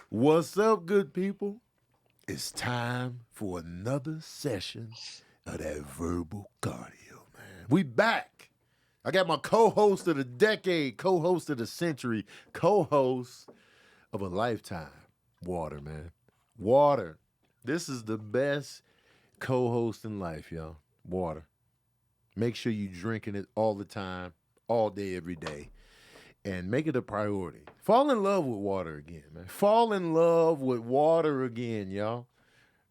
What's up, good people? It's time for another session of that verbal cardio, man. We back. I got my co-host of the decade, co-host of the century, co-host of a lifetime. Water, man. Water. This is the best co-host in life, y'all. Water. Make sure you drinking it all the time, all day, every day. And make it a priority. Fall in love with water again, man. Fall in love with water again, y'all.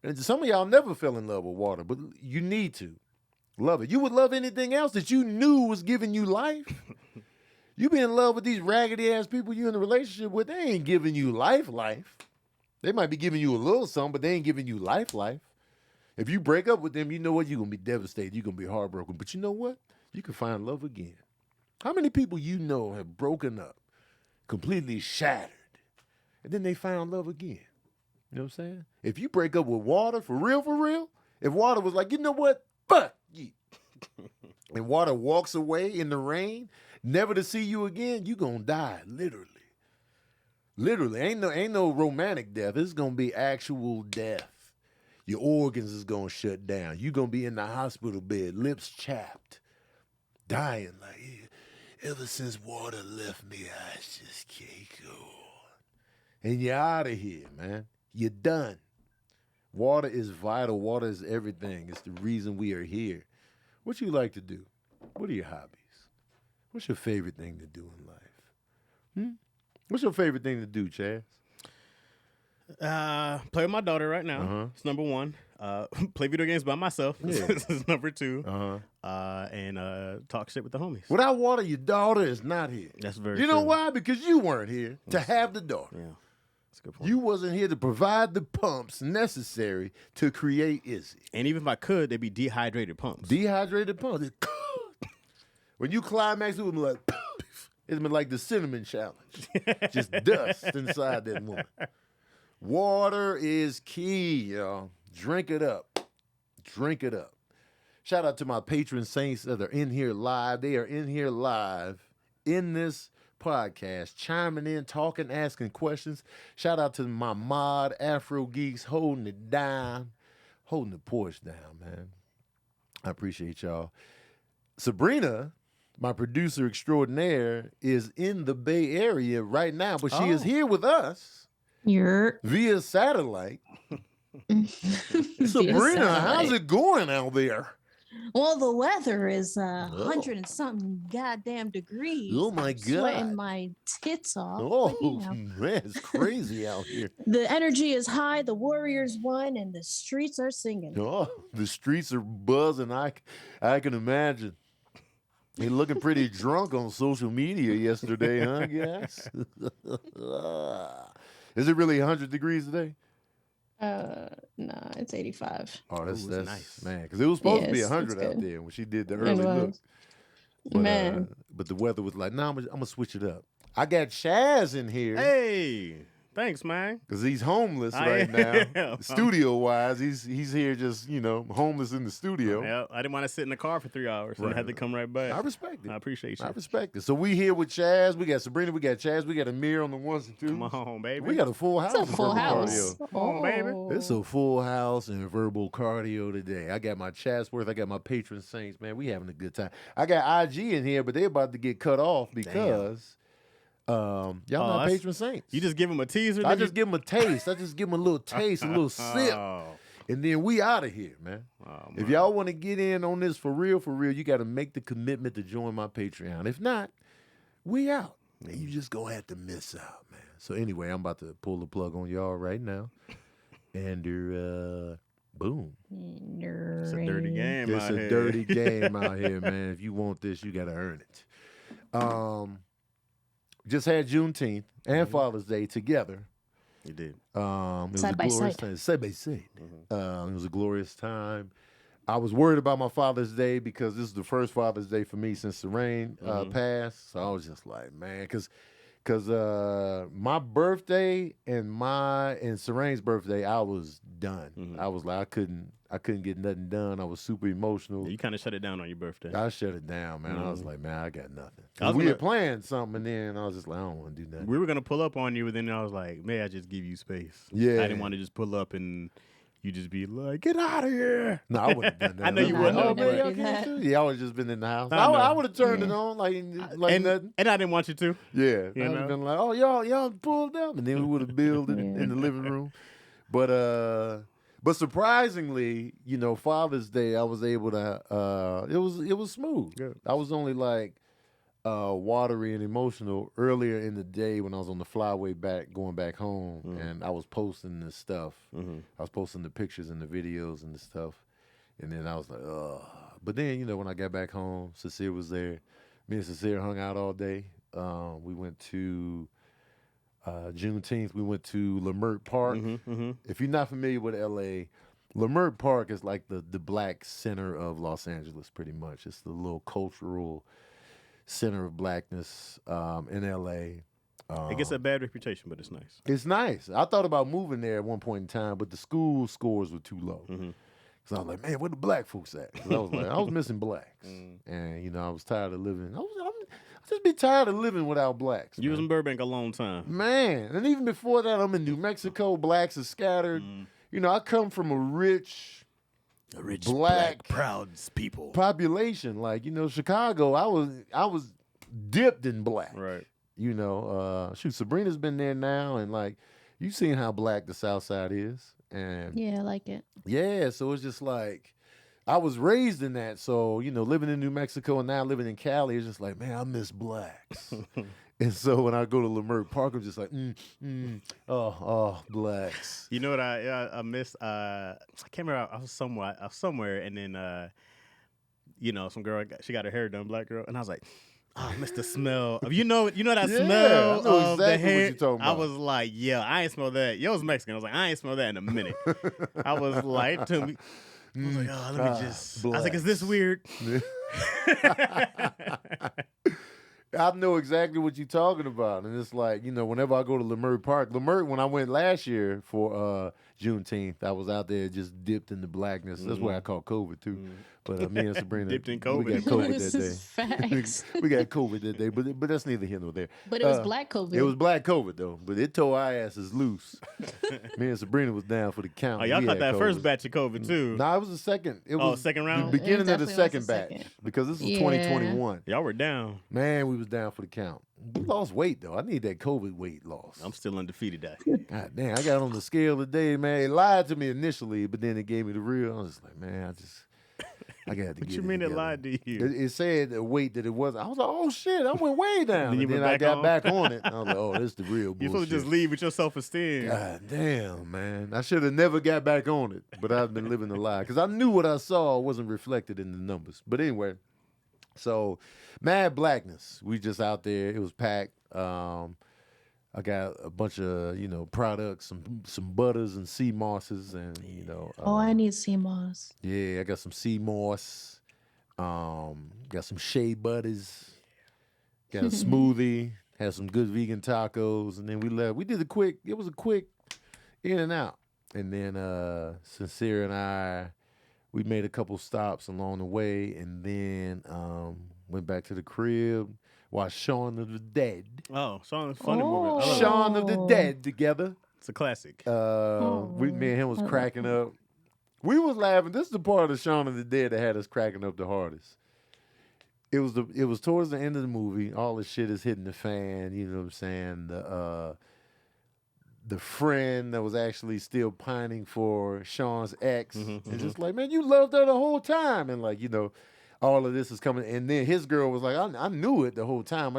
And some of y'all never fell in love with water, but you need to. Love it. You would love anything else that you knew was giving you life. You be in love with these raggedy ass people you in a relationship with, they ain't giving you life. They might be giving you a little something, but they ain't giving you life. If you break up with them, you know what? You're going to be devastated. You're going to be heartbroken. But you know what? You can find love again. How many people you know have broken up, completely shattered, and then they found love again? You know what I'm saying? If you break up with water, for real, if water was like, you know what? Fuck you. And water walks away in the rain, never to see you again, you going to die, literally. Literally. Ain't no romantic death. It's going to be actual death. Your organs is going to shut down. You're going to be in the hospital bed, lips chapped, dying like, ever since water left me, I just can't go on. And you're out of here, man. You're done. Water is vital. Water is everything. It's the reason we are here. What you like to do? What are your hobbies? What's your favorite thing to do in life? What's your favorite thing to do, Chaz? Play with my daughter right now. It's number one. Play video games by myself. Yeah. This is number two. And talk shit with the homies. Without water, your daughter is not here. That's very You know true. why? Because you weren't here to have the daughter. Yeah, that's a good point. You wasn't here to provide the pumps necessary to create Izzy. And even if I could, they'd be dehydrated pumps. Dehydrated pumps. When you climax, it would be like, it's been like the cinnamon challenge. Just dust inside that woman. Water is key, y'all. Drink it up. Drink it up. Shout out to my patron saints that are in here live. They are in here live in this podcast, chiming in, talking, asking questions. Shout out to my mod Afro Geeks holding it down, holding the porch down, man. I appreciate y'all. Sabrina, my producer extraordinaire, is in the Bay Area right now, but she is here with us via satellite. Sabrina, how's it going out there? Well, the weather is 100 and something goddamn degrees. Oh my God. Sweating my tits off. Oh, but, you know, man, it's crazy out here. the energy is high. The Warriors won, and the streets are singing. Oh, the streets are buzzing. I can imagine. He looking pretty drunk on social media yesterday, huh, guys? Is it really 100 degrees today? No, it's 85. Oh, that's nice, man. Because it was supposed to be Yes, 100 it's out good. there when she did the early look. But, Man. but the weather was like, I'm gonna switch it up. I got Chaz in here. Hey, thanks, man. Because he's homeless I right am. now. Studio-wise, he's here just, homeless in the studio. Yeah, I didn't want to sit in the car for 3 hours, and I had to come right back. I respect it. I appreciate you. I respect it. So we here with Chaz. We got Sabrina. We got Chaz. We got Amir on the ones and twos. Come on, baby. We got a full house. It's a in full verbal house. cardio. Come on, baby. It's a full house in verbal cardio today. I got my Chatsworth. I got my patron saints. Man, we having a good time. I got IG in here, but they about to get cut off because y'all not patron saints. You just give them a teaser? I just give them a taste. I just give them a little taste, a little sip. Oh. And then we out of here, man. Oh, If y'all want to get in on this for real, you got to make the commitment to join my Patreon. If not, we out. And you just going to have to miss out, man. So anyway, I'm about to pull the plug on y'all right now. And boom. It's a dirty game It's out a here. dirty game out here, man. If you want this, you got to earn it. Just had Juneteenth and Father's Day together. You did. It was Side a by glorious side. time. Side by side. It was a glorious time. I was worried about my Father's Day because this is the first Father's Day for me since the rain passed. So I was just like, man, because Cause my birthday and Serene's birthday, I was done. Mhm. I was like, I couldn't get nothing done. I was super emotional. You kind of shut it down on your birthday. I shut it down, man. I was Mhm. like, man, I got nothing. I was We gonna- had planned something, and then I was just like, I don't want to do nothing. We were gonna pull up on you, but then I was like, may I just give you space? Yeah. I didn't want to just pull up and you just be like, get out of here. No, I wouldn't have done that. I know you I'd be wouldn't like, have, oh, man, but- y'all can't do it. Yeah, I would have just been in the house. I know. I would have turned it Yeah. on like and, nothing. and I didn't want you to. Yeah, You I would know? have been like, oh, y'all pulled up, and then we would have built it Yeah. in the living room. But surprisingly, Father's Day, I was able to. It was smooth. Yeah. I was only like watery and emotional earlier in the day when I was on the flyway back, going back home, and I was posting this stuff. Mhm. I was posting the pictures and the videos and the stuff, and then I was like, ugh. But then, when I got back home, Cecile was there. Me and Cecile hung out all day. We went to Juneteenth. We went to Leimert Park. If you're not familiar with LA, Leimert Park is like the black center of Los Angeles, pretty much. It's the little cultural center of blackness in LA. It gets a bad reputation, but it's nice. It's nice. I thought about moving there at one point in time, but the school scores were too low. Mhm. So I was like, man, where the black folks at? 'Cause I was missing blacks, and I was tired of living. I just be tired of living without blacks. You was man. in Burbank a long time. Man, and even before that, I'm in New Mexico. Blacks are scattered. I come from a rich black proud people. population. Like, Chicago, I was dipped in black. Right. Shoot, Sabrina's been there now, and like, you've seen how black the South Side is. And Yeah, I like it. yeah, so it's just like, I was raised in that. So, living in New Mexico and now living in Cali, it's just like, man, I miss blacks. And so when I go to Leimert Park, I'm just like, blacks. You know what I miss? I can't remember. I was somewhere, and then some girl she got her hair done, black girl, and I was like, oh, I miss the smell of you know that Yeah, smell I know of the exactly what hair. you're talking I about. was like, yeah, I ain't smell that. Yo, was Mexican. I was like, I ain't smell that in a minute. I was like, to me. I was like, oh, let me just. I was like, is this weird? I know exactly what you're talking about. And it's like, whenever I go to Leimert Park, when I went last year for Juneteenth, I was out there just dipped in the blackness. That's why I caught COVID too. But me and Sabrina Dipped in we COVID. got COVID This that is day. facts. We got COVID that day, but that's neither here nor there. But it was black COVID. It was black COVID though, but it tore our asses loose. Me and Sabrina was down for the count. Oh, y'all We caught had that first COVID. batch of COVID too. No, it was the second. It was second round? The beginning of the definitely was second the batch second. because this was Yeah. 2021. Y'all were down. Man, we was down for the count. We lost weight though. I need that COVID weight loss. I'm still undefeated. God damn, I got on the scale today, man. It lied to me initially, but then it gave me the real. I was just like, man, I got to What get you it mean it together. lied to you? It said the weight that it was. I was like, oh shit, I went way down. Then you And went then I back got on? back on it. I was like, oh, this is the real You bullshit. supposed to just leave with your self-esteem. God damn, man. I should have never got back on it, but I've been living a lie because I knew what I saw wasn't reflected in the numbers. But anyway, so mad blackness. We just out there. It was packed. I got a bunch of products, some butters and sea mosses, and Oh, I need sea moss. yeah, I got some sea moss. Got some shea butters. Got a smoothie. Had some good vegan tacos, and then we left. It was a quick in and out. And then Sincere and we made a couple stops along the way, and then went back to the crib, watched Shaun of the Dead. Oh, Shaun, funny movie. I love it. Shaun of the Oh. Dead together. It's a classic. Me and him was cracking up. We was laughing. This is the part of Shaun of the Dead that had us cracking up the hardest. It was towards the end of the movie. All the shit is hitting the fan. You know what I'm saying? The friend that was actually still pining for Sean's ex, and just like, man, you loved her the whole time, and like, all of this is coming. And then his girl was like, I knew it the whole time.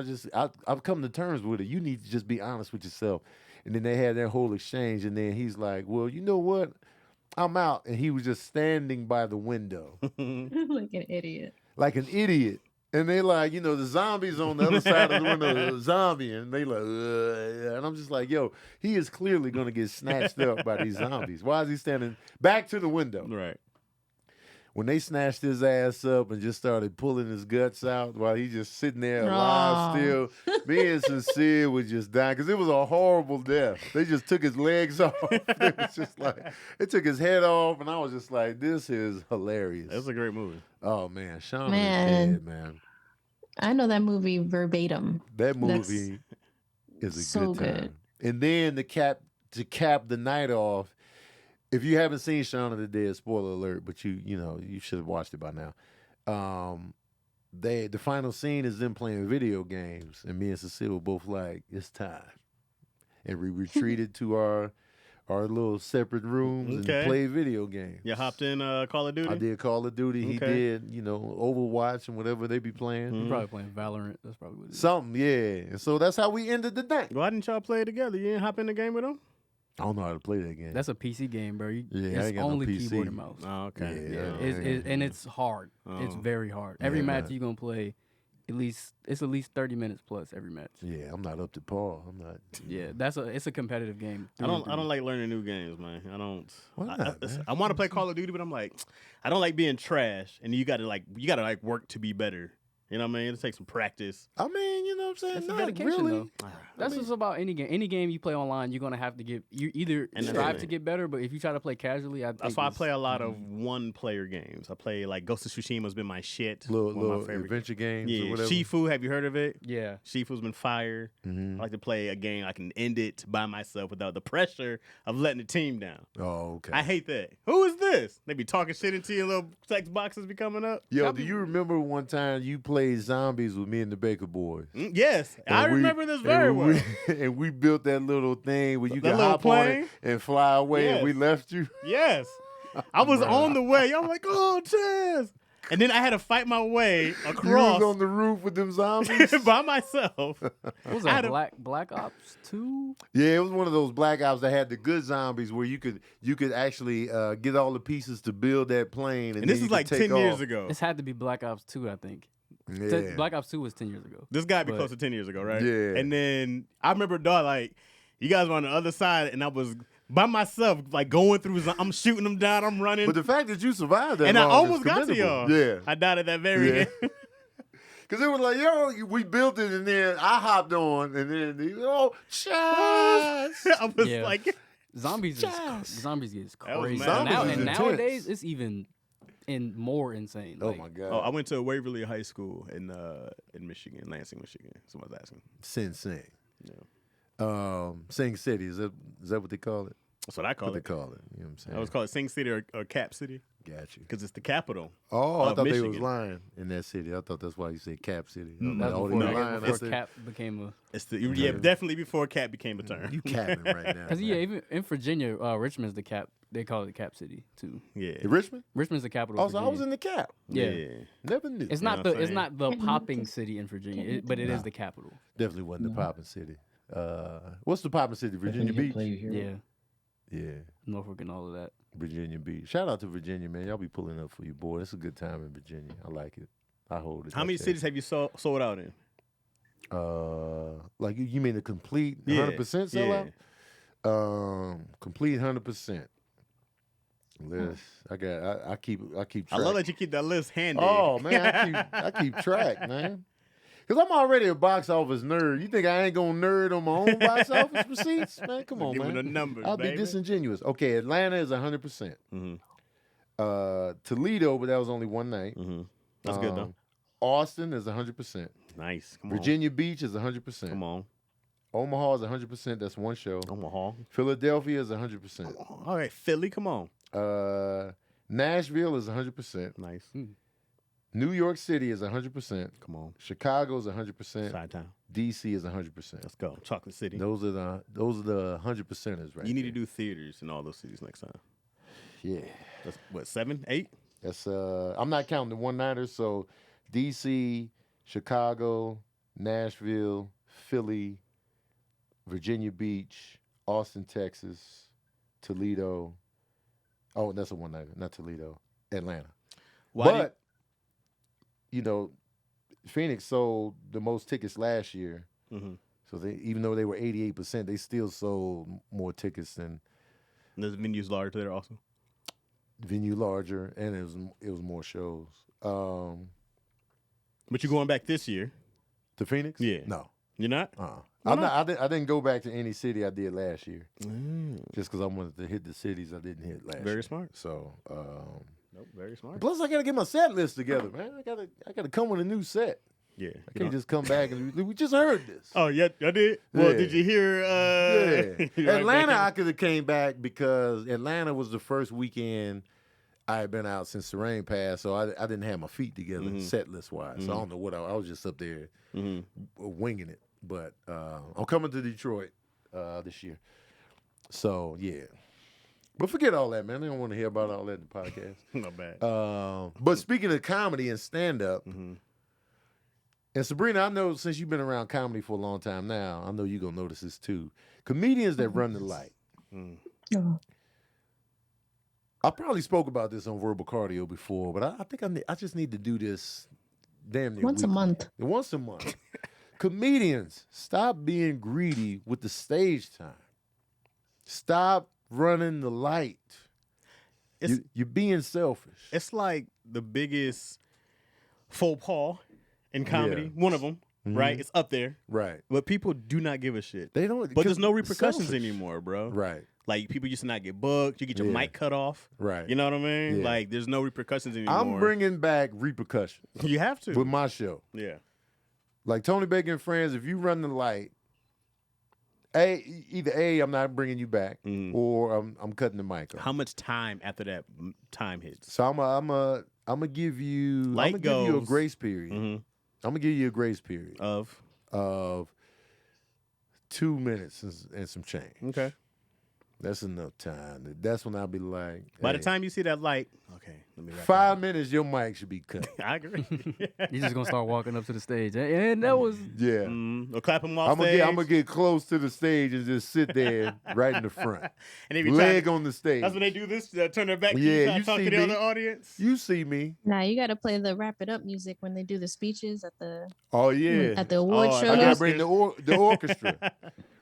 I've come to terms with it. You need to just be honest with yourself. And then they had their whole exchange, and then he's like, well, you know what? I'm out. And he was just standing by the window Like an idiot. like an idiot. And they like, the zombies on the other side of the window, zombie, and they like, ugh. And I'm just like, yo, he is clearly going to get snatched up by these zombies. Why is he standing back to the window? Right. When they snatched his ass up and just started pulling his guts out while he's just sitting there alive Aw. still, Me and Sincere was just dying because it was a horrible death. They just took his legs off. It was just like they took his head off, and I was just like, "This is hilarious." That's a great movie. Oh man, Shauna Man. is dead, man. I know that movie verbatim. That That's movie is a so good time. good. And then to cap the night off, if you haven't seen Shaun of the Dead, spoiler alert, but you should have watched it by now. The final scene is them playing video games, and me and Cecile were both like, "It's time," and we retreated to our little separate rooms Okay. and played video games. You hopped in Call of Duty? I did Call of Duty. He Okay. did, Overwatch and whatever they be playing. Mhm. You're probably playing Valorant. That's probably what it is. Something, yeah. And so that's how we ended the night. Why didn't y'all play together? You didn't hop in the game with him? I don't know how to play that game. That's a PC game, bro. Yeah, I It's ain't got no only PC. keyboard and mouse. Oh, okay. Yeah. And it's hard. It's Oh. very hard. Every Yeah, match man. you're gonna play, at least 30 minutes plus every match. Yeah, I'm not up to par. I'm not. Yeah, it's a competitive game. I don't like learning new games, man. I don't. Why not, man? I want to play Call of Duty, but I'm like, I don't like being trash, and you gotta work to be better. You know what I mean? It takes some practice. I mean, you know what I'm saying? That's Not dedication, really. though. That's just about any game. Any game you play online, you're gonna have to you either And that's strive the to thing. get better, but if you try to play casually, That's why I play a lot of one-player games. I play like Ghost of Tsushima's been my shit. One of my Little favorite adventure games or Yeah, whatever. Shifu. Have you heard of it? Yeah. Shifu's been fire. Mhm. I like to play a game I can end it by myself without the pressure of letting the team down. Oh, okay. I hate that. Who is this? They be talking shit into your little text boxes be coming up. Yo, do you remember one time you played zombies with me and the Baker Boys? Yes, I And we- remember this very well. And we built that little thing where you That could little hop on plane? it and fly away, and we Yes. left you. Yes. I was Bruh. on the way. I'm like, oh, Chaz. And then I had to fight my way You was across on the roof with them zombies. by myself. What was I had that? a- Black Ops 2? Yeah, it was one of those Black Ops that had the good zombies where you could actually get all the pieces to build that plane. And then this you is could like take 10 years off. ago. This had to be Black Ops 2, I think. Yeah. Black Ops 2 was 10 years ago. This got to be But- close to 10 years ago, right? Yeah. And then I remember, dog, like, you guys were on the other side, and I was by myself, like, going through, I'm shooting them down, I'm running. But the fact that you survived that and I long almost is got to commendable. y'all. Yeah. I died at that very Yeah. end. Because it was like, yo, we built it, and then I hopped on, and then, Chaz. I was Yeah. like, Zombies Yes. Zombies is That was crazy. mad. And Zombies is nowadays, intense. it's even more insane. Oh, Like, my God. oh, I went to Waverly High School in Michigan, Lansing, Michigan. Someone's asking. Sing Sing. Yeah. Sing City, is that what they call it? That's what I call What they it. call it. You know what I'm saying? I was called Sing City or Cap City Got you. because it's the capital. Oh, I of thought they was Michigan. lying in that city. I thought that's why you said Cap City. Mm, that's oh, they before, were lying. I before said, Cap became a. It's definitely before Cap became a term. You capping right now. Because yeah, man. even in Virginia, Richmond's the cap. They call it the Cap City too. Yeah. In Richmond? Richmond's the capital. Oh, of so I Virginia. was in the Cap. Yeah. Never knew. It's You know not what I'm it's saying? not the popping city in Virginia, but it is No. the capital. Definitely wasn't the popping city. What's the popping city? Virginia Beach? Yeah, Yeah, Norfolk and all of that. Virginia Beach. Shout out to Virginia, man. Y'all be pulling up for you, boy. It's a good time in Virginia. I like it. I hold it. How many cities have you sold out in? Like you mean the complete Yeah, 100% sellout? Complete 100%. List. I keep track. I love that you keep that list handy. Oh man, I keep track, man. Cause I'm already a box office nerd. You think I ain't gonna nerd on my own box office receipts? Man, come on, Give me man. the numbers, I'll baby. be disingenuous. Okay, Atlanta is 100%. Mm-hmm. Toledo, but that was only one night. Mm-hmm. That's good though. Austin is 100%. Nice. Come on. Virginia Beach is 100%. Come on. Omaha is 100%. That's one show. Omaha. Philadelphia is 100%. All right, Philly. Come on. Nashville is 100%. Nice. New York City is 100%. Come on. Chicago is 100%. Side town. DC is 100%. Let's go. Chocolate City. Those are the 100%ers right you need to there. do theaters in all those cities next time. Yeah. That's what, 7, 8? That's I'm not counting the one-nighters, so DC, Chicago, Nashville, Philly, Virginia Beach, Austin, Texas, Toledo. Oh, that's a one-nighter, not Toledo. Atlanta. But you know, Phoenix sold the most tickets last year. Mm-hmm. So they, even though they were 88%, they still sold more tickets than There's venues large there also. venue larger, and it was more shows. But you're going back this year. To Phoenix? Yeah. No. You're not? I didn't go back to any city I did last year. Just because I wanted to hit the cities I didn't hit last year. Very smart. So, Nope, very smart. plus I gotta get my set list together, man. I gotta come with a new set. Yeah. I can't just come back and we just heard this. Oh, yeah, I did. Well, Yeah. did you hear? Yeah. Atlanta, I could have came back because Atlanta was the first weekend I had been out since the rain passed, so I didn't have my feet together set list wise. So I don't know what I was just up there winging it. But I'm coming to Detroit this year. So yeah. But forget all that, man. I don't want to hear about all that in the podcast. Not bad. But speaking of comedy and stand up, and Sabrina, I know since you've been around comedy for a long time now, I know you're gonna notice this too. Comedians that run the light. I probably spoke about this on Verbal Cardio before, but I think I just need to do this damn near Once a weekly. month. Once a month. Comedians, stop being greedy with the stage time. Stop running the light. You're being selfish. It's like the biggest faux pas in comedy. One of them, right? It's up there. Right. But people do not give a shit. They don't. But there's no repercussions selfish. anymore, bro. Right. Like, people used to not get booked. You get your Yeah. mic cut off. Right. You know what I mean? Yeah. Like, there's no repercussions anymore. I'm bringing back repercussions You have to. with my show. Yeah. Like Tony Bacon and Friends, if you run the light, either I'm not bringing you back, or I'm cutting the mic off. How much time after that time hits? So I'm gonna give you Light give you a goes. grace period. I'm gonna give you a grace period Of? of 2 minutes and some change. Okay. That's enough time. That's when I'll be like, By the hey, time you see that light, okay, let me wrap 5 minutes, your mic should be cut. I agree. You're just gonna start walking up to the stage, and that was Yeah. Or clap him off I'm stage. gonna get close to the stage and just sit there right in the front, and they be leg trying on the stage. That's when they do this, turn their back to Yeah, you, try you to talk see to the me. other audience. You see me? Now you got to play the wrap it up music when they do the speeches at the Oh yeah. award Oh, I I shows. gotta bring the orchestra.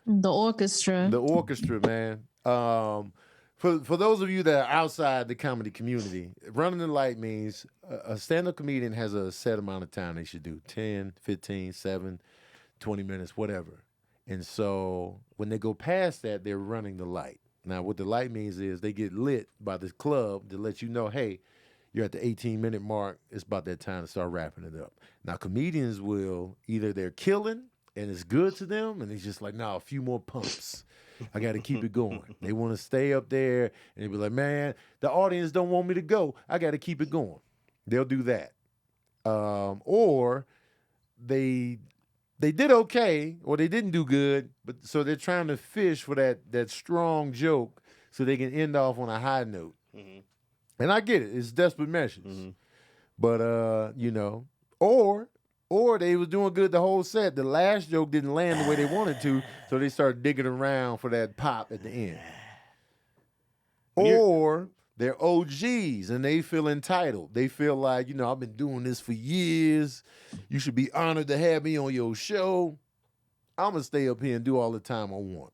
The orchestra. The orchestra, man. For those of you that are outside the comedy community, running the light means a stand-up comedian has a set amount of time they should do, 10, 15, 7, 20 minutes, whatever. And so when they go past that, they're running the light. Now, what the light means is they get lit by the club to let you know, hey, you're at the 18-minute mark. It's about that time to start wrapping it up. Now, comedians will either they're killing and it's good to them, and it's just like, nah, a few more pumps. I got to keep it going. They want to stay up there, and they be like, man, the audience don't want me to go. I got to keep it going. They'll do that. Or they did okay, or they didn't do good, but so they're trying to fish for that strong joke so they can end off on a high note. And I get it. It's desperate measures. But, you know, or they was doing good the whole set. The last joke didn't land the way they wanted to, so they started digging around for that pop at the end. Or they're OGs and they feel entitled. They feel like, you know, I've been doing this for years. You should be honored to have me on your show. I'm going to stay up here and do all the time I want.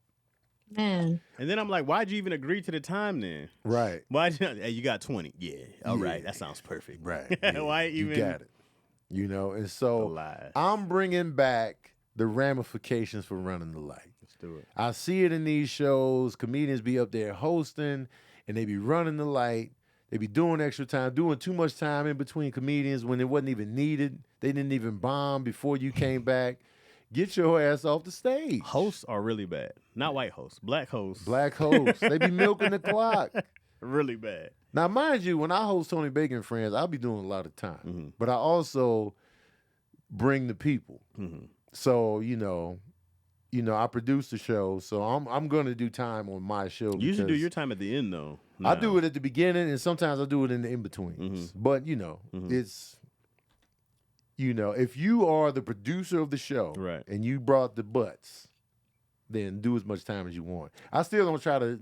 Man. And then I'm like, why'd you even agree to the time then? Right. Why'd you, hey, you got 20. Yeah. All right. Yeah. That sounds perfect. Right. Yeah. Why even? You got it. You know, and so Lies. I'm bringing back the ramifications for running the light. Let's do it. I see it in these shows. Comedians be up there hosting, and they be running the light. They be doing extra time, doing too much time in between comedians when it wasn't even needed. They didn't even bomb before you came back. Get your ass off the stage. Hosts are really bad. Not white hosts. Black hosts. Black hosts. They be milking the clock. Really bad. Now, mind you, when I host Tony Bacon and Friends, I'll be doing a lot of time. But I also bring the people. So, you know, I produce the show, so I'm going to do time on my show. You usually do because your time at the end, though. I do it at the beginning, and sometimes I do it in the in-betweens. But, you know, it's, you know, if you are the producer of the show Right. and you brought the butts, then do as much time as you want. I still don't try to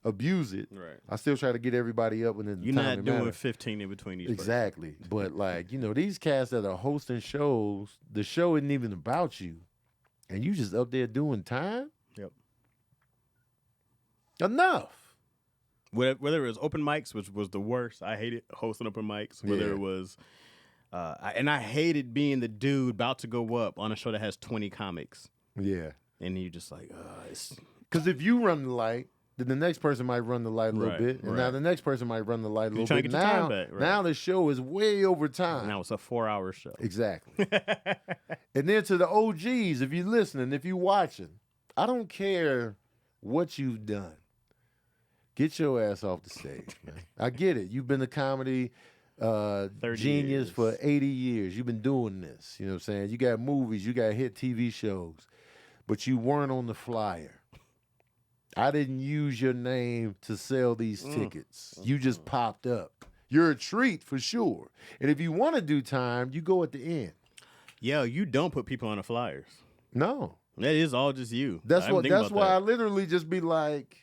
abuse it. Right. I still try to get everybody up within the You're time not it doing matters. 15 in between each Exactly. But like, you know, these cats that are hosting shows, the show isn't even about you. And you just up there doing time? Yep. Enough. Whether it was open mics, which was the worst. I hated hosting open mics. Whether Yeah. it was, I hated being the dude about to go up on a show that has 20 comics. Yeah. And you just like, it's Because if you run the light, then the next person might run the light a little Right, bit, and now right. the next person might run the light a You're little trying to bit. get your time Now, back, right. now the show is way over time. now it's a 4-hour show. Exactly. And then to the OGs, if you're listening, if you're watching, I don't care what you've done. Get your ass off the stage, man. I get it. You've been a comedy 30 genius years. for 80 years. You've been doing this. You know what I'm saying? You got movies, you got hit TV shows, but you weren't on the flyer. I didn't use your name to sell these tickets. You just popped up. You're a treat for sure. And if you want to do time, you go at the end. Yo, you don't put people on the flyers. No. That is all just you. That's I didn't what. think That's about why I that. literally just be like,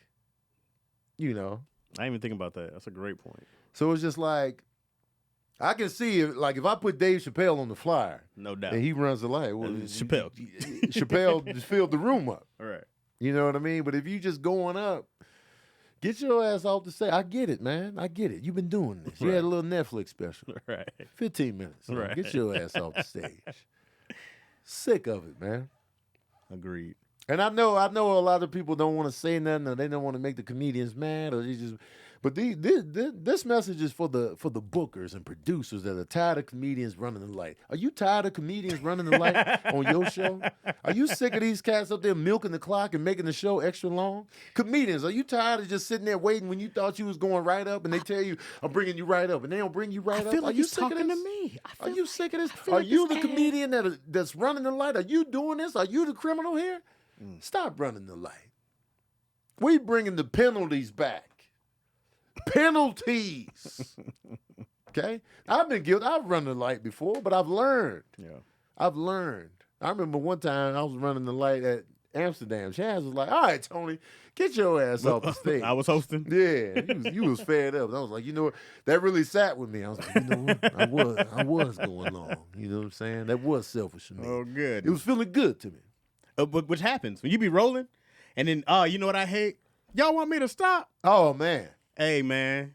you know. I didn't even think about that. That's a great point. So it's just like, I can see if I put Dave Chappelle on the flyer No doubt. and he runs the light. Well, Chappelle. Chappelle just filled the room up. All right. You know what I mean? But if you just going up, get your ass off the stage. I get it, man. I get it. You've been doing this. You had a little Netflix special. Right. 15 minutes. Man. Right. Get your ass off the stage. Sick of it, man. Agreed. And I know a lot of people don't want to say nothing, or they don't want to make the comedians mad, or they just. But this message is for the bookers and producers that are tired of comedians running the light. Are you tired of comedians running the light on your show? Are you sick of these cats up there milking the clock and making the show extra long? Comedians, are you tired of just sitting there waiting when you thought you was going right up, and they tell you I'm bringing you right up, and they don't bring you right up? feel like are you he's sick of talking this? to me. Are you sick of this? feel Are like you this the comedian that's running the light? Are you doing this? Are you the criminal here? Stop running the light. We bringing the penalties back. Penalties. Okay? I've been guilty. I've run the light before, but I've learned. Yeah. I've learned. I remember one time I was running the light at Amsterdam. Chaz was like, all right, Tony, get your ass off the stage. I was hosting. Yeah, you was fed up. I was like, you know what? That really sat with me. I was like, you know what? I was going long. You know what I'm saying? That was selfish of me. Oh, good. It was feeling good to me. But which happens when you be rolling, and then you know what I hate? Y'all want me to stop? Oh man. Hey man,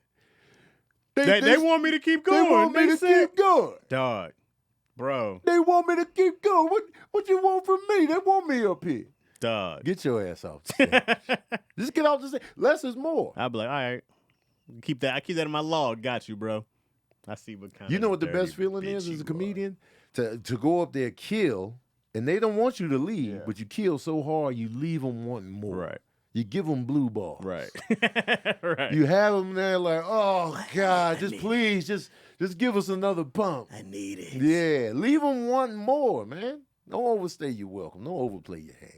They they want me to keep going. They want me to said, keep going. dog, bro, They want me to keep going. What you want from me? They want me up here. dog. Get your ass off the stage. Just get off the stage. Less is more. I'll be like, all right, keep that. I keep that in my log. Got you, bro. I see what kind. You of know what the dirty best feeling bitch is you as a are. comedian? To go up there, kill, and they don't want you to leave, but you kill so hard you leave them wanting more. Right. You give them blue balls. Right. Right. You have them there like, oh God, just please, just give us another pump. I need it. Yeah, leave them wanting more, man. Don't overstay your welcome. Don't overplay your hand.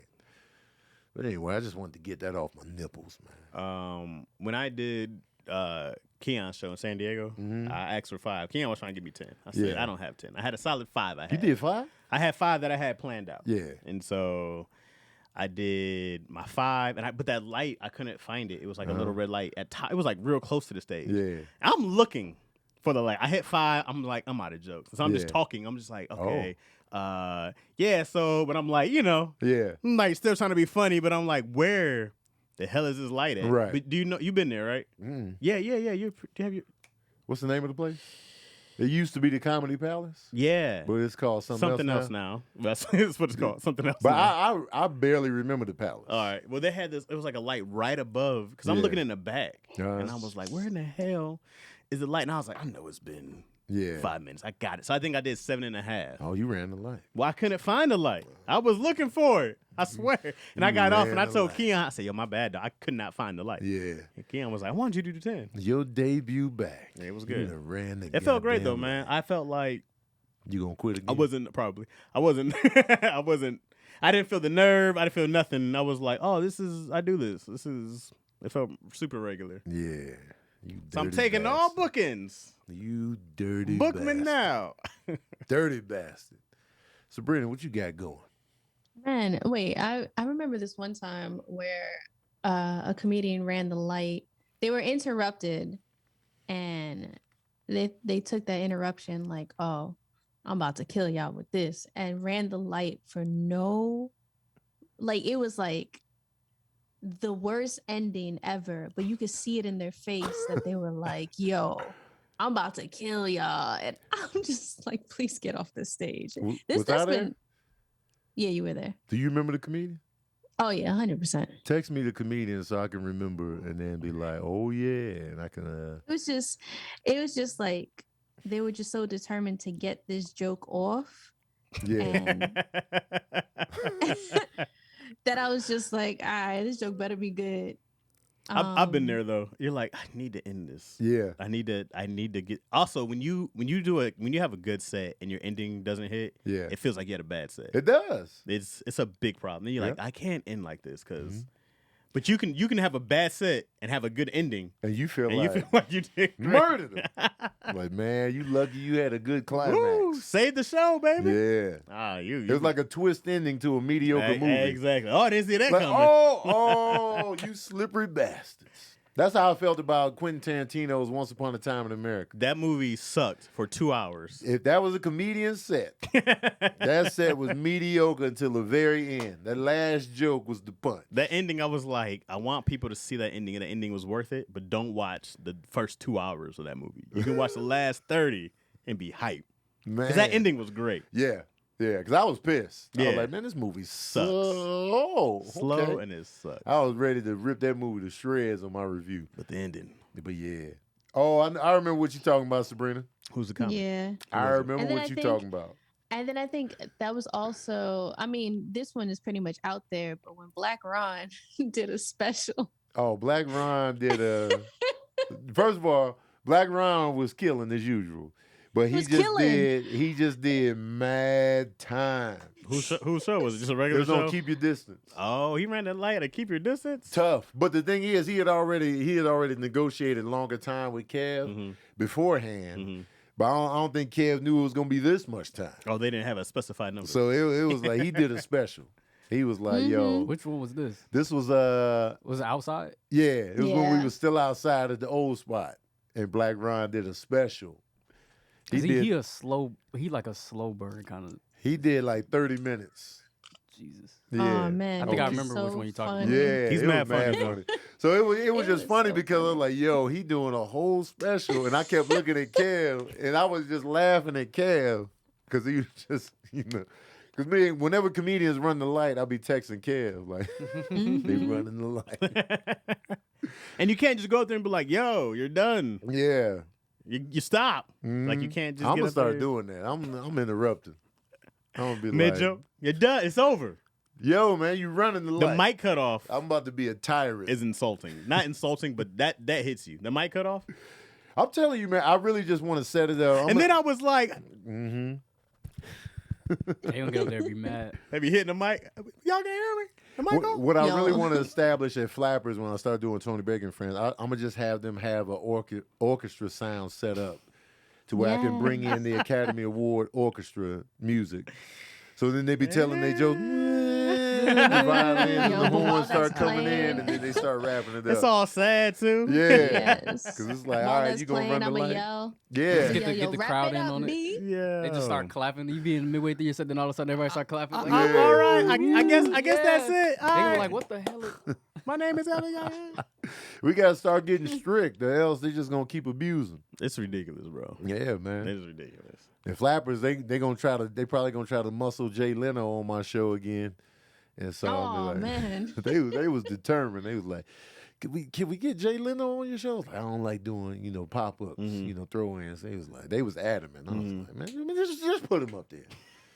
But anyway, I just wanted to get that off my nipples, man. When I did Keon's show in San Diego, I asked for 5. Keon was trying to give me 10. I said, Yeah. I don't have 10. I had a solid 5. You did 5? I had 5 that I had planned out. Yeah. And so I did my 5, but that light, I couldn't find it. It was like a little red light at top. It was like real close to the stage. Yeah. I'm looking for the light. I hit 5. I'm like, I'm out of jokes. So I'm just Yeah. talking. I'm just like, okay. Yeah, so, but I'm like, you know, Yeah. I'm like still trying to be funny, but I'm like, where the hell is this light at? Right. But do you know, you've been there, right? Mm. Yeah. Do you have your, What's the name of the place? It used to be the Comedy Palace, yeah. but it's called something Something else now. That's what it's called. Something else But now. I barely remember the palace. All right. Well, they had this. It was like a light right above because I'm Yeah. looking in the back, Uh-huh. and I was like, "Where in the hell is the light?" And I was like, "I know it's been Yeah. 5 minutes. I got it." So I think I did 7.5. Oh, you ran the light. Well, I couldn't find the light. I was looking for it. I swear. And I You got off, and I ran the told light. Keon, I said, "Yo, my bad. Dog. I could not find the light." Yeah. And Keon was like, "Why don't you do the 10?" Your debut back. Yeah, it was You good. done ran the It felt great though, goddamn man. I felt like light. You gonna quit again? I wasn't. I didn't feel the nerve. I didn't feel nothing. I was like, "Oh, I do this. It felt super regular." Yeah. You So I'm dirty taking all bastard. bookings. You dirty Book me bastard. now. Dirty bastard. Sabrina, what you got going? Man, wait, I remember this one time where a comedian ran the light. They were interrupted and they took that interruption like, oh, I'm about to kill y'all with this, and ran the light for no, like, it was like the worst ending ever, but you could see it in their face that they were like, yo, I'm about to kill y'all. And I'm just like, please get off the stage. Was That's I there? been Yeah, you were there. Do you remember the comedian? Oh yeah, 100%. Text me the comedian so I can remember, and then be like, "Oh yeah," and I can. It was just like they were just so determined to get this joke off Yeah. and that I was just like, all right, this joke better be good. I've been there though. You're like, I need to end this. Yeah. I need to get. Also, when you have a good set and your ending doesn't hit, Yeah. it feels like you had a bad set. It does. It's a big problem. Then you're like, Yeah. I can't end like this because. But you can have a bad set and have a good ending, And you feel and like you feel like you did great. murdered him. Like, man, you lucky you had a good climax. Woo, save the show, baby. Yeah. Ah, you. It was like a twist ending to a mediocre movie. Exactly. Oh, I didn't see that Like, coming. oh, you slippery bastards. That's how I felt about Quentin Tarantino's Once Upon a Time in America. That movie sucked for 2 hours. If that was a comedian set, that set was mediocre until the very end. That last joke was the punch. That ending, I was like, I want people to see that ending, and the ending was worth it, but don't watch the first 2 hours of that movie. You can watch the last 30 and be hyped. Man. Because that ending was great. Yeah. Yeah, because I was pissed. I was Yeah. like, man, this movie Sucks. slow. Slow Okay. and it sucks. I was ready to rip that movie to shreds on my review. But the ending. But yeah. Oh, I remember what you're talking about, Sabrina. Who's the comic? Yeah. I remember And then what I you're think- talking about. And then I think that was also, I mean, this one is pretty much out there, but when Black Ron did a special. Oh, Black Ron did a. First of all, Black Ron was killing as usual, but he Was just killing. did mad time. Whose show was it? Just a It regular was show? on Keep Your Distance. Oh, he ran that light to keep your distance? Tough, but the thing is, he had already negotiated longer time with Kev Mm-hmm. beforehand. Mm-hmm. But I don't think Kev knew it was gonna be this much time. Oh, they didn't have a specified number. So it was like he did a special. He was like, "Yo, Which one was this? this was Was it outside? yeah, it was when we Yeah. were still outside at the old spot, and Black Ron did a special. He 'Cause did. he like a slow burn kind of. He did like 30 minutes. Jesus. Yeah. Oh man. I think I it was remember which one you're talking about. funny. Yeah, He's it mad was funny, though. So it was It just was funny so because I was funny. like, yo, he doing a whole special, and I kept looking at Kev, and I was just laughing at Kev because he was just, because me, whenever comedians run the light, I'll be texting Kev like, they running the light. and you can't just go out there and be like, yo, you're done. Yeah, You stop. Like, you can't just I'm get gonna up start there. doing that. I'm interrupting. I'm gonna be Mid like, joke. You're done. It's over. yo, man, you running the The light. mic cut off I'm about to be a tyrant. is insulting. Not insulting, but that hits you. The mic cut off. I'm telling you, man, I really just want to set it up. And then I was like, Mm-hmm. They gonna get up there and be mad. have you hitting the mic? Y'all can hear me? The mic off? What I No. really want to establish at Flappers when I start doing Tony Bacon Friends, I'm gonna just have them have a orchestra sound set up to where I can bring in the Academy Award orchestra music. So then they be telling they jokes. The violins and Yo, the while horns start that's coming in, playing. and then they start wrapping it up. It's all sad too. Yeah, Yes. because it's like, While all right, that's you gonna playing, run the I'ma light. yell. Yeah, Get the wrap crowd it in up, on it. B. Yeah. They just start clapping. You be in midway through your set, then all of a sudden everybody start clapping. Like, I'm Yeah. all right. I guess that's it. All They right. were like, "What the hell?" My name is Ellie. we gotta start getting strict, or else they just gonna keep abusing. It's ridiculous, bro. Yeah, man. It is ridiculous. And Flappers, they probably gonna try to muscle Jay Leno on my show again. And so I'll Oh be like, man. they was determined. They was like, can we get Jay Leno on your show? I was like, I don't like doing, pop-ups, Mhm. throw-ins. They was adamant. I was like, man, just put him up there.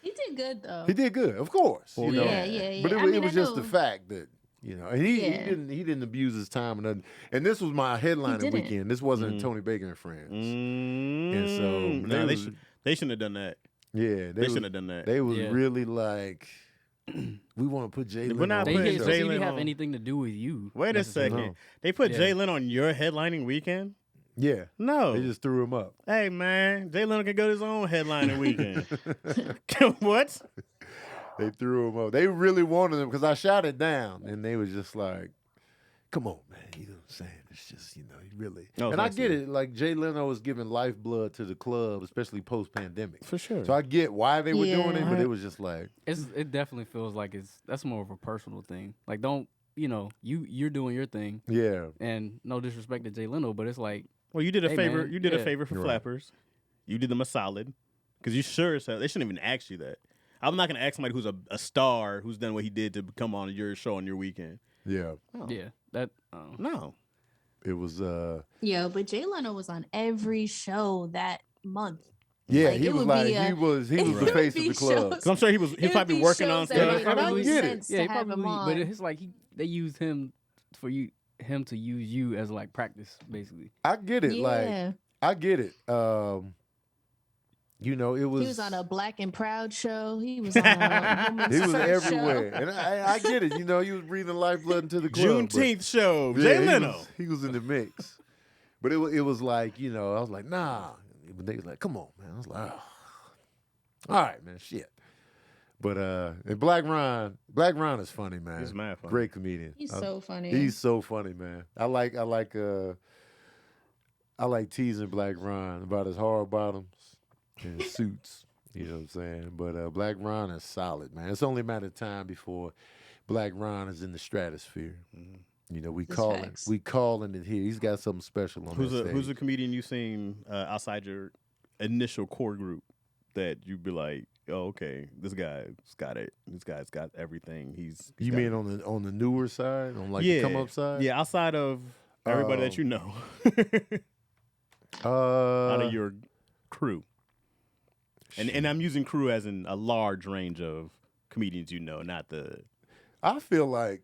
He did good though. He did good, of course. Well, you know. yeah. But I it mean, was I just the know. fact that, and he Yeah. didn't abuse his time or nothing. And this was my headlining didn't. weekend. This wasn't Mhm. Tony Bacon and Friends. And so no, they they shouldn't have done that. Yeah, They shouldn't have done that. They was Yeah. really like, we want to put Jay We're Leno not on They putting the didn't show. Jay really Leno have on. anything to do with you. Wait a necessarily. second. No. They put Yeah. Jay Leno on your headlining weekend? Yeah, No. they just threw him up. Hey man, Jay Leno can go to his own headlining weekend. What? They threw him up. They really wanted him because I shot it down, and they was just like, "Come on, man." You know what I'm saying? It's just, you really. Oh, And I nice get of it. Like Jay Leno was giving lifeblood to the club, especially post-pandemic. For sure. So I get why they were doing it, but Yeah. it was just like, It definitely feels like that's more of a personal thing. Like, don't you're doing your thing, yeah, and no disrespect to Jay Leno, but it's like, Well, you did a Hey, favor. man, You did a yeah. favor for Right. Flappers. You did them a solid because you sure as hell they shouldn't even ask you that. I'm not gonna ask somebody who's a star who's done what he did to come on your show on your weekend. Yeah. Oh. Yeah, that No. It was Yo, but Jay Leno was on every show that month. yeah, Like, he it was would like be a- he was the it would face of be the club. shows. So I'm sure he was It would probably be working on shows that stuff. made And I no get it. sense yeah, to he have him probably. on. But it's like they used him for him to use you as like practice, basically. I get it. Like Yeah. I get it. You know, it was He was on a Black and Proud show. He was on a Woman's he was First everywhere, show. and I get it. You know, he was breathing lifeblood into the club. but- Juneteenth show. Yeah, Jay he Leno. he was in the mix, but it was like, you know, I was like, nah. But they was like, come on, man. I was like, oh. All right, man, shit. But and Black Ron is funny, man. He's mad funny. Great comedian. He's so funny. He's so funny, man. I like teasing Black Ron about his hard bottoms and his suits. You know what I'm saying? But Black Ron is solid, man. It's only a matter of time before Black Ron is in the stratosphere. Mm-hmm. You know, we That's calling facts. it here. He's got something special on Who's that a stage. comedian you seen outside your initial core group that you'd be like, oh, okay, this guy's got it. This guy's got everything. He's You got mean on the newer side, on like the come up side? Yeah, outside of everybody that you know, out of your crew, and I'm using crew as in a large range of comedians you know, not the. I feel like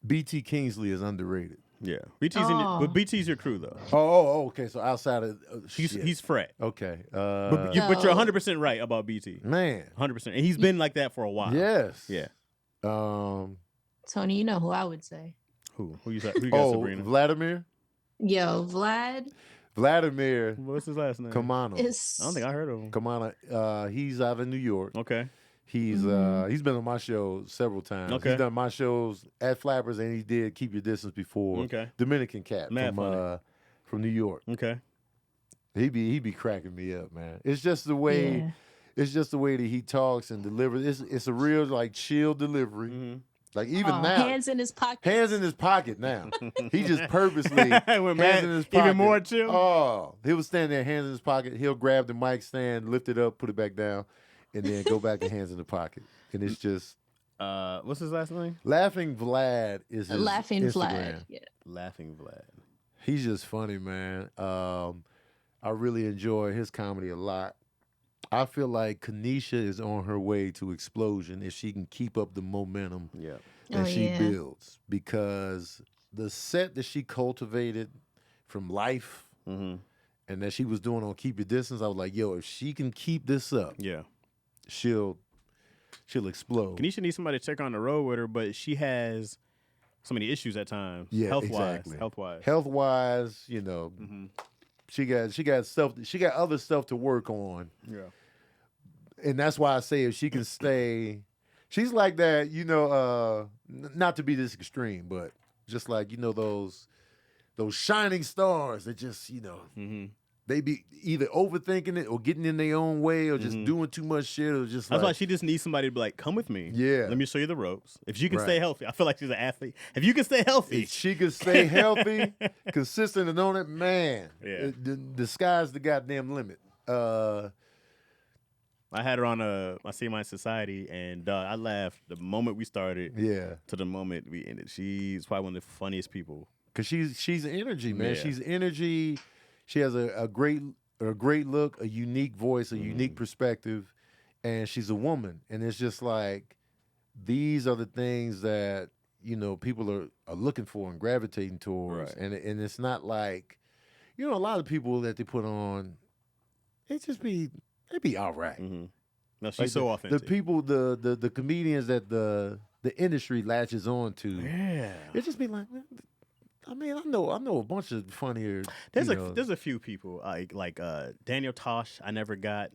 BT Kingsley is underrated. Yeah, but BT's your crew though. Oh, okay. So outside of He's Fred. okay. But you're 100% right about BT. Man, 100%, and he's been like that for a while. yes. Yeah. Tony, you know who I would say. Who you got, Sabrina? Vladimir. Yo, Vladimir What's his last name? Kamano. is. I don't think I heard of him. Kamano. He's out of New York. Okay. He's been on my show several times. Okay. He's done my shows at Flappers, and he did Keep Your Distance before. Okay. Dominican cat Mad funny. from New York. Okay. He be cracking me up, man. It's just the way Yeah. it's just the way that he talks and delivers. It's a real like chill delivery. Mm-hmm. Like even Oh, now, hands in his pocket. hands in his pocket now. He just purposely We're hands mad, in his pocket. even more chill. Oh, he was standing there, hands in his pocket. He'll grab the mic stand, lift it up, put it back down, and then go back and hands in the pocket. And it's just What's his last name? Laughing Vlad is his Laughing Instagram. flag. Yeah. Laughing Vlad. He's just funny, man. I really enjoy his comedy a lot. I feel like Kanisha is on her way to explosion if she can keep up the momentum Yeah. that Oh, she yeah. builds, because the set that she cultivated from Life Mm-hmm. and that she was doing on Keep Your Distance, I was like, yo, if she can keep this up, Yeah. she'll explode. Kanisha needs somebody to check on the road with her, but she has so many issues at times. Yeah, health-wise. exactly. Health-wise. Health wise, you know, Mm-hmm. she got other stuff to work on. Yeah. And that's why I say if she can stay, she's like that, you know, not to be this extreme, but just like, you know, those shining stars that just, you know, Mm-hmm. they be either overthinking it or getting in their own way or just doing too much shit or just That's why like, she just needs somebody to be like, come with me. Yeah. Let me show you the ropes. If you can Right. stay healthy. I feel like she's an athlete. If you can stay healthy. if she could stay healthy, consistent and on it, man, Yeah. the sky's the goddamn limit. I had her on my See My Society, and I laughed the moment we started Yeah. to the moment we ended. She's probably one of the funniest people. Cause she's energy, man. Yeah. She's energy. She has a great look, a unique voice, a unique perspective, and she's a woman. And it's just like these are the things that, you know, people are looking for and gravitating towards. Right. And it's not like, you know, a lot of people that they put on, they be all right. Mm-hmm. No, she's Like so authentic. The people, the comedians that the industry latches on to, Yeah. it just be like, I mean, I know a bunch of funnier. There's you know, there's a few people like Daniel Tosh. I never got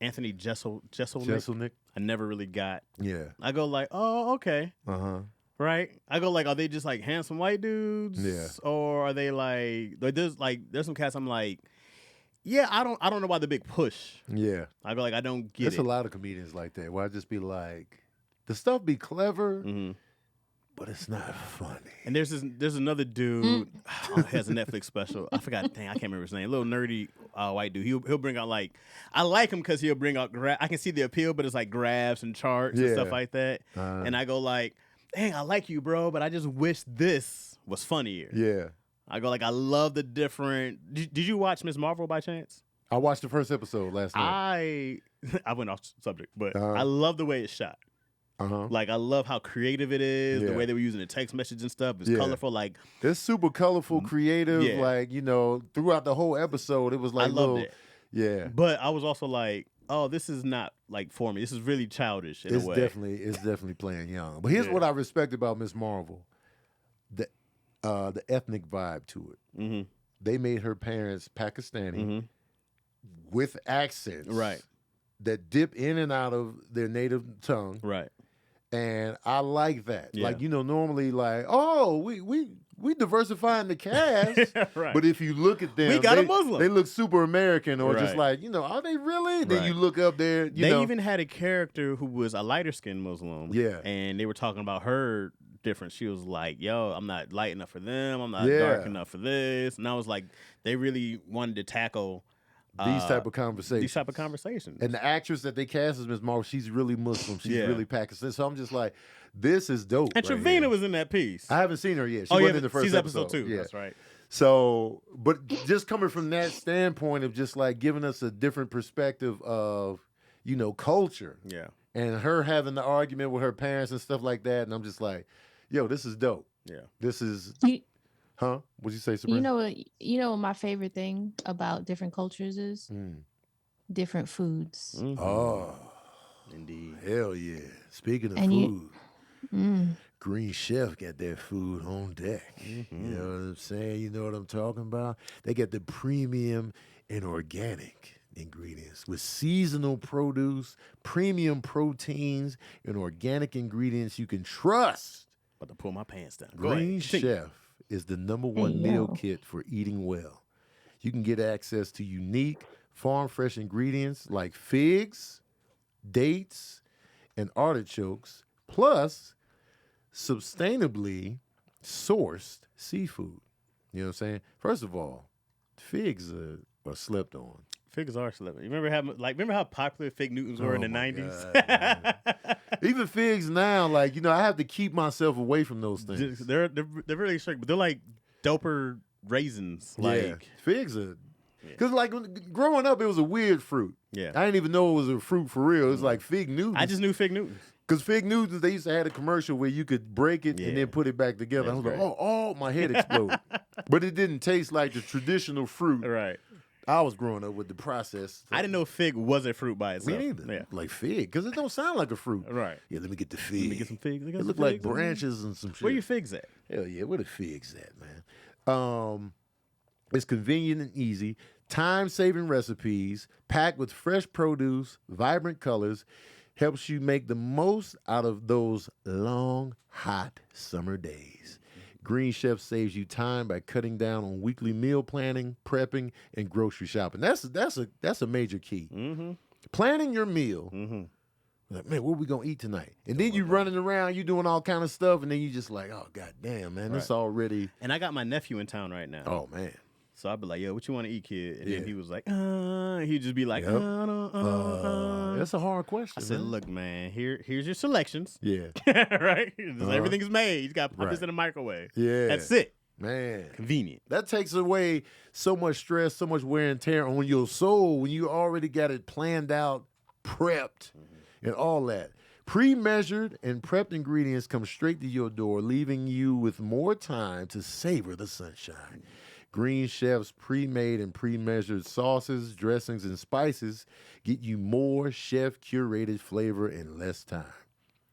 Anthony Jeselnik. I never really got. yeah, I go like, oh, okay, right. I go like, are they just like handsome white dudes? Yeah. Or are they like there's some cats I'm like, yeah, I don't know why the big push. yeah. I go like, I don't get There's it. a lot of comedians like that where I just be like, the stuff be clever, Mm-hmm. but it's not funny. And there's another dude who has a Netflix special. I forgot. Dang, I can't remember his name. A little nerdy white dude. He'll bring out like I like him because he'll bring out. I can see the appeal, but it's like graphs and charts and stuff like that. And I go like, dang, I like you, bro, but I just wish this was funnier. Yeah. I go like, I love the different. Did you watch Miss Marvel by chance? I watched the first episode last night. I went off subject, but I love the way it's shot. Like I love how creative it is. The way they were using the text message and stuff. It's colorful. Like it's super colorful, creative. Yeah. Like throughout the whole episode, it was like I loved it. Yeah, but I was also like, oh, this is not like for me. This is really childish in a way. It's definitely playing young. But here's what I respect about Miss Marvel: the ethnic vibe to it. Mm-hmm. They made her parents Pakistani with accents, right? That dip in and out of their native tongue, right? And I like that. Yeah. Like, normally like, oh, we diversifying the cast. Right. But if you look at them, we got a Muslim. They look super American or just like, are they really? Then you look up there, They even had a character who was a lighter skinned Muslim. Yeah. And they were talking about her difference. She was like, yo, I'm not light enough for them. I'm not dark enough for this. And I was like, they really wanted to tackle these type of conversations. And the actress that they cast as Miss Marvel, she's really Muslim. She's really Pakistani. So I'm just like, this is dope. And Trevina was in that piece. I haven't seen her yet. She wasn't in the first she's episode. 2. Yeah. That's right. So, but just coming from that standpoint of just like giving us a different perspective of, culture. Yeah. And her having the argument with her parents and stuff like that. And I'm just like, yo, this is dope. Yeah. This is... Huh? What'd you say, Sabrina? You know what my favorite thing about different cultures is? Different foods. Mm-hmm. Oh. Indeed. Hell yeah. Speaking of food, Green Chef got their food on deck. Mm-hmm. You know what I'm saying? You know what I'm talking about? They got the premium and organic ingredients with seasonal produce, premium proteins, and organic ingredients you can trust. About to pull my pants down. Green Chef is the #1 meal kit for eating well. You can get access to unique farm fresh ingredients like figs, dates, and artichokes, plus sustainably sourced seafood. You know what I'm saying? First of all, figs are slept on. Figs are slept on. You remember how popular fig Newtons were in the 90s? God, even figs now, like, I have to keep myself away from those things. They're really strict, but they're like doper raisins. Like figs are, because like growing up, it was a weird fruit. Yeah, I didn't even know it was a fruit for real. It was like fig Newtons. I just knew fig Newtons. Because fig Newtons, they used to have a commercial where you could break it and then put it back together. That's I was like, oh, my head exploded. But it didn't taste like the traditional fruit. Right. I was growing up with the process. I didn't know fig was a fruit by itself. Me neither. Yeah. Like fig, because it don't sound like a fruit. Right. Yeah, let me get the fig. Let me get some figs. It look like branches and some shit. Where your figs at? Hell yeah, where the figs at, man? It's convenient and easy. Time-saving recipes, packed with fresh produce, vibrant colors, helps you make the most out of those long, hot summer days. Green Chef saves you time by cutting down on weekly meal planning, prepping, and grocery shopping. That's a major key. Mm-hmm. Planning your meal. Mm-hmm. Like, man, what we gonna eat tonight? And then you running around, you doing all kind of stuff, and then you just like, oh god damn, man, this already. And I got my nephew in town right now. Oh man. So I'd be like, yo, what you want to eat, kid? And then he was like, he'd just be like, That's a hard question. I said, look, man, here's your selections. Yeah. Right? Everything is made. You got to pop this in the microwave. Yeah. That's it. Man. Convenient. That takes away so much stress, so much wear and tear on your soul when you already got it planned out, prepped, and all that. Pre-measured and prepped ingredients come straight to your door, leaving you with more time to savor the sunshine. Green Chef's pre-made and pre-measured sauces, dressings, and spices get you more chef-curated flavor in less time.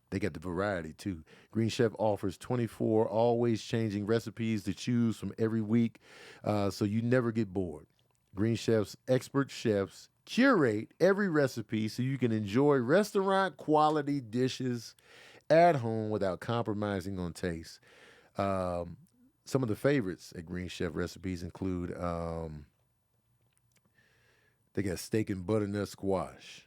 They got the variety, too. Green Chef offers 24 always-changing recipes to choose from every week, so you never get bored. Green Chef's expert chefs curate every recipe so you can enjoy restaurant-quality dishes at home without compromising on taste. Some of the favorites at Green Chef recipes include, they got steak and butternut squash.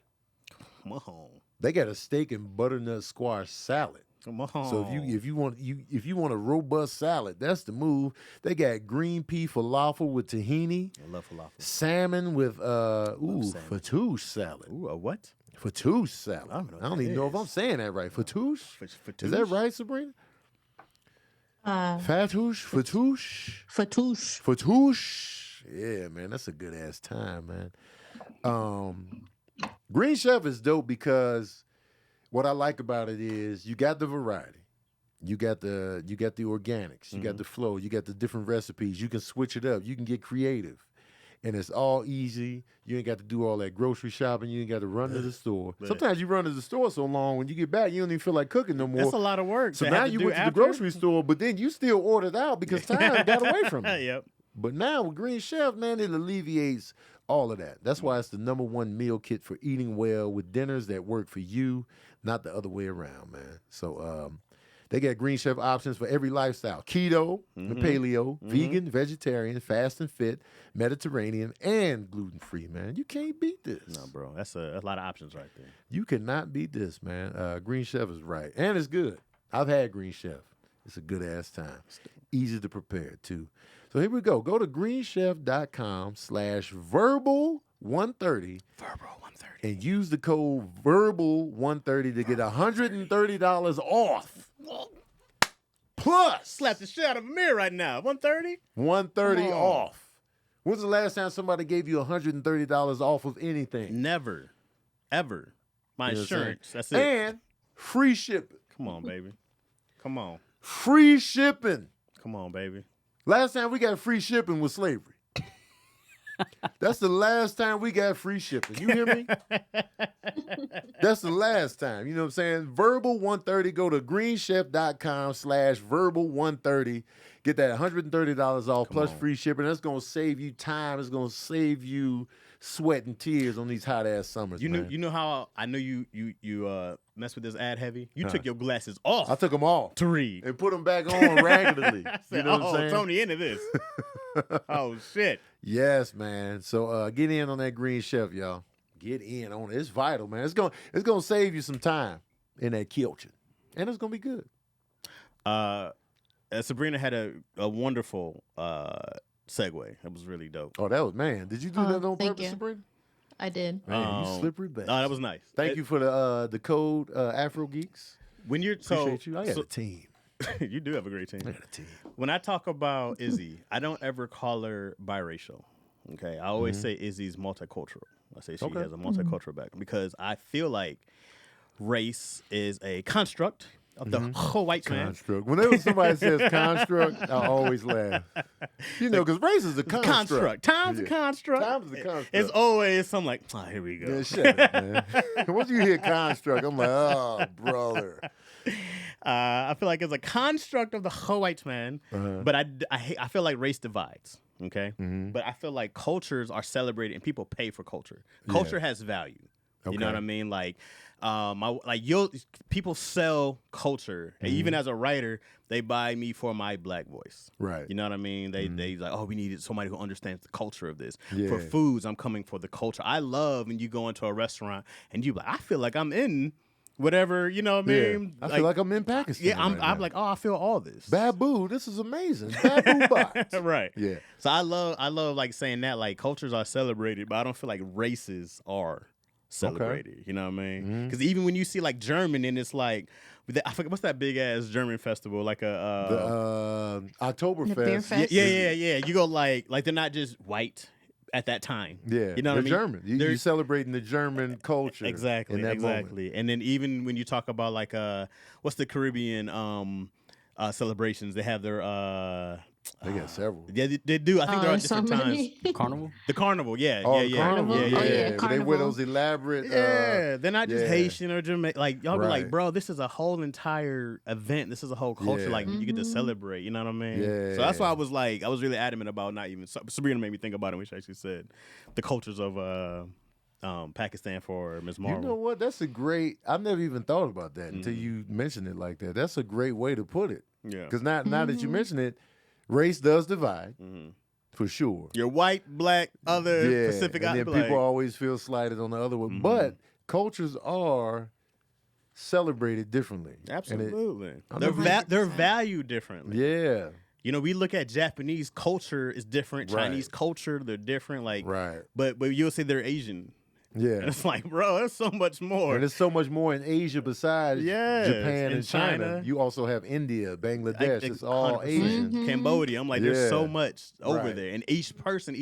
Come on. They got a steak and butternut squash salad. Come on. So if you want a robust salad, that's the move. They got green pea falafel with tahini, I love falafel. salmon with salmon. fattoush salad. Ooh, a what? Fattoush salad. I don't know what I don't that even know if is. I'm saying that right. Fattoush? Fattoush? Is that right, Sabrina? Fattoush? Fattoush? Yeah, man, that's a good ass time, man. Green Chef is dope because what I like about it is you got the variety. You got the organics, you got the flow, you got the different recipes. You can switch it up. You can get creative. And it's all easy. You ain't got to do all that grocery shopping. You ain't got to run to the store. Sometimes you run to the store so long, when you get back, you don't even feel like cooking no more. That's a lot of work. So now you went to the grocery store, but then you still ordered out because time got away from you. Yep. But now with Green Chef, man, it alleviates all of that. That's why it's the #1 meal kit for eating well with dinners that work for you, not the other way around, man. So they got Green Chef options for every lifestyle: keto, and paleo, vegan, vegetarian, fast and fit, Mediterranean, and gluten-free, man. You can't beat this. No, bro. That's a lot of options right there. You cannot beat this, man. Green Chef is right. And it's good. I've had Green Chef. It's a good-ass time. Easy to prepare, too. So here we go. Go to greenchef.com/verbal130. Verbal130. And use the code verbal130 to get $130 off. Plus Slap the shit out of a mirror right now. 130? 130 Come on. off. When's the last time somebody gave you $130 off of anything? Never. Ever. My You know what I'm saying? insurance. That's it. And free shipping. Come on, baby. Come on. Free shipping. Come on, baby. Last time we got free shipping was slavery. That's the last time we got free shipping. You hear me? That's the last time. You know what I'm saying? Verbal130. Go to greenchef.com/verbal130. Get that $130 off plus free shipping. That's going to save you time. It's going to save you sweat and tears on these hot ass summers. You man. know how I know you mess with this ad heavy? You took your glasses off I took them off to read. and put them back on regularly. I You said, know what I'm saying? Tony into this. Oh shit. Yes, man. So get in on that Green Chef, y'all. Get in on it. It's vital, man. It's gonna save you some time in that kitchen, and it's gonna be good. Sabrina had a wonderful segue. That was really dope. Oh, that was man. Did you do that on thank purpose, you. Sabrina? I did. Man, you slippery bastard. Oh, that was nice. Thank you for the code Afro Geeks. When you're Appreciate you. I got a team. You do have a great team. I got a team. When I talk about Izzy, I don't ever call her biracial. Okay, I always say Izzy's multicultural. I say she has a multicultural background because I feel like race is a construct of the whole white man. Construct. Whenever somebody says construct, I always laugh. You know, because race is a construct. Time's a construct. Time's a construct. It's always something like, oh, here we go. Yeah, shut up, man. Once you hear construct, I'm like, oh, brother. I feel like it's a construct of the whole white man, but I feel like race divides. Okay, but I feel like cultures are celebrated and people pay for culture. Culture has value. You know what I mean? Like, people sell culture. And even as a writer, they buy me for my black voice. Right. You know what I mean? They like, oh, we needed somebody who understands the culture of this. Yeah. For foods, I'm coming for the culture. I love when you go into a restaurant and you like, I feel like I'm in whatever, you know what I mean? I feel like I'm in Pakistan. Yeah, I'm like, oh, I feel all this. Babu, this is amazing. Babu box. Right. Yeah. So I love like saying that, like cultures are celebrated, but I don't feel like races are celebrated. You know what I mean? Because even when you see like German and it's like, I forget what's that big ass German festival, like the Oktoberfest. The beer fest? Yeah. You go like they're not just white at that time. Yeah, you know what I mean? German. You're celebrating the German culture. Exactly. In that moment. And then even when you talk about like what's the Caribbean celebrations? They have their they got several. Yeah, they do. I think they're at so different times. many. Carnival? The carnival, yeah. Oh, yeah. Carnival. Yeah, But they Carnival. wear those elaborate. Yeah, they're not just yeah. Haitian or Jamaican. Like y'all be like, Right. bro, this is a whole entire event. This is a whole culture. Yeah. Like you get to celebrate. You know what I mean? Yeah. So that's why I was really adamant about not even. Sabrina made me think about it when she actually said the cultures of Pakistan for Ms. Marvel. You know what? That's a great. I've never even thought about that until you mentioned it like that. That's a great way to put it. Yeah. Because now that you mention it, race does divide for sure. You're white, black, other Yeah, Pacific. and then I'd be like, people always feel slighted on the other one. But cultures are celebrated differently. Absolutely. I'm They're valued differently. Yeah. You know, we look at Japanese culture is different. Right. Chinese culture, they're different. Like, Right. but you'll say they're Asian. Yeah. And it's like, bro, there's so much more. And there's so much more in Asia besides Yes, Japan in and China. China. You also have India, Bangladesh. It's all 100%. Asian. Mhm. Cambodia. I'm like, there's so Yeah. much over Right. there. And each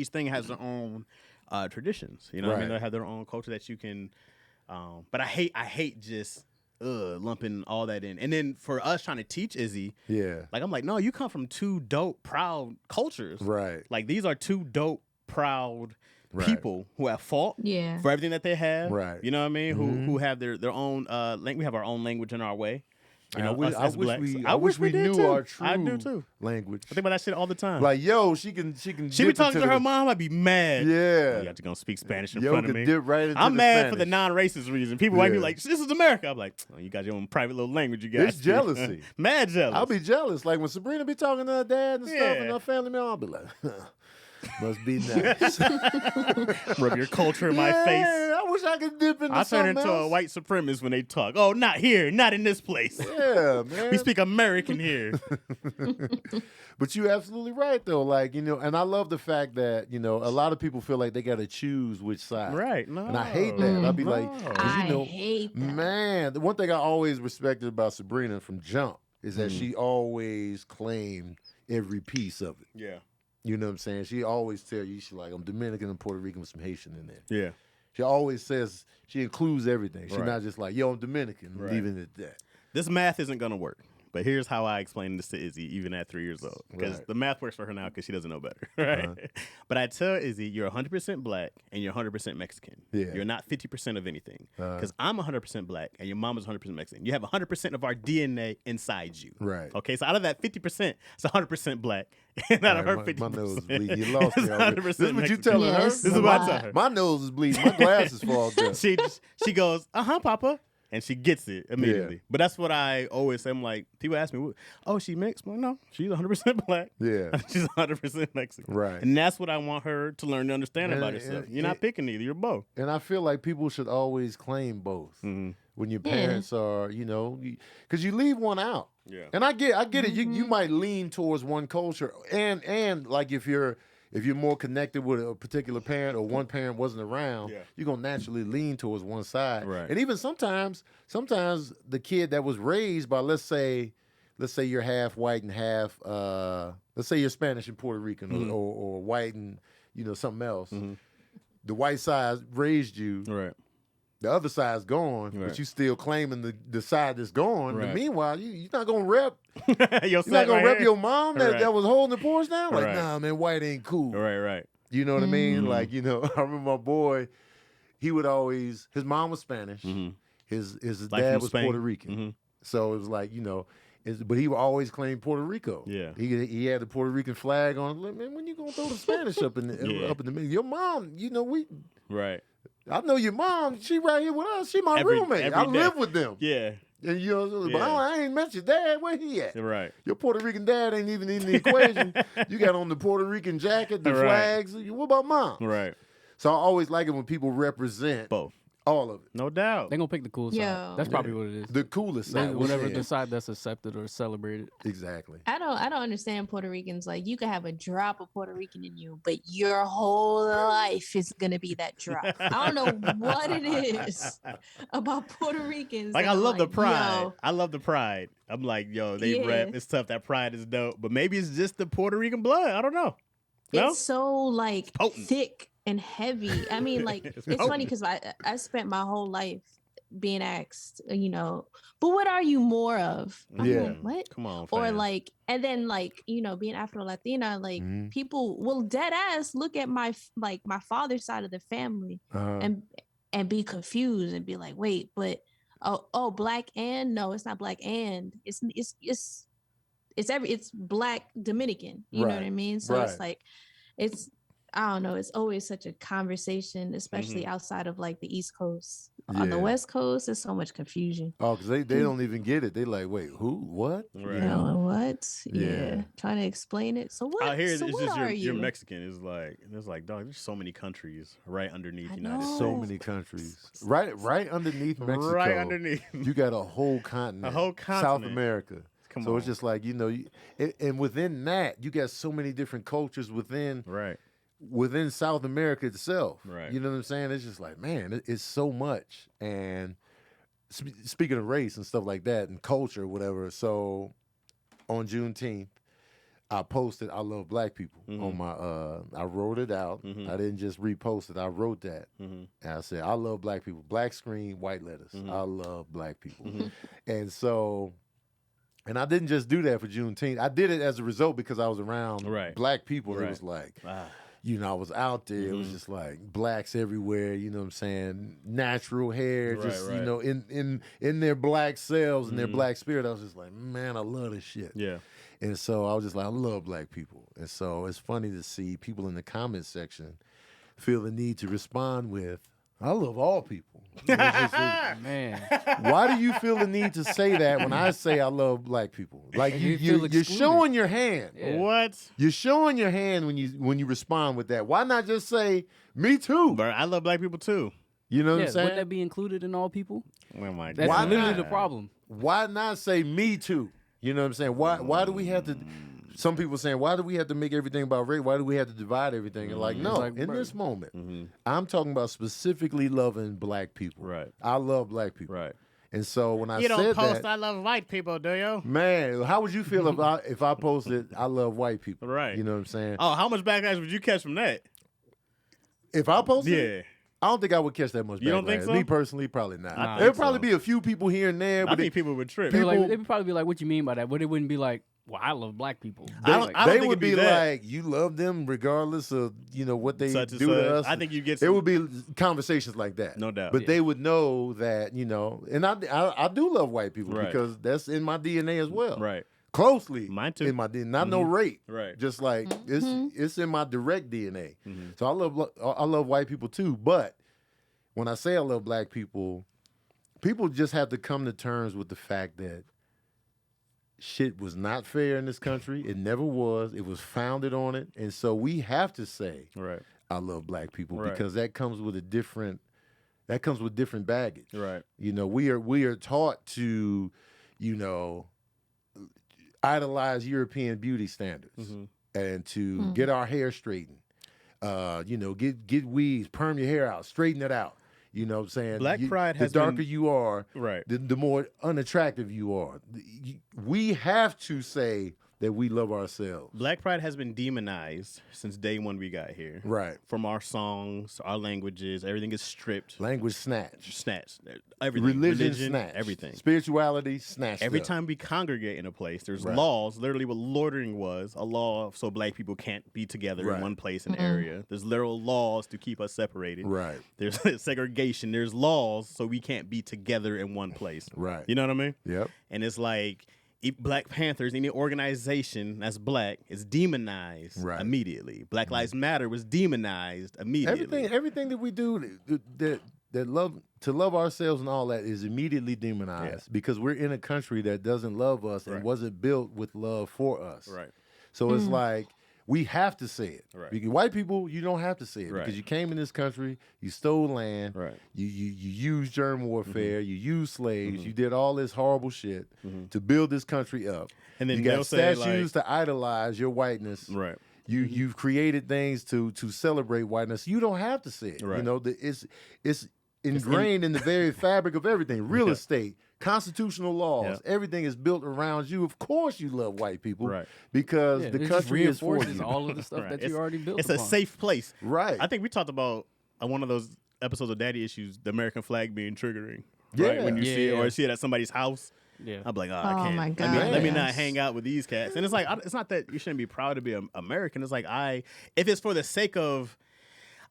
thing has their own traditions. You know what I mean? Right. They have their own culture that you can but I hate just lumping all that in. And then for us trying to teach Izzy, Yeah. like I'm like, no, you come from two dope, proud cultures. Right. Like these are two dope, proud Right. people who have fought Yeah. for everything that they have. Right. You know what I mean? Mhm. Who have their own we have our own language in our way. You know, us I as wish blacks. we did knew too. our true I do too. language. I think about that shit all the time. Like, yo, she can she be dip talking into to her the- mom, I'd be mad. Yeah. You have to go speak Spanish in Yo front of could me. dip right into I'm the mad for the Spanish. non-racist reason. People might be Yeah. like, "This is America." I'm like, "Oh, you got your own private little language. You guys." It's jealousy. Mad jealous. I'll be jealous. Like when Sabrina be talking to her dad and stuff Yeah. and her family member, I'll be like, must be nice. Rub your culture in my Yeah, face. I wish I could dip into I turn something into a else. white supremacist when they talk. Oh, not here, not in this place. Yeah, man. We speak American here. But you're absolutely right, though. Like, and I love the fact that, a lot of people feel like they got to choose which side. Right. No. And I hate that. I'll be like, No. 'cause, I hate that. man, the one thing I always respected about Sabrina from jump is that Mm. she always claimed every piece of it. Yeah. You know what I'm saying? She always tell you, she's like, I'm Dominican and Puerto Rican with some Haitian in there. Yeah. She always says, she includes everything. She's Right. not just like, yo, I'm Dominican, Right. leaving it at that. This math isn't going to work. But here's how I explain this to Izzy, even at 3 years old. Because Right. the math works for her now because she doesn't know better. Right? But I tell Izzy, you're 100% black and you're 100% Mexican. Yeah. You're not 50% of anything. Uh-huh. Because I'm 100% black and your mom is 100% Mexican. You have 100% of our DNA inside you. Right. Okay, so out of that 50%, it's 100% black. And out of her All right, 50%. my nose is bleeding. You lost me it's already. 100% This is what you Mexican. telling her? Yes, This is a what I lot. tell her. My nose is bleeding. My glasses fogged up. She goes, Papa. And she gets it immediately. Yeah. But that's what I always say. I'm like, people ask me, oh, she mixed? Well, no, she's 100% black. Yeah. She's 100% Mexican. Right. And that's what I want her to learn to understand And- about herself. and- You're not picking either. You're both. And I feel like people should always claim both Mm-hmm. when your Yeah. parents are, because you leave one out. Yeah. And I get it. You might lean towards one culture, and like if you're more connected with a particular parent or one parent wasn't around, Yeah. you're gonna naturally lean towards one side. Right. And even sometimes the kid that was raised by let's say you're half white and half let's say you're Spanish and Puerto Rican Mhm. or white and something else. Mhm. The white side raised you. Right. The other side's gone, Right. but you still claiming the side that's gone. Right. But meanwhile, you're not gonna rep. You're You're not gonna rep your mom Right. that was holding the Porsche down. Like, Right. nah, man, white ain't cool. Right, right. You know what I mean? Mhm. Like, I remember my boy. He would always. His mom was Spanish. Mm-hmm. His Like dad from was Spain. Puerto Rican. Mm-hmm. So it was like but he would always claim Puerto Rico. Yeah. He had the Puerto Rican flag on. Like, man, when you gonna throw the Spanish up in the Yeah. up in the middle? Your mom, Right. I know your mom. She right here with us. She my Every- roommate. every I day. live with them. Yeah. And but Yeah. I ain't met your dad. Where he at? Right. Your Puerto Rican dad ain't even in the equation. You got on the Puerto Rican jacket, the Right. flags. What about mom? Right. So I always like it when people represent Both. all of it. No doubt. They gonna pick the cool Yo. side. That's probably what it is. The coolest They- side. whatever Yeah. the side that's accepted or celebrated. Exactly. I don't understand Puerto Ricans. Like you can have a drop of Puerto Rican in you, but your whole life is gonna be that drop. I don't know what it is about Puerto Ricans. Like that I I'm love the like, pride. yo, I love the pride. I'm like, yo, they Yeah. rep. It's tough. That pride is dope. But maybe it's just the Puerto Rican blood. I don't know. No? it's so like potent. thick and heavy. I mean, like It's it's funny potent. because I spent my whole life being asked, but what are you more of? I'm Yeah. like, what? Come on, Or fam. like, and then like, being Afro Latina, like Mhm. people will dead ass look at my father's side of the family Uh-huh. and be confused and be like, wait, but oh, black and no, it's not black and it's black Dominican. You know what I Right. mean? So Right. it's like I don't know. It's always such a conversation, especially outside of like the East Coast, On the Yeah. West Coast, there's so much confusion. Oh, because they don't even get it. They like, wait, who? What? Right. You know what? Yeah. Yeah. Trying to explain it. So what? Out here, so it's what just are you're you? Mexican. It's like there's like dog. There's so many countries right underneath I United know. States. So many countries. Right underneath Mexico. Right underneath. You got a whole continent. A whole South continent. America. Come so on. it's just like, and within that, you got so many different cultures within South America itself. Right. You know what I'm saying? It's just like, man, it's so much. And speaking of race and stuff like that and culture, whatever. So on Juneteenth, I posted I love black people on my I wrote it out. I didn't just repost it. I wrote that. And I said, I love black people. Black screen, white letters. I love black people. And so, and I didn't just do that for Juneteenth. I did it as a result because I was around black people. It was like, I was out there. It was just like blacks everywhere. You know what I'm saying? Natural hair, just in their black selves and their black spirit. I was just like, man, I love this shit. Yeah. And so I was just like, I love black people. And so it's funny to see people in the comment section feel the need to respond with, I love all people. It's just like, Man, why do you feel the need to say that when I say I love black people? Like You feel you're excluded. showing your hand. Yeah. What? You're showing your hand when you respond with that. Why not just say, me too? But I love black people too. You know what I'm yeah, saying? wouldn't that be included in all people? Oh my That's Why literally not? the problem. Why not say me too? You know what I'm saying? Why do we have to? Some people saying, why do we have to make everything about race? Why do we have to divide everything? And like, no, like, in bro. this moment, I'm talking about specifically loving black people. Right. I love black people. Right. And so when I You don't said post that, I love white people, do you? man, how would you feel if I posted I love white people? Right. You know what I'm saying? Oh, how much backlash would you catch from that? If I posted it, Yeah. I don't think I would catch that much backlash. You don't think so? Me personally, probably not. I There'd think probably so. be a few people here and there, I but think people would trip. They'd People- would probably be like, "What you mean by that?" But it wouldn't be like, "Well, I love black people." I don't Like, think they it'd would be be that. like, you love them regardless of what they Such and do to such. us. I think you get There some- would be conversations like that, No doubt. But Yeah. they would know that and I do love white people Right. because that's in my DNA as well, Right. Closely, Mine too. in my DNA, not no rape, Right. Just like it's in my direct DNA. Mm-hmm. So I love white people too. But when I say I love black people, people just have to come to terms with the fact that shit was not fair in this country. It never was. It was founded on it. And so we have to say, Right. I love black people Right. because that comes with different baggage. Right. We are taught to, idolize European beauty standards and to get our hair straightened. Get weaves, perm your hair out, straighten it out. You know what I'm saying? Black pride has the darker been- you are, Right. the more unattractive you are. We have to say that we love ourselves. Black pride has been demonized since day one we got here. Right. From our songs, our languages, everything is stripped. Language snatched. Snatched. Everything. Religion snatched. Everything. Spirituality snatched. Every up. time we congregate in a place, there's Right. laws. Literally, what loitering was a law so black people can't be together Right. in one place and area. There's literal laws to keep us separated. Right. There's segregation. There's laws so we can't be together in one place. Right. You know what I mean? Yep. And it's like Black Panthers, any organization that's black is demonized Right. immediately. Black Lives Matter was demonized immediately. Everything that we do that love ourselves and all that is immediately demonized because we're in a country that doesn't love us and Right. wasn't built with love for us. Right. So it's like we have to say it. Right. Because white people, you don't have to say it Right. because you came in this country, you stole land, Right. you used germ warfare, you used slaves, you did all this horrible shit to build this country up. And then you they'll got say, statues to idolize your whiteness. Right. You've created things to celebrate whiteness. You don't have to say it. Right. It's ingrained in the very fabric of everything. Real estate, constitutional laws, everything is built around you. Of course, you love white people, Right. Because yeah, the it just country is for reinforces you. all of the stuff Right. that It's- you already built. It's a upon. safe place. Right. I think we talked about on one of those episodes of Daddy Issues, the American flag being triggering. Yeah. Right? When you see it Yeah. or see it at somebody's house. Yeah. I'm like, I Oh can't. my Let me God. not hang out with these cats. And it's like, it's not that you shouldn't be proud to be American. It's like, if it's for the sake of,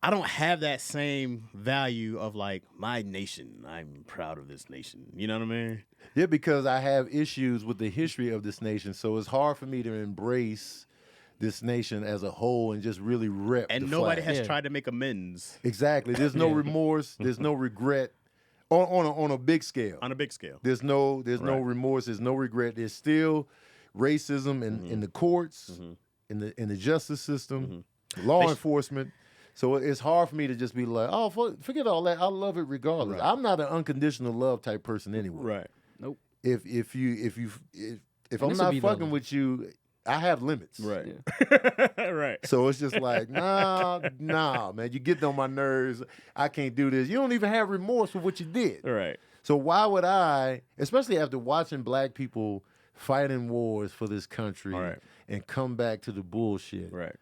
I don't have that same value of like my nation. I'm proud of this nation. You know what I mean? Yeah, because I have issues with the history of this nation, so it's hard for me to embrace this nation as a whole and just really rep. And the nobody flag. has Yeah. tried to make amends. Exactly. There's no Yeah. remorse. There's no regret. On a big scale. On a big scale. There's no Right. remorse. There's no regret. There's still racism in the courts, in the justice system, law enforcement. So it's hard for me to just be like, oh, forget all that. I love it regardless. Right. I'm not an unconditional love type person anyway. Right. Nope. If I'm this would not be fucking the- with you, I have limits. Right. Right. So it's just like, nah, man, you get on my nerves. I can't do this. You don't even have remorse for what you did. Right. So why would I, especially after watching black people fight in wars for this country Right. and come back to the bullshit? Right.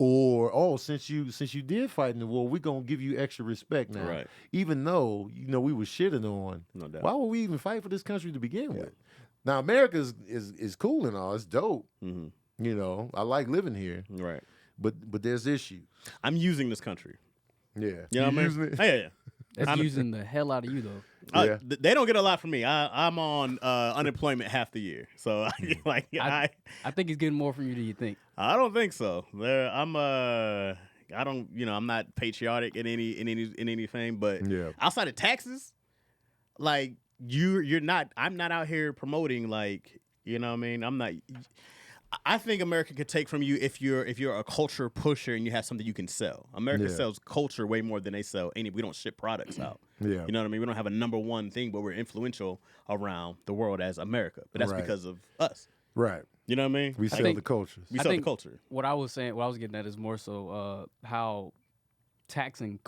Or since you did fight in the war, we're gonna give you extra respect now. Right. Even though we were shitting on. No doubt. Why would we even fight for this country to begin with? Now America is cool and all. It's dope. Mm-hmm. I like living here. Right. But there's issues. I'm using this country. Yeah. You know what I mean? using it? Yeah. That's using the hell out of you though. Yeah. They don't get a lot from me. I'm on unemployment half the year, so I think he's getting more from you than you think. I don't think so. I'm not patriotic in anything, but Yeah. outside of taxes, like you're not. I'm not out here promoting like you know what I mean. I'm not. I think America could take from you if you're a culture pusher and you have something you can sell. America sells culture way more than they sell any. We don't ship products out. Yeah. You know what I mean? We don't have a number one thing, but we're influential around the world as America. But that's Right. because of us. Right. You know what I mean? We sell think- the cultures. We I sell the think- culture. What I was getting at is more so how taxing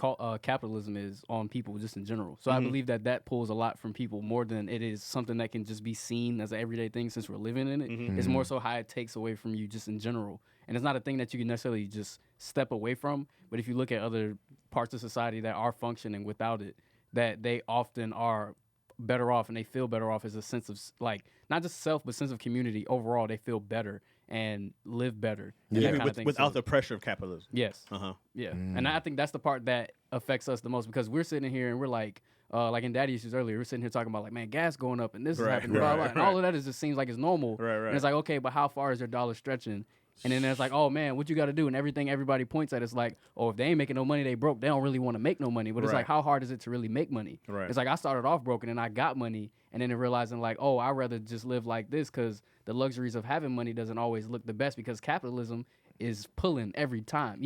capitalism is on people just in general. So I believe that pulls a lot from people more than it is something that can just be seen as an everyday thing since we're living in it. It's more so how it takes away from you just in general. And it's not a thing that you can necessarily just step away from. But if you look at other parts of society that are functioning without it, that they often are better off and they feel better off as a sense of like not just self but sense of community overall. They feel better and live better. And that kind of thing. Without So- the pressure of capitalism. yes. Uh-huh. Yeah, and I think that's the part that affects us the most because we're sitting here and we're like in Daddy Issues earlier, we're sitting here talking about like, man, gas going up and this is Right, happening, blah, blah, right, and all of that is just seems like it's normal. Right, right. And it's like, okay, but how far is your dollar stretching? And then it's like, oh man, what you got to do? And everything everybody points at is like, oh, if they ain't making no money, they broke. They don't really want to make no money. But it's Right. like, how hard is it to really make money? Right. It's like I started off broken and I got money, and then realizing like, oh, I'd rather just live like this because the luxuries of having money doesn't always look the best because capitalism is pulling every time.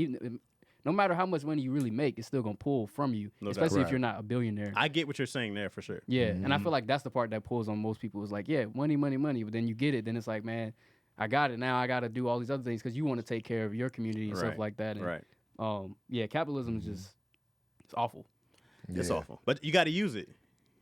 No matter how much money you really make, it's still gonna pull from you, No doubt. especially if Right. you're not a billionaire. I get what you're saying there for sure. Yeah, and I feel like that's the part that pulls on most people. Is like, yeah, money, money, money. But then you get it, then it's like, man, I got it now. I got to do all these other things because you want to take care of your community and stuff Right, like that. And, Right. Yeah, capitalism is just it's awful. It's Yeah. awful. But you got to use it.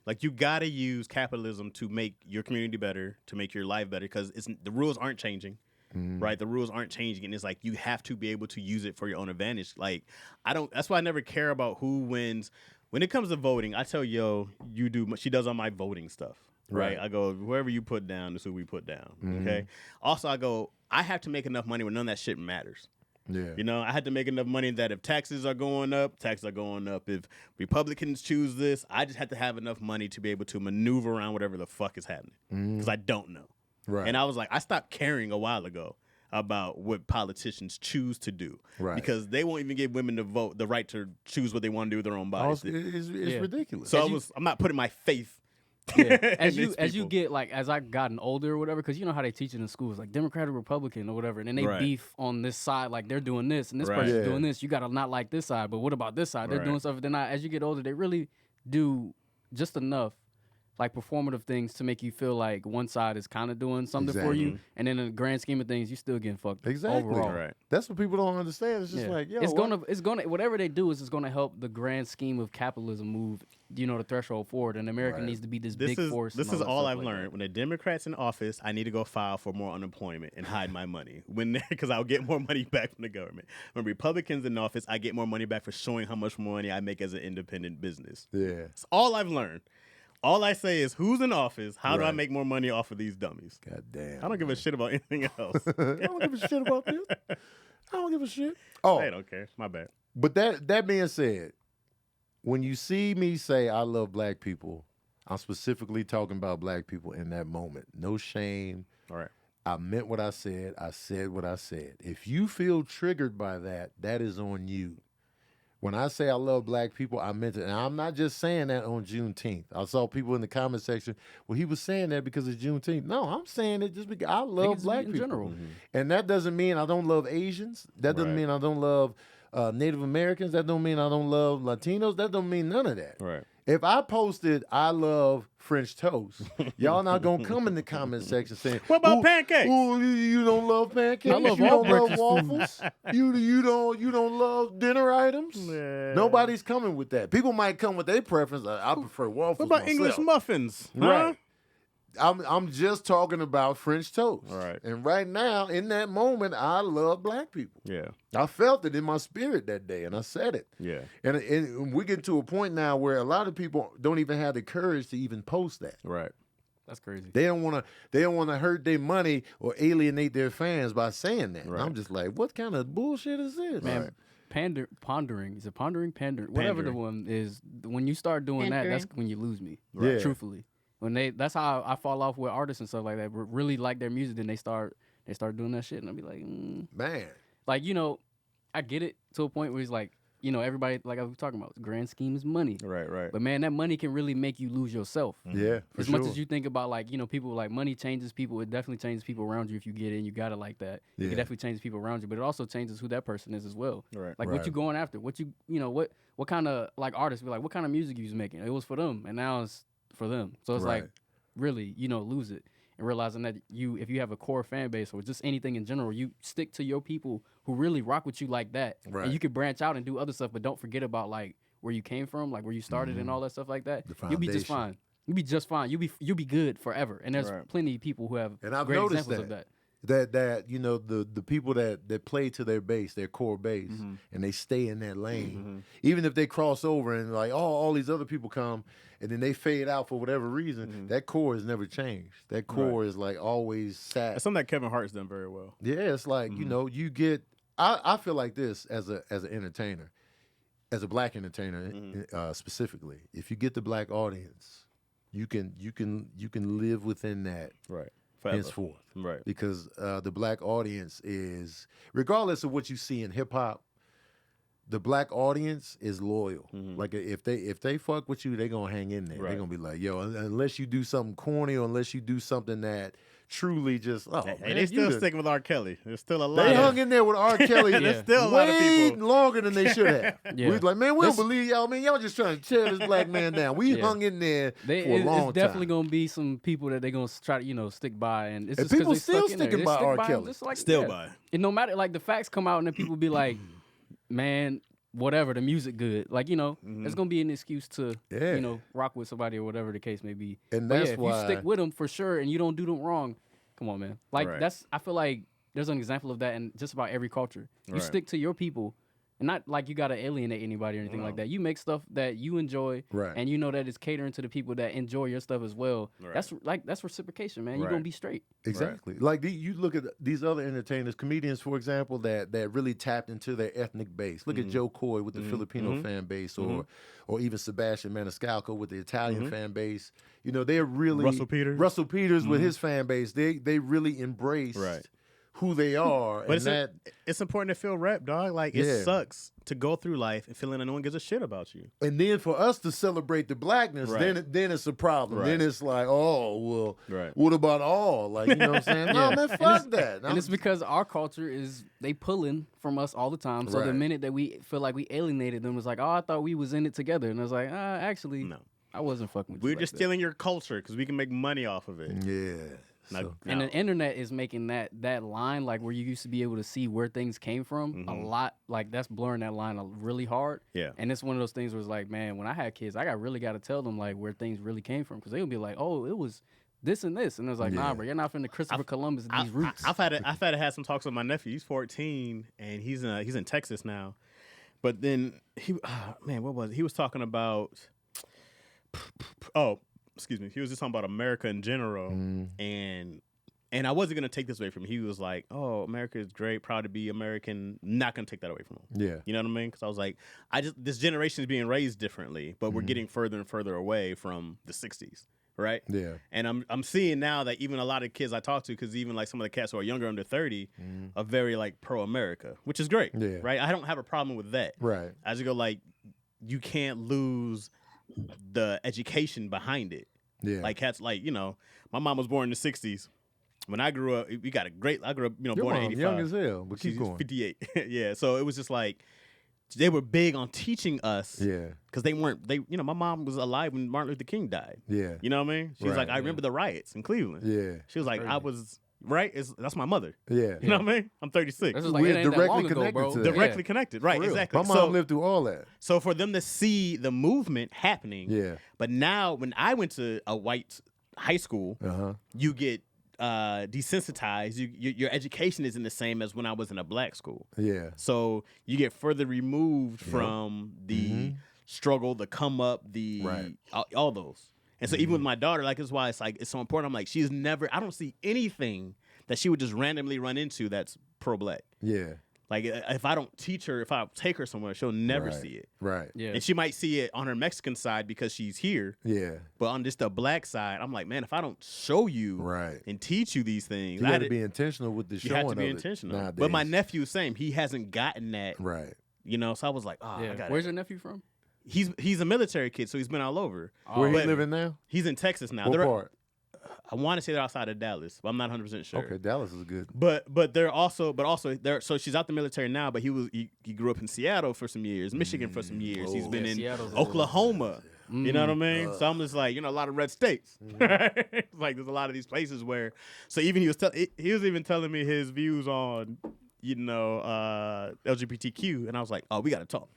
Like you got to use capitalism to make your community better, to make your life better because the rules aren't changing. Right, the rules aren't changing, and it's like you have to be able to use it for your own advantage. Like that's why I never care about who wins. When it comes to voting, I tell you do. She does all my voting stuff. Right. I go whoever you put down is who we put down. Okay. Also, I have to make enough money when none of that shit matters. Yeah. You know, I had to make enough money that if taxes are going up, taxes are going up. If Republicans choose this, I just have to have enough money to be able to maneuver around whatever the fuck is happening because I don't know. Right. And I was like, I stopped caring a while ago about what politicians choose to do. Right. Because they won't even give women the right to choose what they want to do with their own bodies. It's Yeah. ridiculous. So I'm not putting my faith. Yeah. in these As you people. get like as I gotten older or whatever, because you know how they teach it in schools, like Democrat or Republican or whatever, and then they Right. beef on this side, like they're doing this and this Right. person's Yeah. doing this. You gotta not like this side, but what about this side? They're Right. doing stuff. Then as you get older, they really do just enough like performative things to make you feel like one side is kind of doing something for you, and then in the grand scheme of things, you still getting fucked Exactly. overall. Right. That's what people don't understand. It's just Yeah. like, yo, it's what? gonna whatever they do is it's gonna help the grand scheme of capitalism move, the threshold forward, and America Right. needs to be this This big is force. this and is that all stuff I've like learned. that. When the Democrats in office, I need to go file for more unemployment and hide my money. Because I'll get more money back from the government. When Republicans in office, I get more money back for showing how much more money I make as an independent business. Yeah. That's all I've learned. All I say is, who's in office? How do I Right. make more money off of these dummies? God damn. I don't give a shit about anything else. I don't give a shit about this. I don't give a shit. Oh, They don't care. My bad. but that being said, when you see me say I love black people, I'm specifically talking about black people in that moment. No shame. All right. I meant what I said. I said what I said. If you feel triggered by that, that is on you. When I say I love black people, I meant it. And I'm not just saying that on Juneteenth. I saw people in the comment section, well, he was saying that because it's Juneteenth. No, I'm saying it just because I love Niggas black in people. general. And that doesn't mean I don't love Asians. That doesn't Right. mean I don't love Native Americans. That don't mean I don't love Latinos. That don't mean none of that. Right. If I posted I love French toast, y'all not gonna come in the comment section saying, What about "Ooh, pancakes?" Ooh, you don't love pancakes. I love you all don't love breakfast waffles. you don't love dinner items. Yeah. Nobody's coming with that. People might come with their preference. I prefer waffles. What about myself. English muffins? Huh? Right. I'm just talking about French toast. Right. And right now, in that moment, I love black people. Yeah. I felt it in my spirit that day, and I said it. Yeah. And we get to a point now where a lot of people don't even have the courage to even post that. Right. That's crazy. They don't want to hurt their money or alienate their fans by saying that. And Right. I'm just like, what kind of bullshit is this? Man, Right. pondering. Is it pondering? Whatever the Pandering. one is. When you start doing that, that's when you lose me. Right. Yeah. Truthfully. That's how I fall off with artists and stuff like that. Really like their music, then they start doing that shit, and I'll be like, Man. like, I get it to a point where it's like, everybody, like I was talking about, grand scheme is money. Right. Right. But man, that money can really make you lose yourself. Yeah, for As sure. much as you think about, like, people like money changes people, it definitely changes people around you if you get it and you got it like that. It Yeah. can definitely change people around you, but it also changes who that person is as well. Right. Like Right. what you going after, what what kind of like artists be like, what kind of music you was making? It was for them, and now it's for them. So it's Right. like, really, lose it and realizing that if you have a core fan base or just anything in general, you stick to your people who really rock with you like that, Right. and you can branch out and do other stuff, but don't forget about like where you came from, like where you started and all that stuff like that. The You'll be just foundation. fine. You'll be just fine. You'll be good forever. And there's Right. plenty of people who have And I've great noticed examples of that. that the people that play to their base, their core base, and they stay in that lane, even if they cross over and like, all these other people come and then they fade out for whatever reason, that core has never changed. That core is like always sat. That's something that Kevin Hart's done very well. Yeah, it's like you get. I feel like this as an entertainer, as a black entertainer specifically. If you get the black audience, you can live within that Right. Forever. henceforth. Right. Because the black audience is, regardless of what you see in hip hop, the black audience is loyal. Like if they fuck with you, they gonna hang in there. Right. They're gonna be like, yo, unless you do something corny or unless you do something that truly just Hey, man, they still you sticking with R. Kelly. There's still a lot. They of hung in there with R. Kelly There's still a lot of way people. longer than they should have. Yeah. We was like, man, we don't believe y'all, man. Y'all just trying to tear this black man down. We Yeah. hung in there for a long It's definitely time. gonna be some people that they're gonna try to stick by, and it's And just 'cause people they still stuck in there. sticking They by stick R. him Kelly. just like Still that. by. And no matter, like, the facts come out and then people be like, man, whatever, the music good. Like, it's gonna be an excuse to Yeah. rock with somebody or whatever the case may be. And But that's if why you stick with them for sure and you don't do them wrong, come on, man. Like, Right. I feel like there's an example of that in just about every culture. You Right. stick to your people. And not like you gotta alienate anybody or anything like that. You make stuff that you enjoy, Right. and you know that it's catering to the people that enjoy your stuff as well. Right. That's reciprocation, man. You're Right. gonna be straight. Exactly. Like you look at these other entertainers, comedians, for example, that really tapped into their ethnic base. Look at Joe Coy with the Filipino fan base, or even Sebastian Maniscalco with the Italian fan base. They're really Russell Peters. with his fan base. They really embraced Right. who they are, But and it's important to feel rep, dog. Like, Yeah. it sucks to go through life and feeling that no one gives a shit about you. and then for us to celebrate the blackness, Right. then it's a problem. Right. Then it's like, oh well, Right. what about all? Like, you know what I'm saying? No, man, fuck that. And it's because our culture is they pulling from us all the time. So the Right. minute that we feel like we alienated them, it's like, oh, I thought we was in it together, and it's like, actually, No. I wasn't fucking with you. We're like just that. stealing your culture because we can make money off of it. yeah. Now- So- And now- the internet is making that line, like where you used to be able to see where things came from, a lot. Like that's blurring that line really hard. Yeah. And it's one of those things where it's like, man, when I had kids, I really got to tell them like where things really came from, because they'll be like, oh, it was this and this, and it's like, nah, bro, you're not finna Christopher Columbus these roots. I've had to have some talks with my nephew. He's 14 and he's in Texas now. But then what was it? He was talking about excuse me. He was just talking about America in general, and I wasn't gonna take this away from him. He was like, "Oh, America is great, proud to be American." Not gonna take that away from him. Yeah. You know what I mean? Because I was like, this generation is being raised differently, but we're getting further and further away from the '60s. right? Yeah. And I'm seeing now that even a lot of kids I talk to, because even like some of the cats who are younger, under 30, are very like pro-America, which is great, Yeah. right? I don't have a problem with that. Right. I just go like, you can't lose the education behind it. Yeah. Like cats, like, you know, my mom was born in the 60s. When I grew up, we got a great. I grew up, you know, Your born in mom 85. young as hell, but keep She's going. 58. Yeah, so it was just like they were big on teaching us. Yeah. Because you know, my mom was alive when Martin Luther King died. Yeah. You know what I mean? She was Right. like, I remember the riots in Cleveland. Yeah. She was like, crazy. I was right. That's my mother. Yeah. You know what I mean? I'm 36. That's just like, We're it ain't that directly long ago, connected bro. to that. Directly connected, right? For real. Exactly. My mom lived through all that. So for them to see the movement happening, Yeah. but now when I went to a white high school, Uh-huh. you get desensitized. Your education isn't the same as when I was in a black school. Yeah. So you get further removed from the struggle, the come up, the Right. all those. And so even with my daughter, like, that's why it's so important. I'm like, I don't see anything that she would just randomly run into that's pro-black. Yeah. Like, if I don't teach her, if I take her somewhere, she'll never Right. see it. Right. Yeah. And she might see it on her Mexican side because she's here. Yeah. But on just the black side, I'm like, man, if I don't show you Right. and teach you these things, You got to be intentional with the you showing have to be of it intentional. nowadays. But my nephew, same. He hasn't gotten that, Right. you know. So I was like, oh, I Yeah. got Where's your nephew from? He's a military kid, so he's been all over. Where he But living now? He's in Texas now. What They're- part? I want to say they're outside of Dallas, but I'm not 100% sure. Okay, Dallas is good. But so she's out the military now. But he grew up in Seattle for some years, Michigan for some years. He's been Yeah, in Seattle's- Oklahoma. You know what I mean? So I'm just like, you know, a lot of red states. Like there's a lot of these places where. So even he was even telling me his views on, you know, LGBTQ, and I was like, oh, we got to talk.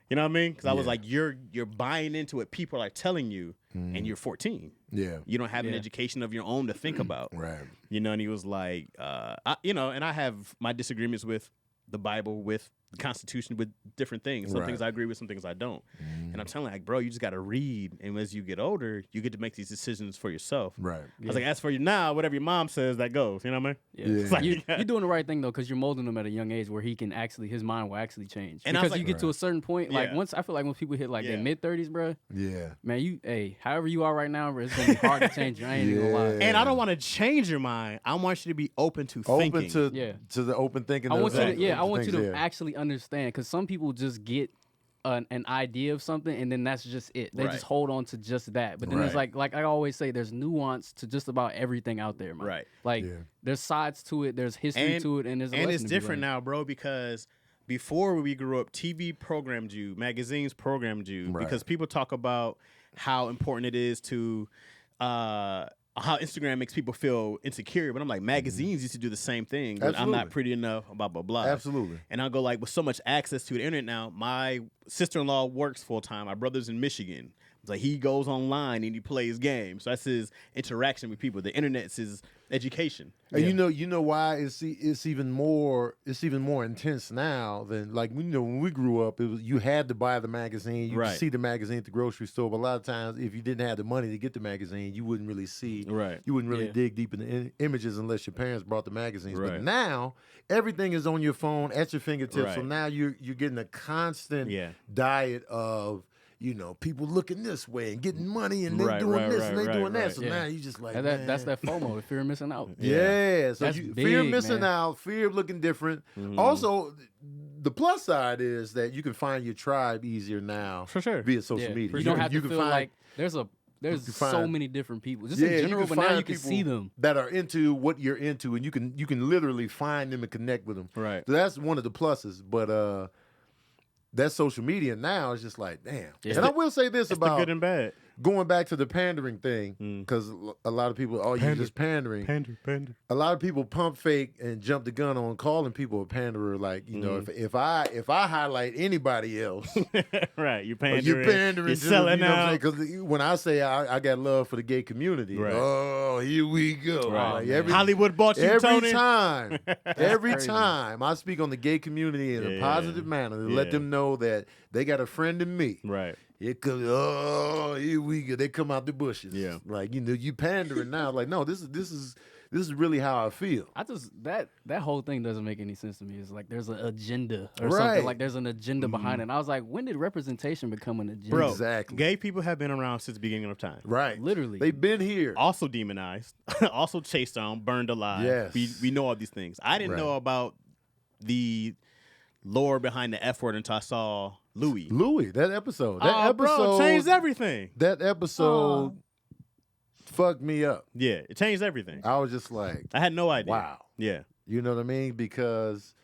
You know what I mean? Because I was Yeah. like, you're buying into what people are telling you, and you're 14. Yeah. You don't have an Yeah. education of your own to think about. Right. You know, and he was like, you know, and I have my disagreements with the Bible, with the Constitution, with different things. Some Right. things I agree with, some things I don't. And I'm telling you, like, bro, you just got to read. And as you get older, you get to make these decisions for yourself. Right. I was like, as for you now, whatever your mom says, that goes. You know what I mean? Yeah. Yeah. It's like, You're doing the right thing though, because you're molding him at a young age where his mind will actually change. And I was because like- you get to a certain point, like Yeah. I feel like once people hit like their Yeah. mid-30s, bro, Yeah. man, however you are right now, bro, it's gonna be hard to change you. I ain't even gonna lie. Yeah. and I don't want to change your mind. I want you to be open to Open thinking. to Yeah. to the open thinking. I of want you that- to, I want you things, to yeah. actually understand, because some people just get an idea of something and then that's just it. They Right. just hold on to just that. But then there's Right. like I always say, there's nuance to just about everything out there, man. Right. Like Yeah. there's sides to it, there's history And- to it, and there's a And lesson it's to be different learned. now, bro, because before we grew up, TV programmed you, magazines programmed you, Right. because people talk about how important it is to how Instagram makes people feel insecure. But I'm like, magazines used to do the same thing. But I'm Absolutely. not pretty enough, blah, blah, blah. Absolutely. And I'll go like, with so much access to the internet now, my sister-in-law works full-time. My brother's in Michigan. It's like he goes online and he plays games. So that's his interaction with people. The internet's his education. And you know why it's even more intense now than like when we grew up. It was you had to buy the magazine. You Right. could see the magazine at the grocery store. But a lot of times, if you didn't have the money to get the magazine, you wouldn't really see. Right. You wouldn't really Yeah. dig deep in the images unless your parents brought the magazines. But Right. now everything is on your phone at your fingertips. So Right. now you're getting a constant Yeah. diet of. People looking this way and getting money and they Right, doing right, this right, and they right, doing that. right. So Yeah. now you just like And that's man. that FOMO, the fear of missing out. Yeah, so That's fear of big, missing man. out, fear of looking different. Mhm. Also, the plus side is that you can find your tribe easier now For sure. via social Yeah. media. You don't have to can feel find, like there's can so find- many different people just yeah, in you general, can but now find you can people see them. that are into what you're into, and you can literally find them and connect with them. Right. So that's one of the pluses. But that social media now is just like, damn. Yeah. And I will say this It's the about good and bad. going back to the pandering thing, Mm. because a lot of people, oh, you're just pandering. Pander. A lot of people pump fake and jump the gun on calling people a panderer. Like, if I highlight anybody else, Right. You're or pandering. you're pandering You're to selling the, out. because when I say I got love for the gay community, Right. oh, here we go. Right. Like, man. Hollywood bought you, every Tony. time, every crazy. time I speak on the gay community in a Yeah. positive manner to let Yeah. them know that they got a friend in me. Right. It comes, oh, here we go. They come out the bushes. Yeah. Like, you pandering now. Like, no, this is this is really how I feel. I just that whole thing doesn't make any sense to me. It's like there's an agenda or Right. something. Like there's an agenda behind it. And I was like, when did representation become an agenda? Bro, Exactly. gay people have been around since the beginning of time. Right. Literally. They've been here. Also demonized, also chased down, burned alive. Yes. We know all these things. I didn't Right. know about the lore behind the F word until I saw Louis. Louis, that episode. That Oh, episode bro, changed everything. That episode fucked me up. Yeah, it changed everything. I was just like, I had no idea. wow. Yeah. You know what I mean? Because,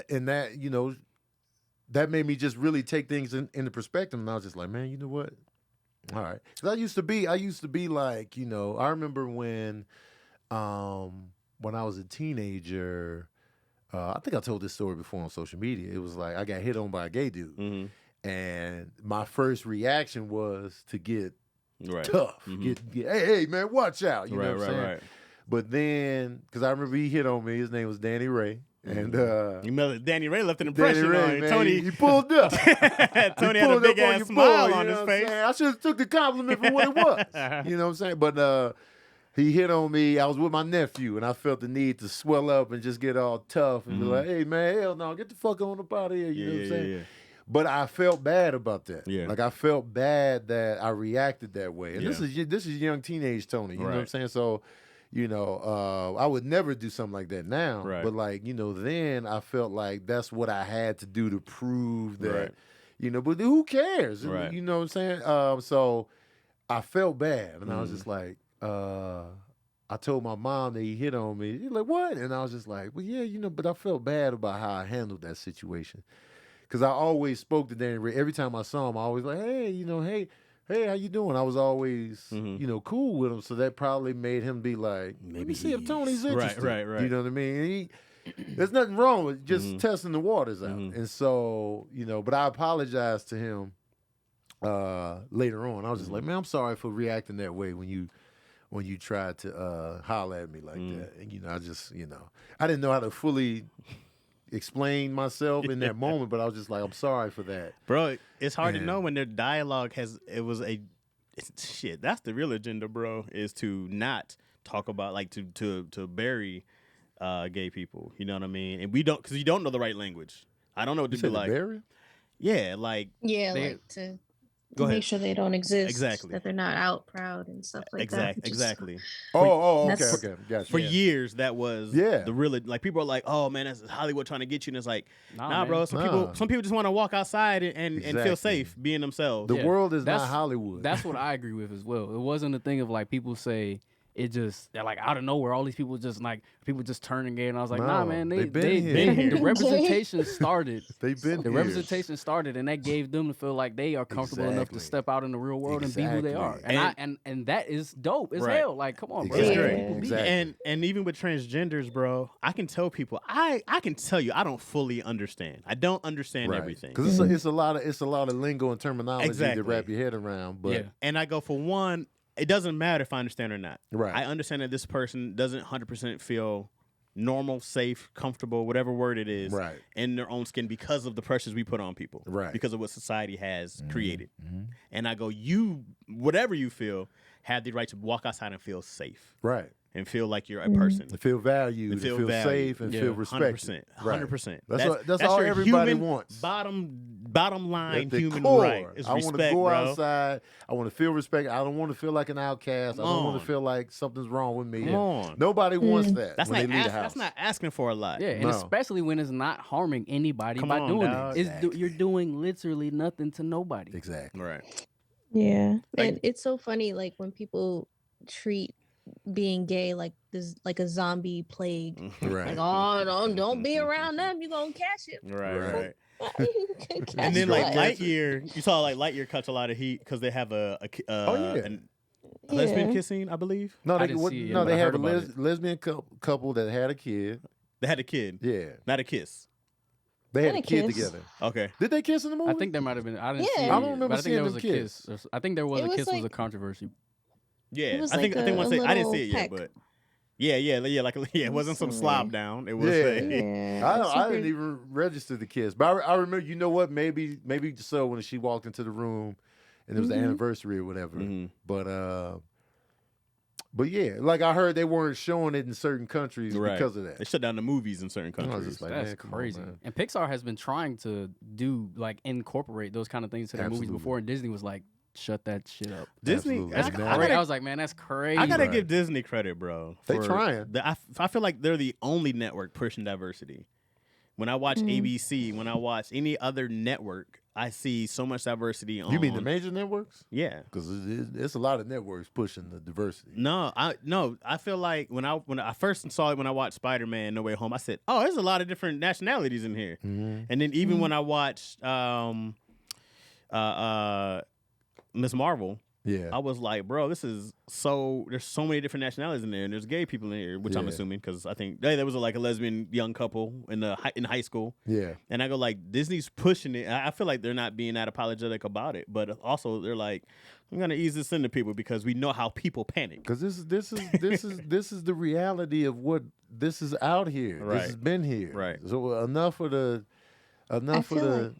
and that, you know, that made me just really take things into perspective. And I was just like, man, you know what? All right. 'Cause I used to be like, you know, I remember when I was a teenager, I think I told this story before on social media. It was like, I got hit on by a gay dude. Mm-hmm. And my first reaction was to get Right. tough. Mhm. Get, hey, man, watch out. You know what I'm saying? Right. But then, because I remember he hit on me, his name was Danny Ray. And You know, Danny Ray left an impression Danny on Ray, you. man, Tony, he pulled up. Tony had a pulled big up on ass your smile boy, on you his know what I'm face. saying? I should have took the compliment for what it was. You know what I'm saying? But he hit on me. I was with my nephew, and I felt the need to swell up and just get all tough and be like, hey, man, hell no, get the fuck on up out of here. You know what I'm saying? Yeah. But I felt bad about that. Yeah. Like I felt bad that I reacted that way. And Yeah. this is young teenage Tony. You know what I'm Right. saying? So, you know, I would never do something like that now. Right. But like, you know, then I felt like that's what I had to do to prove that, Right. you know, but who cares? Right. You know what I'm saying? So I felt bad. And I was just like, I told my mom that he hit on me. He's like, what? And I was just like, well, yeah, you know, but I felt bad about how I handled that situation. Because I always spoke to Danny Ray. Every time I saw him, I always like, hey, you know, hey, how you doing? I was always, you know, cool with him. So that probably made him be like, let me see if Tony's interested. Right. You know what I mean? There's nothing wrong with just testing the waters out. And so, you know, but I apologized to him later on. I was just like, man, I'm sorry for reacting that way when you tried to holler at me like that. And, you know, I just, you know, I didn't know how to fully explain myself in that moment, but I was just like, I'm sorry for that. Bro, it's hard to And- know when their dialogue shit. That's the real agenda, bro, is to not talk about, like, to bury gay people. You know what I mean? And because you don't know the right language. I don't know what You to be said the like. barrier? Yeah, like, Yeah, They- like to Go ahead. make sure they don't exist. Exactly. That they're not out proud and stuff like that. Just- exactly. Oh, okay, That's- okay. Gotcha. For years, that was Yeah. the real, like, people are like, oh man, that's Hollywood trying to get you, and it's like, nah, man. bro. Nah. Some people just want to walk outside and feel Exactly. safe being themselves. The Yeah, world is not that's- Hollywood. That's what I agree with as well. It wasn't a thing of like people say it just they're like out of nowhere. All these people just turning gay, and I was like, nah, No, man, they've they been here. the representation started. They've been The here. representation started, and that gave them to feel like they are comfortable enough to Exactly. step out in the real world and be who they are. Exactly. And that is dope as Right. hell. Like, come on, bro. Exactly. Let Yeah. people be. Exactly. And even with transgenders, bro, I can tell people I can tell you I don't fully understand. I don't understand everything. Because it's a lot of lingo and terminology Exactly. to wrap your head around. But Yeah. And I go, for one, it doesn't matter if I understand or not. Right. I understand that this person doesn't 100% feel normal, safe, comfortable, whatever word it is, Right. in their own skin because of the pressures we put on people. Right. Because of what society has created. And I go, you, whatever you feel, have the right to walk outside and feel safe. right. And feel like you're a person. To feel valued, And to feel feel valued. safe, and Yeah. feel respected. 100%. Right. 100%. That's all your everybody human wants. Bottom line At the human core, right is I want respect, to go bro. outside. I want to feel respect. I don't want to feel like an outcast. I don't want on. to feel like something's wrong with me. Come on. Nobody wants that That's when not they leave the house. that's not asking for a lot. Yeah, and No. especially when it's not harming anybody Come by on, doing dog. it. You're doing literally nothing to nobody. Exactly. Right. Yeah. Like- And it's so funny, like when people treat being gay like this, like a zombie plague. Right. Like, oh, don't be around them, you're gonna catch it. Right, Right. right. Catch And then the like plague. Lightyear, you saw like Lightyear catch a lot of heat because they have a yeah. a lesbian Yeah. kiss scene, I believe. No, I they, didn't what, see it, no, but they I have heard a about it. lesbian couple that had a kid. They had a kid, Yeah. not a kiss. They had And a a kid kiss. together. Okay. Did they kiss in the movie? I think there might have been. I didn't Yeah. see it. I don't remember but I think seeing there was them a kiss. kiss. I think there was It a was kiss was like- a controversy. Yeah, It was I think like one a say I didn't see it little yet, peck. but yeah, it wasn't some Somewhere. slop down. It was Yeah. Yeah, I didn't even register the kiss, but I remember. You know what? Maybe so when she walked into the room, and it was the Mhm. anniversary or whatever. Mhm. But But yeah, like I heard they weren't showing it in certain countries Right. because of that. They shut down the movies in certain I was countries. just like, That's man, come on, crazy. man. And Pixar has been trying to do like incorporate those kind of things to their movies Absolutely. before, and Disney was like, shut that shit up. Disney, Absolutely. that's, And I now- gotta, I was like, man, that's crazy. I gotta Right. give Disney credit, bro. They for trying. I feel like they're the only network pushing diversity. When I watch ABC, when I watch any other network, I see so much diversity on. You mean the major networks? Yeah. Because it's a lot of networks pushing the diversity. No, I feel like when I first saw it when I watched Spider-Man No Way Home, I said, "Oh, there's a lot of different nationalities in here." Mm-hmm. And then even when I watched Miss Marvel, Yeah. I was like, "Bro, this is so there's so many different nationalities in there, and there's gay people in here, which I'm Yeah. assuming because I think there was like a lesbian young couple in high school." Yeah. And I go like, Disney's pushing it. I feel like they're not being that apologetic about it, but also they're like, I'm gonna ease this into people because we know how people panic. Because this is the reality of what this is out here. Right. This has been here. Right. So enough of the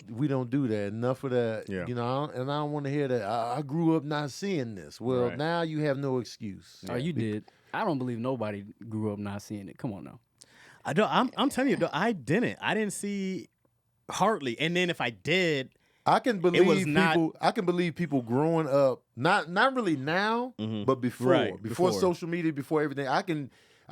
we don't do that. Enough of that. Yeah. You know, and I don't want to hear that. I grew up not seeing this. Well, Right. now you have no excuse. Oh, you did. I don't believe nobody grew up not seeing it. Come on now. I don't. I'm telling you, though, I didn't see hardly. And then if I did, I can believe was people. not- I can believe people growing up, not really now, Mhm. but before, Right, before before. social media, before everything. I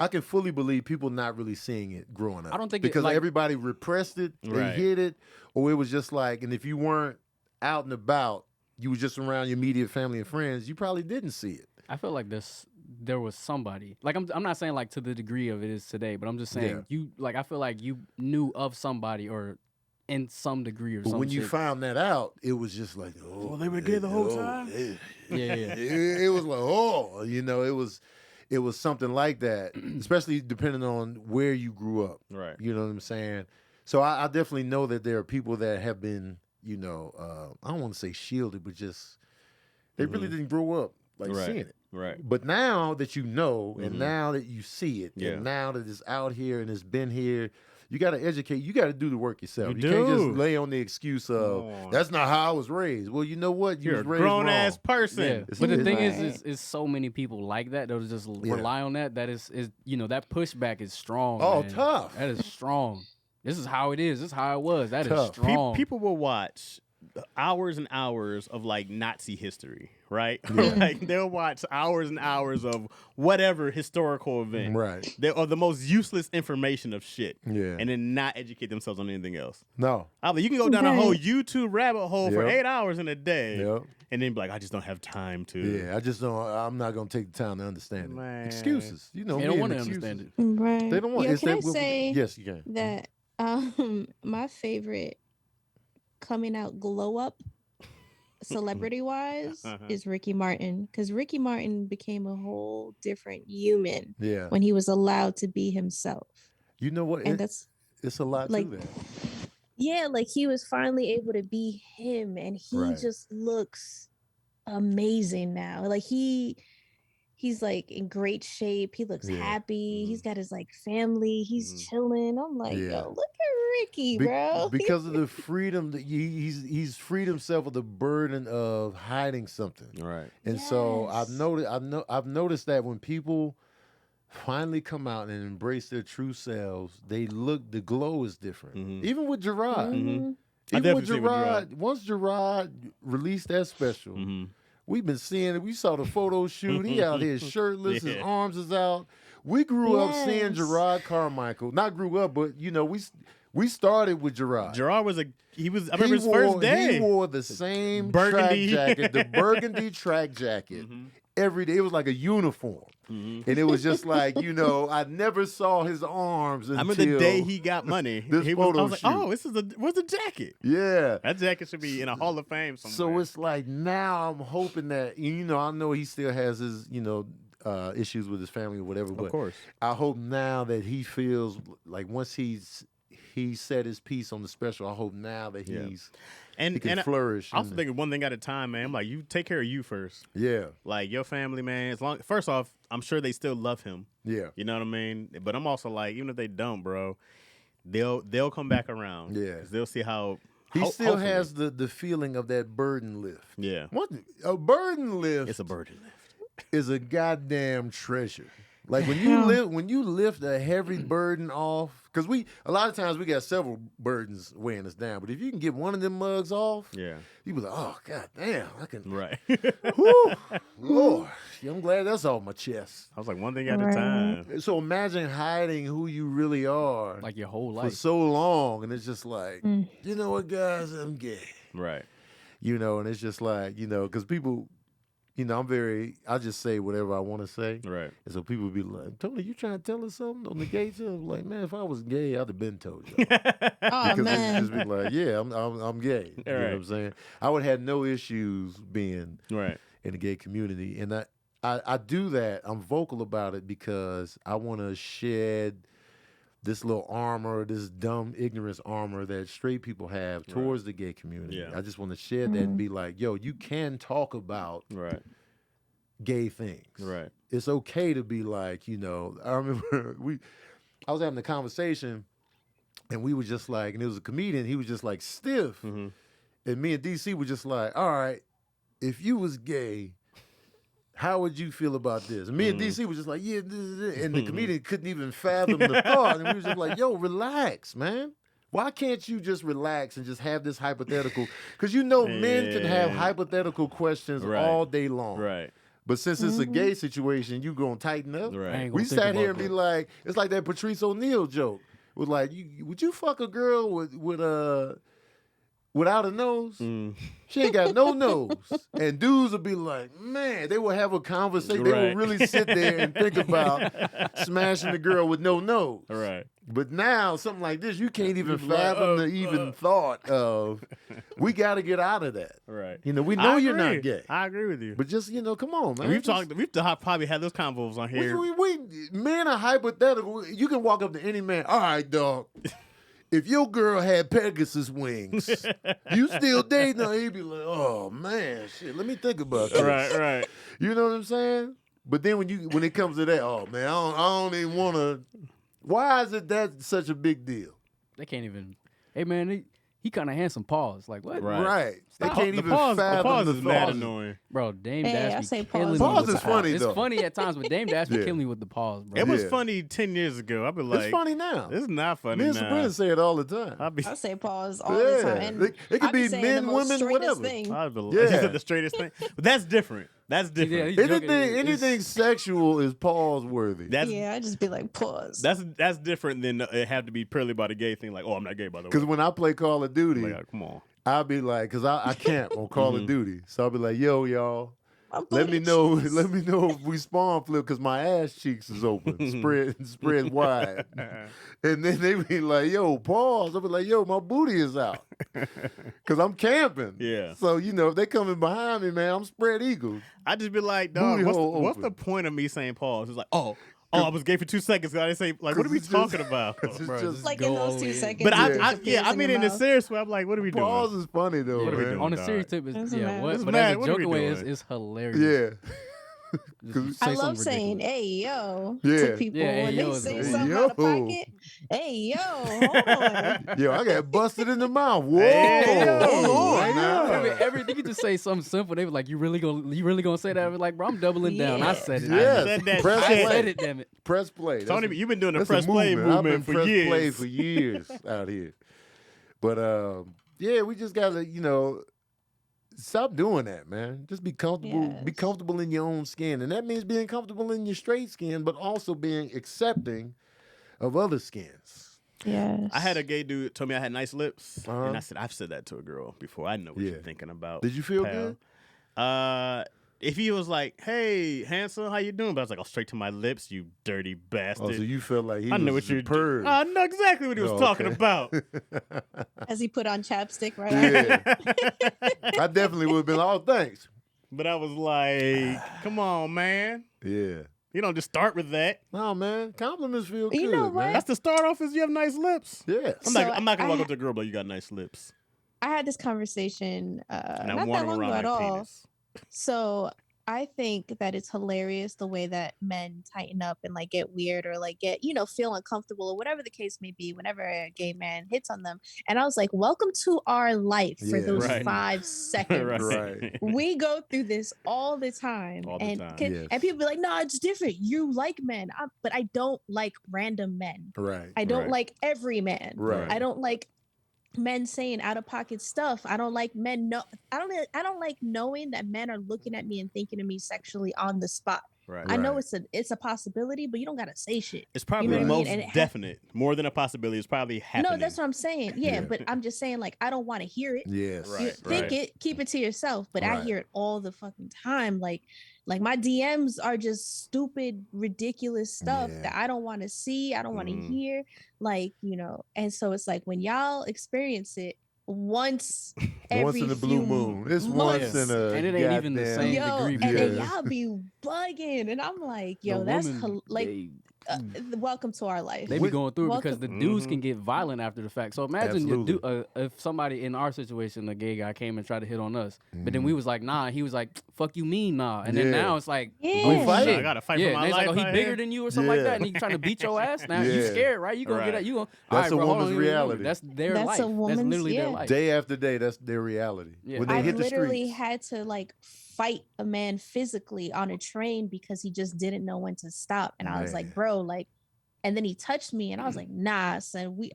can fully believe people not really seeing it growing up. I don't think it, because like- everybody repressed it, they Right. hid it, or it was just like. And if you weren't out and about, you was just around your immediate family and friends. You probably didn't see it. I feel like there was somebody. Like I'm not saying like to the degree of it is today, but I'm just saying I feel like you knew of somebody or in some degree or But something. when you found that out, it was just like, oh, Well, they were gay the whole time? Yeah. it was like, oh, you know, it was something like that, especially depending on where you grew up. right. You know what I'm saying? So I definitely know that there are people that have been, you know, I don't want to say shielded, but just they really didn't grow up like Right. seeing it. Right. But now that you know, and now that you see it, Yeah. and now that it's out here and it's been here, you got to educate. You got to do the work yourself. You can't just do. lay on the excuse of that's not how I was raised. Well, you know what? You You're was a raised grown wrong. ass person. Yeah. It's- But the thing Right. is so many people like that. They'll just Yeah. rely on that. That is you know, that pushback is strong. Oh, man. tough. That is strong. This is how it is. This is how it was. That is Tough. strong. People will watch hours and hours of like Nazi history, right? Yeah. Like they'll watch hours and hours of whatever historical event, Right. or the most useless information of shit, Yeah. and then not educate themselves on anything else. No. I mean, you can go down a whole Right. YouTube rabbit hole for Yep. 8 hours in a day, Yep. and then be like, I just don't have time to. Yeah. I just don't. I'm not gonna take the time to understand it. Man. Excuses. You know, They me don't and want to excuses. understand it. Right. They don't want. Yo, it's can I that- say yes, you can. that my favorite coming out glow up celebrity wise Uh-huh. is Ricky Martin, because Ricky Martin became a whole different human Yeah. when he was allowed to be himself. You know what? And that's It's a lot like- to that. yeah, like he was finally able to be him, and he Right. just looks amazing now. Like he's like in great shape. He looks Yeah. happy. Mhm. He's got his like family. He's Mhm. chilling. I'm like, Yeah. yo, look at Ricky, Be- bro. because of the freedom that he's freed himself of the burden of hiding something. Right. And so Yes. I've noticed that when people finally come out and embrace their true selves, the glow is different. Mhm. Even with Gerard. Mhm. I Even definitely with see with Gerard, once Gerard released that special, Mm-hmm. we've been seeing it. We saw the photo shoot. He out here shirtless, his Yeah. arms is out. We grew up seeing Yes. Gerard Carmichael. Not grew up, but you know, we started with Gerard. Gerard was I remember his first day. He wore the same Burgundy. track jacket, the burgundy track jacket, Mhm. every day. It was like a uniform. Mhm. And it was just like, you know, I never saw his arms until I remember the day he got money. this I was photo like, shoot. oh, where's the jacket? Yeah. That jacket should be in a Hall of Fame somewhere. So it's like now I'm hoping that, you know, I know he still has his, you know, issues with his family or whatever, of but course. I hope now that he feels like once he set his piece on the special, I hope now that Yeah. he And can and flourish. I also and- think one thing at a time, man. I'm like, you take care of you first. yeah, Like your family, man. First off, I'm sure they still love him. yeah, You know what I mean? But I'm also like, even if they don't, bro, they'll come back around. Yeah. 'Cause they'll see how he still hopefully. has the feeling of that burden lift. Yeah. What a burden lift? It's a burden lift. is a goddamn treasure. Like when you lift a heavy burden off, because a lot of times we got several burdens weighing us down. But if you can get one of them mugs off, Yeah. you be like, oh god damn, I can. Right. Whew, Lord, I'm glad that's off my chest. I was like, one thing at a time. So imagine hiding who you really are, Like your whole for life. so long, and it's just like, you know what, guys, I'm gay. Right. You know, and it's just like, because people, I'll just say whatever I want to say. Right. And so people be like, Tony, you trying to tell us something on the gay show? I'm like, man, if I was gay, I'd have been told you. Oh Because man. it's just be like, yeah, I'm gay. You know what I'm saying? I would have no issues being Right. in the gay community. And I do that. I'm vocal about it because I want to shed this little armor, this dumb ignorance armor that straight people have towards the gay community. Yeah. I just want to shed that and be like, yo, you can talk about Right. gay things. Right. It's okay to be like, I remember I was having a conversation and we were just like, and it was a comedian, he was just like stiff. Mm-hmm. And me and DC were just like, all right, if you was gay, how would you feel about this? And me and DC was just like, yeah, this. And the comedian couldn't even fathom the thought. And we was just like, yo, relax, man. Why can't you just relax and just have this hypothetical? Because men can have hypothetical questions all day long. Right. But since it's a gay situation, you gonna tighten up. Right. We sat here and be like, it's like that Patrice O'Neal joke. It was like, would you fuck a girl without a nose? She ain't got no nose. And dudes would be like, man, they would have a conversation. They would really sit there and think about smashing the girl with no nose. Right. But now, something like this, you can't even fathom the even thought of, we got to get out of that. Right. We know you're agree. not gay. I agree with you. But just, come on, man. We've probably had those convos on here. Men are hypothetical. You can walk up to any man. All right, dog. If your girl had Pegasus wings, you still dating her? He'd be like, oh man, shit. Let me think about this. Right. You know what I'm saying? But then when it comes to that, oh man, I don't even want to. Why is it that such a big deal? They can't even. Hey man, he kind of handsome. Pause. Like what? Right. They The can't even pause fathom the is mad thought. annoying. Bro, Dame Hey, I Dash say be killing me. Pause with is the funny, It's though. funny at times, but Dame Dash be Yeah. killing me with the pause, bro. It was Yeah. funny 10 years ago. I'd be like, It's funny now. It's not funny Me and now. Sabrina say it all the time. I'd be, I say pause all the time. And It could I be saying men, the most women, straightest whatever. Thing. I'd be Yeah. you said the straightest thing. But that's different. That's different. Yeah, he's joking. Anything sexual is pause worthy. Yeah, I just be like, pause. That's different than it have to be purely about a gay thing. Like, oh, I'm not gay, by the way. Because when I play Call of Duty, Like, come on. I'll be like, because I camp on Call of Duty, so I'll be like, yo, y'all, My let me booty know cheeks. if we spawn flip because my ass cheeks is open, spread wide, and then they be like, yo, pause. I'll be like, yo, my booty is out because I'm camping. Yeah. So if they coming behind me, man, I'm spread eagle. I just be like, dog, Booty what's hole the open. point of me saying pause? It's like, oh, I was gay for 2 seconds. I didn't say, like, what are we It's just- talking about? it's Bro, just- just Like go in all those the 2 way. seconds. But it I mean in a serious way. I'm like, what are we doing? Pause is funny though, Yeah, man. on a Dog. serious tip, it's, Doesn't yeah, matter. what? It's But mad. as a What are we joke away, doing? it's hilarious. Yeah. Just say I love something saying, ridiculous. hey, yo, Yeah. to people Yeah, hey, when yo they is say the something word. out of Yo. pocket. Hey, yo, hold on. Yo, I got busted in the mouth. Whoa, Hey, hold yo. on Hey, now. Everything you just say something simple. They were like, you really gonna say that? I was like, bro, I'm doubling down. Yeah. I said it. Yes. said that Press shit. I play. said it, damn it. Press play. Tony, That's a- you've been doing the that's press a play I've been movement for press years. play for years out here. But yeah, we just gotta, stop doing that, man. Just be comfortable. Be Yes. comfortable in your own skin, and that means being comfortable in your straight skin, but also being accepting of other skins. Yes. I had a gay dude told me I had nice lips, Uh-huh. and I said I've said that to a girl before. I know what Yeah. you're thinking about. Did you feel pal. good? If he was like, "Hey, handsome, how you doing?" But I was like, "Oh, straight to my lips, you dirty bastard." Oh, so you felt like he I know was what you're superb. I know exactly what he was Oh, talking okay. about. As he put on chapstick right after. Yeah, I definitely would have been. Oh, thanks. But I was like, "Come on, man. Yeah. You don't just start with that. No, man. Compliments feel You good, know what? man. That's the start off. Is you have nice lips." Yeah. I'm So not gonna I- walk up to a girl, but you got nice lips, I had this conversation and I not want that them long around ago my at all. penis. So I think that it's hilarious the way that men tighten up and like get weird or like get, feel uncomfortable or whatever the case may be whenever a gay man hits on them. And I was like, welcome to our life for Yeah. those Right. 5 seconds. Right. We go through this all the time. All the and time. Yes. and people be like, no, it's different. You like men. But I don't like random men. Right. I don't Right. like every man. Right. I don't like men saying out of pocket stuff. I don't like men. No, I don't like knowing that men are looking at me and thinking of me sexually on the spot. Right. I know Right. it's a possibility, but you don't gotta say shit. It's probably know what I mean? most And it definite, more than a possibility. It's probably happening. No, that's what I'm saying. Yeah, Yeah. but I'm just saying, like, I don't want to hear it. Yes. Right. You think it, keep it to yourself. But I Right. hear it all the fucking time. Like my DMs are just stupid, ridiculous stuff Yeah. that I don't want to see. I don't want to Mhm. hear. Like, and so it's like when y'all experience it once every Once in the blue few moon. It's months. once in a And it ain't even the goddamn- same Yo, degree. and then Yeah. y'all be bugging, and I'm like, yo, The that's women, welcome to our life. they be going through it because the Welcome- dudes Mhm. can get violent after the fact. So imagine you do, Absolutely. if somebody in our situation, a gay guy came and tried to hit on us, but Mm-hmm. then we was like, nah, he was like, fuck you mean nah, and then Yeah. now it's like, Yeah. oh, fight? shit. I gotta fight yeah, for my and it's life. like, oh, he out bigger here. than you or something like Yeah. that, and he trying to beat your ass. Now you Yeah. scared, right? You gonna Right. get that? You gonna? That's all right, a bro, hold woman's on, you know, reality. That's their That's life. a That's woman's- literally their yeah. life. Day after day, that's their reality. Yeah. When they I've hit the literally streets. had to like fight a man physically on a train because he just didn't know when to stop. And I was Man. like, bro, like, and then he touched me and I was like, nah, son.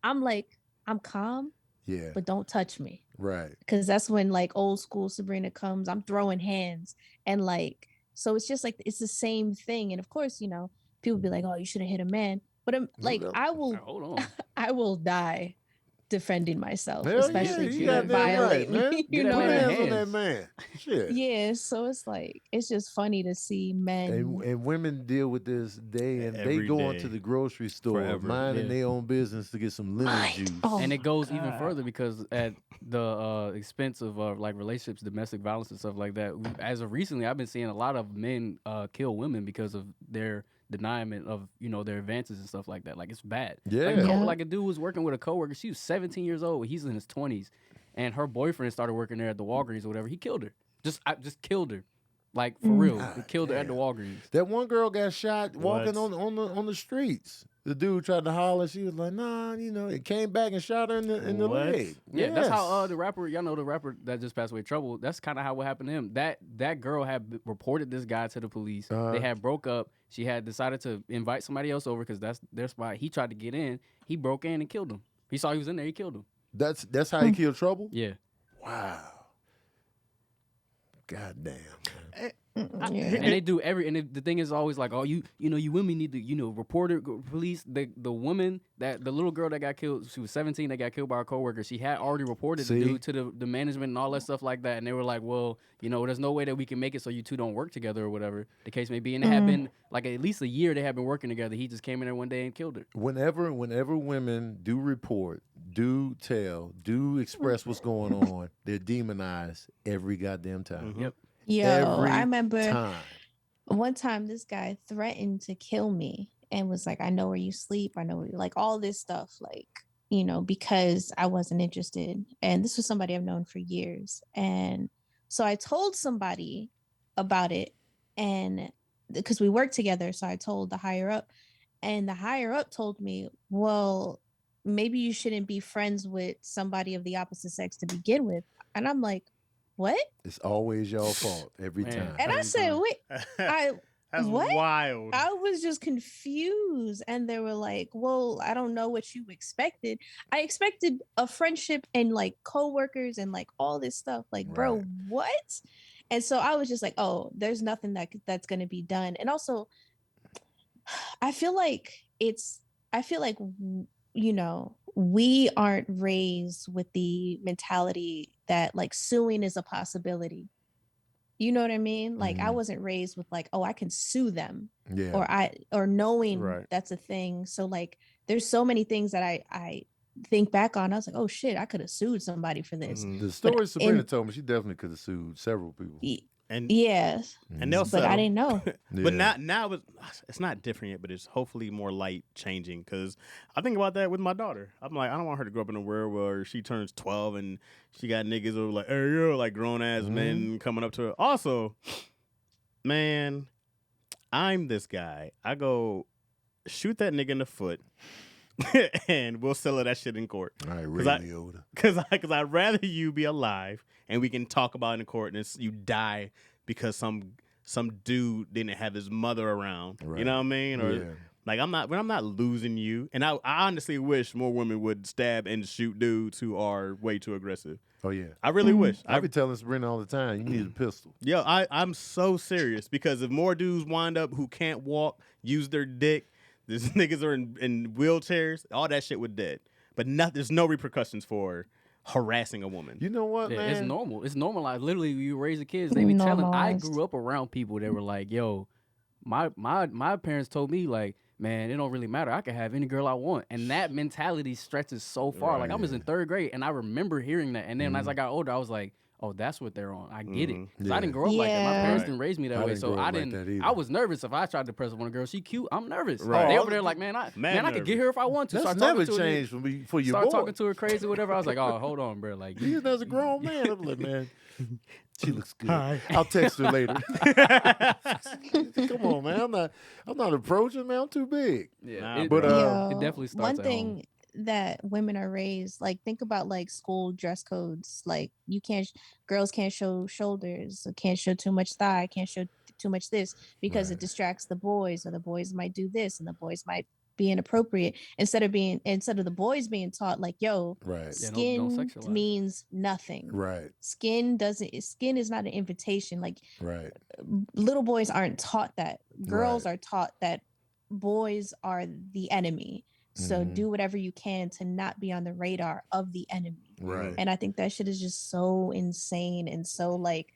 I'm like, I'm calm, Yeah. but don't touch me. Right. Cause that's when like old school Sabrina comes, I'm throwing hands. And like, so it's just like, it's the same thing. And of course, people be like, oh, you shouldn't hit a man. But I'm like, no. I will, Hold on. I will die defending myself, Hell especially yeah, if you you got that violate right, man. me. Get You that know Put what I man mean? hands on that hands. man. Shit. Yeah, so it's like it's just funny to see men. And women deal with this day and they Every go day. into the grocery store Forever. minding Yeah. their own business to get some lemon Right. juice. Oh And it my goes even God. further because at the expense of like relationships, domestic violence and stuff like that. As of recently, I've been seeing a lot of men kill women because of their deniement of their advances and stuff like that. Like it's bad. Yeah. Yeah. Like a dude was working with a coworker. She was 17 years old. He's in his 20s, and her boyfriend started working there at the Walgreens or whatever. He killed her. Just killed her. Like for real, he God killed her at the damn. Walgreens. That one girl got shot walking What? on the streets. The dude tried to holler. She was like, nah, it came back and shot her in the What? leg. Yeah, that's how Yes. the rapper, y'all know the rapper that just passed away, Trouble. That's kind of how what happened to him. That girl had reported this guy to the police. Uh-huh. They had broke up. She had decided to invite somebody else over because that's their spot. He tried to get in. He broke in and killed him. He saw he was in there. He killed him. That's how he killed Trouble? Yeah. Wow. God damn. Man. Yeah. And they do the thing is always like, oh, you women need to, report it, police. The woman the little girl that got killed, she was 17, that got killed by her coworker. She had already reported the See? dude to the management and all that stuff like that. And they were like, well, there's no way that we can make it so you two don't work together or whatever the case may be. And it had been like at least a year they had been working together. He just came in there one day and killed her. Whenever women do report, do tell, do express what's going on, they're demonized every goddamn time. Mhm. Yep. Yo, Every I remember time. one time this guy threatened to kill me and was like, I know where you sleep. I know where like all this stuff, like, because I wasn't interested. And this was somebody I've known for years. And so I told somebody about it, and because we worked together. So I told the higher up, and the higher up told me, well, maybe you shouldn't be friends with somebody of the opposite sex to begin with. And I'm like, what? It's always y'all fault every Man. time. And I said, wait, That's what? wild. I was just confused. And they were like, well, I don't know what you expected. I expected a friendship and like coworkers and like all this stuff. Like, bro, Right. what? And so I was just like, oh, there's nothing that's going to be done. And also, I feel like we aren't raised with the mentality that like suing is a possibility. You know what I mean? Like I Mhm. wasn't raised with like, oh, I can sue them, Yeah. or knowing Right. that's a thing. So like there's so many things that I think back on. I was like, oh shit, I could have sued somebody for this. Mhm. The story But Sabrina in- told me, she definitely could have sued several people. And Yes, and they'll but settle. I didn't know. But now it's not different yet, but it's hopefully more light changing. Because I think about that with my daughter. I'm like, I don't want her to grow up in a world where she turns 12 and she got niggas who are like, hey, yo, like grown ass men coming up to her. Also, man, I'm this guy. I go shoot that nigga in the foot, and we'll settle that shit in court. All right, Ray Liotta. Because I'd rather you be alive and we can talk about it in court and you die because some dude didn't have his mother around. Right. You know what I mean? Or like I'm not losing you. And I honestly wish more women would stab and shoot dudes who are way too aggressive. Oh yeah. I really wish. I be telling Sabrina all the time, you need a pistol. Yo, I'm so serious because if more dudes wind up who can't walk, use their dick, these niggas are in wheelchairs, all that shit would dead. But there's no repercussions for harassing a woman. You know what, man? It's normal. It's normalized. Literally, you raise the kids, they be telling. I grew up around people that were like, yo, my parents told me, like, man, it don't really matter. I can have any girl I want. And that mentality stretches so far. Right. Like, I was in 3rd grade, and I remember hearing that. And then as I got older, I was like, oh, that's what they're on. I get it. Because I didn't grow up like that. My parents didn't raise me that way. So I didn't. I was nervous if I tried to press one girl. She cute. I'm nervous. Right. They over there like, man, I could get her if I want to. That's never changed for your boy. Start talking to her crazy, whatever. I was like, oh, hold on, bro. Like, you as a grown man, I'm like, man, she looks good. Hi. I'll text her later. Come on, man. I'm not approaching, man. I'm too big. yeah. But it definitely starts One at thing home. that women are raised, like, think about like school dress codes. Like, you can't, girls can't show shoulders, can't show too much thigh, can't show too much this because it distracts the boys, or the boys might do this and the boys might be inappropriate, instead of the boys being taught like, yo, skin don't sexualize. means nothing. Right. Skin is not an invitation. Like, Right. little boys aren't taught that. Girls are taught that boys are the enemy. So do whatever you can to not be on the radar of the enemy. Right. And I think that shit is just so insane and so like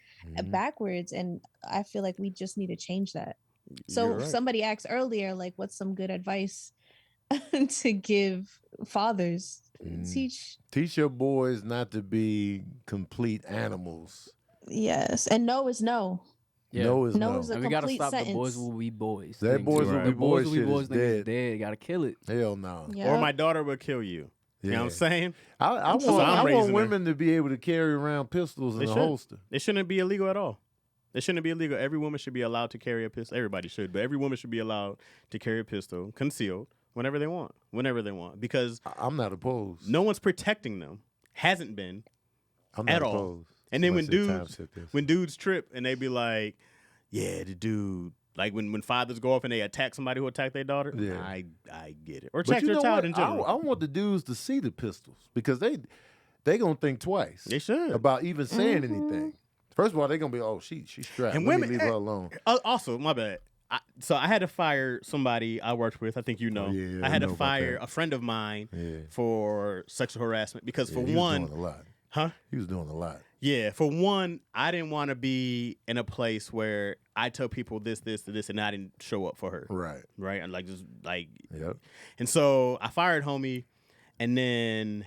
backwards. And I feel like we just need to change that. So somebody asked earlier, like, what's some good advice to give fathers? Teach your boys not to be complete animals. Yes. And no is no. Yeah. No is No no. is a And we gotta complete stop sentence. the boys will be boys. That thing, boys too. will be The boys will be shit boys is thing is dead. dead. Gotta kill it. Hell no. Yeah. Or my daughter will kill you. You know what I'm saying? I So I'm want raising her. women to be able to carry around pistols in a holster. It shouldn't be illegal at all. It shouldn't be illegal. Every woman should be allowed to carry a pistol. Everybody should, but every woman should be allowed to carry a pistol concealed whenever they want. Because I'm not opposed. no one's protecting them. Hasn't been. I'm not at all. opposed. And then Somebody said when dudes trip and they be like, yeah, the dude, like when fathers go off and they attack somebody who attacked their daughter, Yeah. I get it. Or But attack you their know child what? in general. I want the dudes to see the pistols because they gonna think twice. They should. About even saying anything. First of all, they're gonna be, oh, she's strapped. And Let women me leave her alone. Also, my bad. So I had to fire somebody I worked with. I think you know. Yeah, I had I to know about fire that. a friend of mine Yeah. for sexual harassment because Yeah, for he one, was doing a lot. huh? He was doing a lot. Yeah, for one, I didn't want to be in a place where I tell people this, and I didn't show up for her. Right. And like just like, Yep. and so I fired homie, and then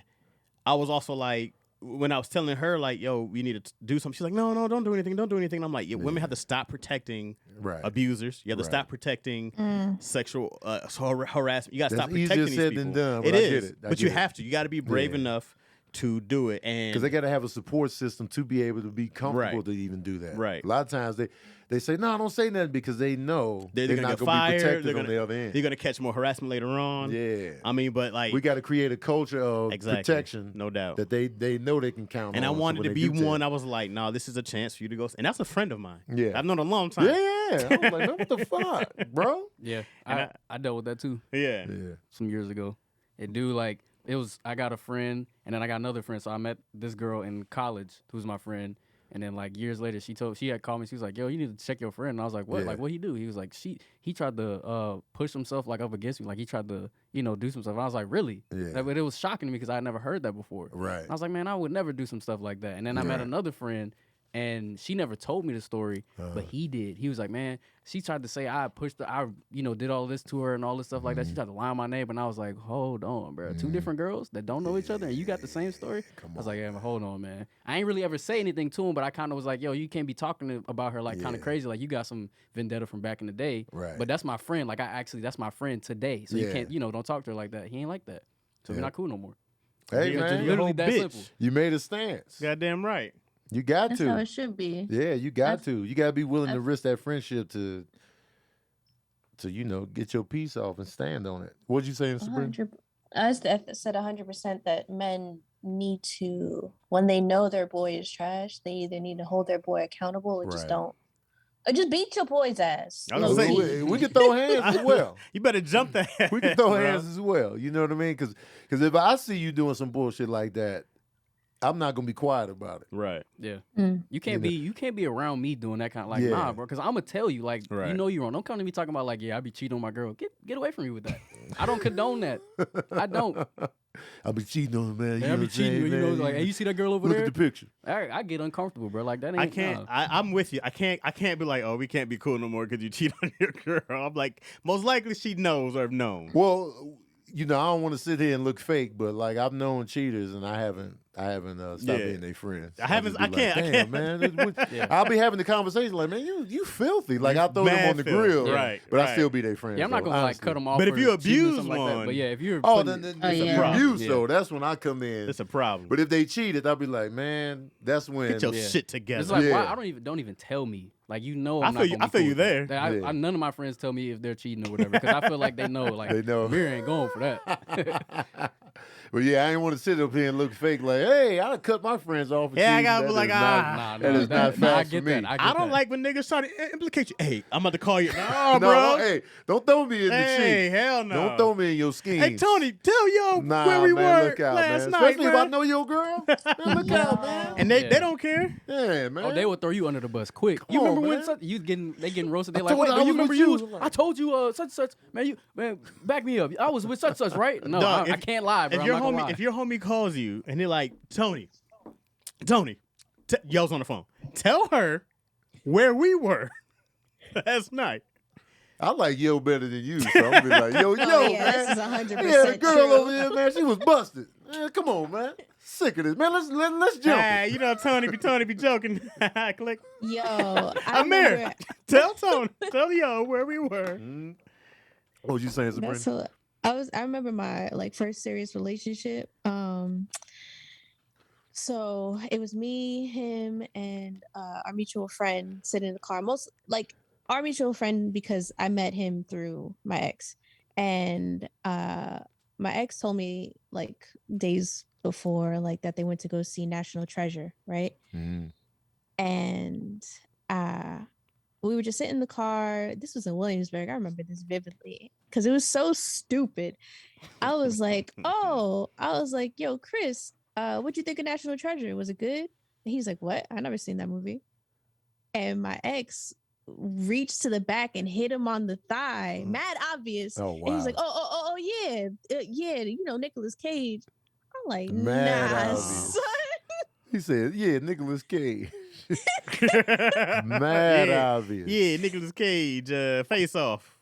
I was also like, when I was telling her like, yo, we need to do something, she's like, no, don't do anything. And I'm like, yeah, women have to stop protecting abusers. You have to stop protecting sexual harassment. You got to stop That's protecting easier these said people. than done, but It I is, get it. I but you get it. have to. You got to be brave enough to do it, and Because they got to have a support system to be able to be comfortable Right. to even do that. Right. A lot of times they say, no, don't say nothing because they know they're they're gonna not get going to be fired. protected They're on the other end. You're gonna catch more harassment later on. Yeah. I mean, but like We got to create a culture of Exactly. protection. No doubt. That they know they can count on. and I so wanted when to they be do one. tell- I was like, no, this is a chance for you to go. And that's a friend of mine. Yeah. I've known a long time. Yeah. I was like, man, what the fuck, bro? Yeah, And I dealt with that too Yeah. Yeah. some years ago. I got a friend, and then I got another friend. So I met this girl in college who's my friend. And then like years later, she had called me. She was like, "Yo, you need to check your friend." And I was like, "What? Yeah. Like, what he do?" He was like, he tried to push himself like up against me. Like he tried to do some stuff." And I was like, "Really?" Yeah. Like, but it was shocking to me because I had never heard that before. Right. And I was like, "Man, I would never do some stuff like that." And then I met another friend, And she never told me the story, but he did. He was like, man, she tried to say I pushed her, I, did all this to her and all this stuff like that. She tried to lie on my name, and I was like, hold on, bro. Two different girls that don't know each other, and you got the same story? I was like, yeah, but hold on, man. I ain't really ever say anything to him, but I kind of was like, yo, you can't be talking about her like kind of crazy. Like, you got some vendetta from back in the day. Right. But that's my friend. Like, that's my friend today. So you can't, don't talk to her like that. He ain't like that. So we're not cool no more. Hey, You're man. Literally a that bitch. simple. You made a stance. Goddamn right. You got That's to. how it should be. Yeah, you got to. You got to be willing to risk that friendship to get your piece off and stand on it. What'd you say, Sabrina? I said 100% that men need to, when they know their boy is trash, they either need to hold their boy accountable or just don't. Or just beat your boy's ass. I was gonna say, We can throw hands as well. You better jump that. We can throw bro. hands as well. You know what I mean? Because if I see you doing some bullshit like that, I'm not gonna be quiet about it. Right. Yeah. Mm. You can't be around me doing that kind of, like, Yeah. nah, bro, because I'm gonna tell you, like, Right. you know you're wrong. Don't come to me talking about, like, yeah, I be cheating on my girl. Get away from me with that. I don't condone that. I don't. I'll be cheating on him, man. Hey, I be cheating, man? like, hey, you see that girl over Look there? at the picture. I get uncomfortable, bro. Like, that ain't. I can't. Nah. I'm with you. I can't be like, oh, we can't be cool no more because you cheat on your girl. I'm like, most likely she knows or have known. Well, I don't want to sit here and look fake, but like I've known cheaters and I haven't stopped being their friends. I just can't. be like, Damn, man. I'll be having the conversation like, man, you filthy. Like I throw them on the filthy. grill, Right, but I right. still be their friend. Yeah, I'm not though, gonna like honestly. cut them off. But if for you cheating or abuse something like that. one- But yeah, if you're Oh, putting- then Oh, it's yeah. abuse Yeah. though. That's when I come in. It's a problem. But if they cheated, I'll be like, man, that's when. Get your Yeah. shit together. it's like, Yeah. why don't even tell me. Like, I I'm feel not you- gonna I be feel cool you with there. that. Yeah. None of my friends tell me if they're cheating or whatever, because I feel like they know. Like, They know. Amir ain't going for that. But yeah, I ain't want to sit up here and look fake. Like, hey, I done cut my friends off. For Yeah, I cheating. gotta be That like, is not- Nah, that is not I facts get for me. that. I get don't that. like when niggas try to implicate you. Hey, I'm about to call you. No, No, bro. hey, don't throw me in the Hey, cheat. hell no. Don't throw me in your schemes. Hey, Tony, tell yo Nah, where we man, were look out, last man. night, Especially if man. I know your girl. Man, look out, man. And they Yeah. don't care. Yeah, man. Oh, they would throw you under the bus quick. Come You on, remember when man. they getting roasted? They're I like, told wait, her I but you was remember with you? you. I told you such such. Man, back me up. I was with such such, right? No, Dog, I can't lie, bro. If I'm your not gonna lie. if your homie calls you and they're like, Tony, yells on the phone, tell her where we were last night. I like yo better than you, so I'm gonna be like, yo, Oh, yeah, man. this is 100% Yeah, the girl true. over here, man, she was busted. Man, come on, man. Sick of this, man. Let's jump. Hey, you know Tony be joking. Click. Yo, I Amir, remember tell Tony, tell yo where we were. What was you saying, Sabrina? that's so. I remember my first serious relationship. So it was me, him, and our mutual friend sitting in the car. Most our mutual friend because I met him through my ex, and my ex told me days before that they went to go see National Treasure, right? Mhm. And we were just sitting in the car. This was in Williamsburg. I remember this vividly because it was so stupid. I was like, yo, Chris, what'd you think of National Treasure? Was it good? And he's like, what? I never seen that movie. And my ex reached to the back and hit him on the thigh. Mad obvious. Oh, And he's wow. like, oh yeah. Yeah, Nicolas Cage. I'm like, Mad nah, obvious. son. He said, yeah, Nicolas Cage. Mad obvious. Yeah, Nicolas Cage, Face Off.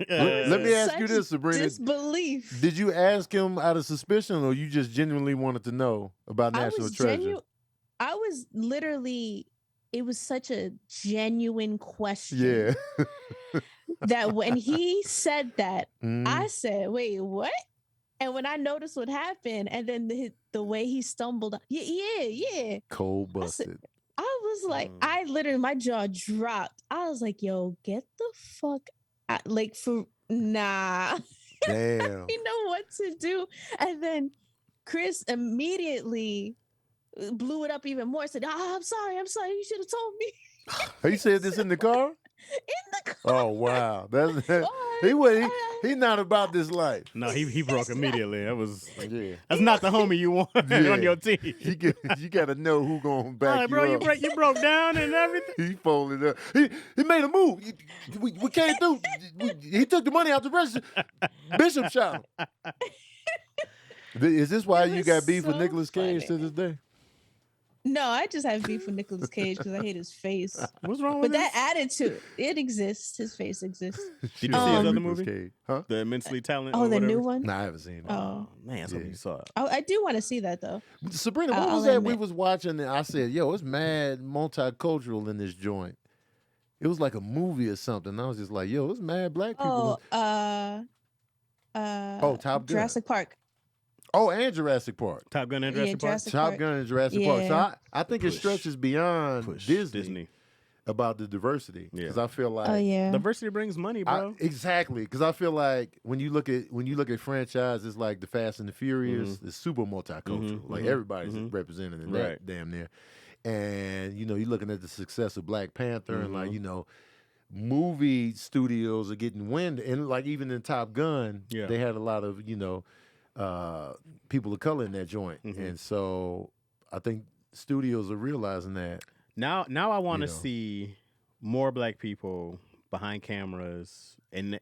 Let me ask you Such this, Sabrina. disbelief. Did you ask him out of suspicion or you just genuinely wanted to know about National Treasure? I was literally, it was such a genuine question. Yeah. That when he said that, Mhm. I said, wait, what? And when I noticed what happened, and then the way he stumbled, yeah. Cold I said- busted. I was like, I literally, my jaw dropped. I was like, yo, get the fuck out. Nah. Damn. You know what to do. And then Chris immediately blew it up even more. Said, I'm sorry. You should have told me He said this in the car? in the car. Oh wow. That's Or, he not about this life. No, he broke immediately. Yeah. That's not the homie you want Yeah. on your team. You gotta know who gonna back Like, bro, you you up. you broke down and everything. He folded up. He made a move. We came through. He took the money out the register. Bishop shot him. Is this why It you was got beef with so Nicolas Cage to funny. this day? No, I just have beef with Nicolas Cage because I hate his face. What's wrong But with that this? attitude, it exists. His face exists. Did you see his other Nicolas movie? Cage. Huh? The Immensely Talented. Oh, or the whatever? new one? Nah, I haven't seen it. Oh, Man, something Yeah. you saw. I do want to see that though. Sabrina, what I'll was that we admit. was watching? And I said, yo, it's mad multicultural in this joint. It was like a movie or something. I was just like, yo, it's mad black people. Oh, Top Gun. Jurassic Park. Oh, and Jurassic Park. Top Gun and Yeah, Jurassic Park. Jurassic Top Park. Gun and Jurassic Park. So Yeah. I think it Push. stretches beyond Push Disney about the diversity. Yeah. Because I feel like Oh yeah. Diversity brings money, bro. exactly, because I feel like when you look at franchises like the Fast and the Furious, it's super multicultural. Mhm, Like mhm, everybody's mhm. represented in Right. that damn near. And you're looking at the success of Black Panther and like movie studios are getting wind, and like even in Top Gun, Yeah. they had a lot of people of color in that joint, Mhm. and so I think studios are realizing that. Now I want to You know. see more black people behind cameras in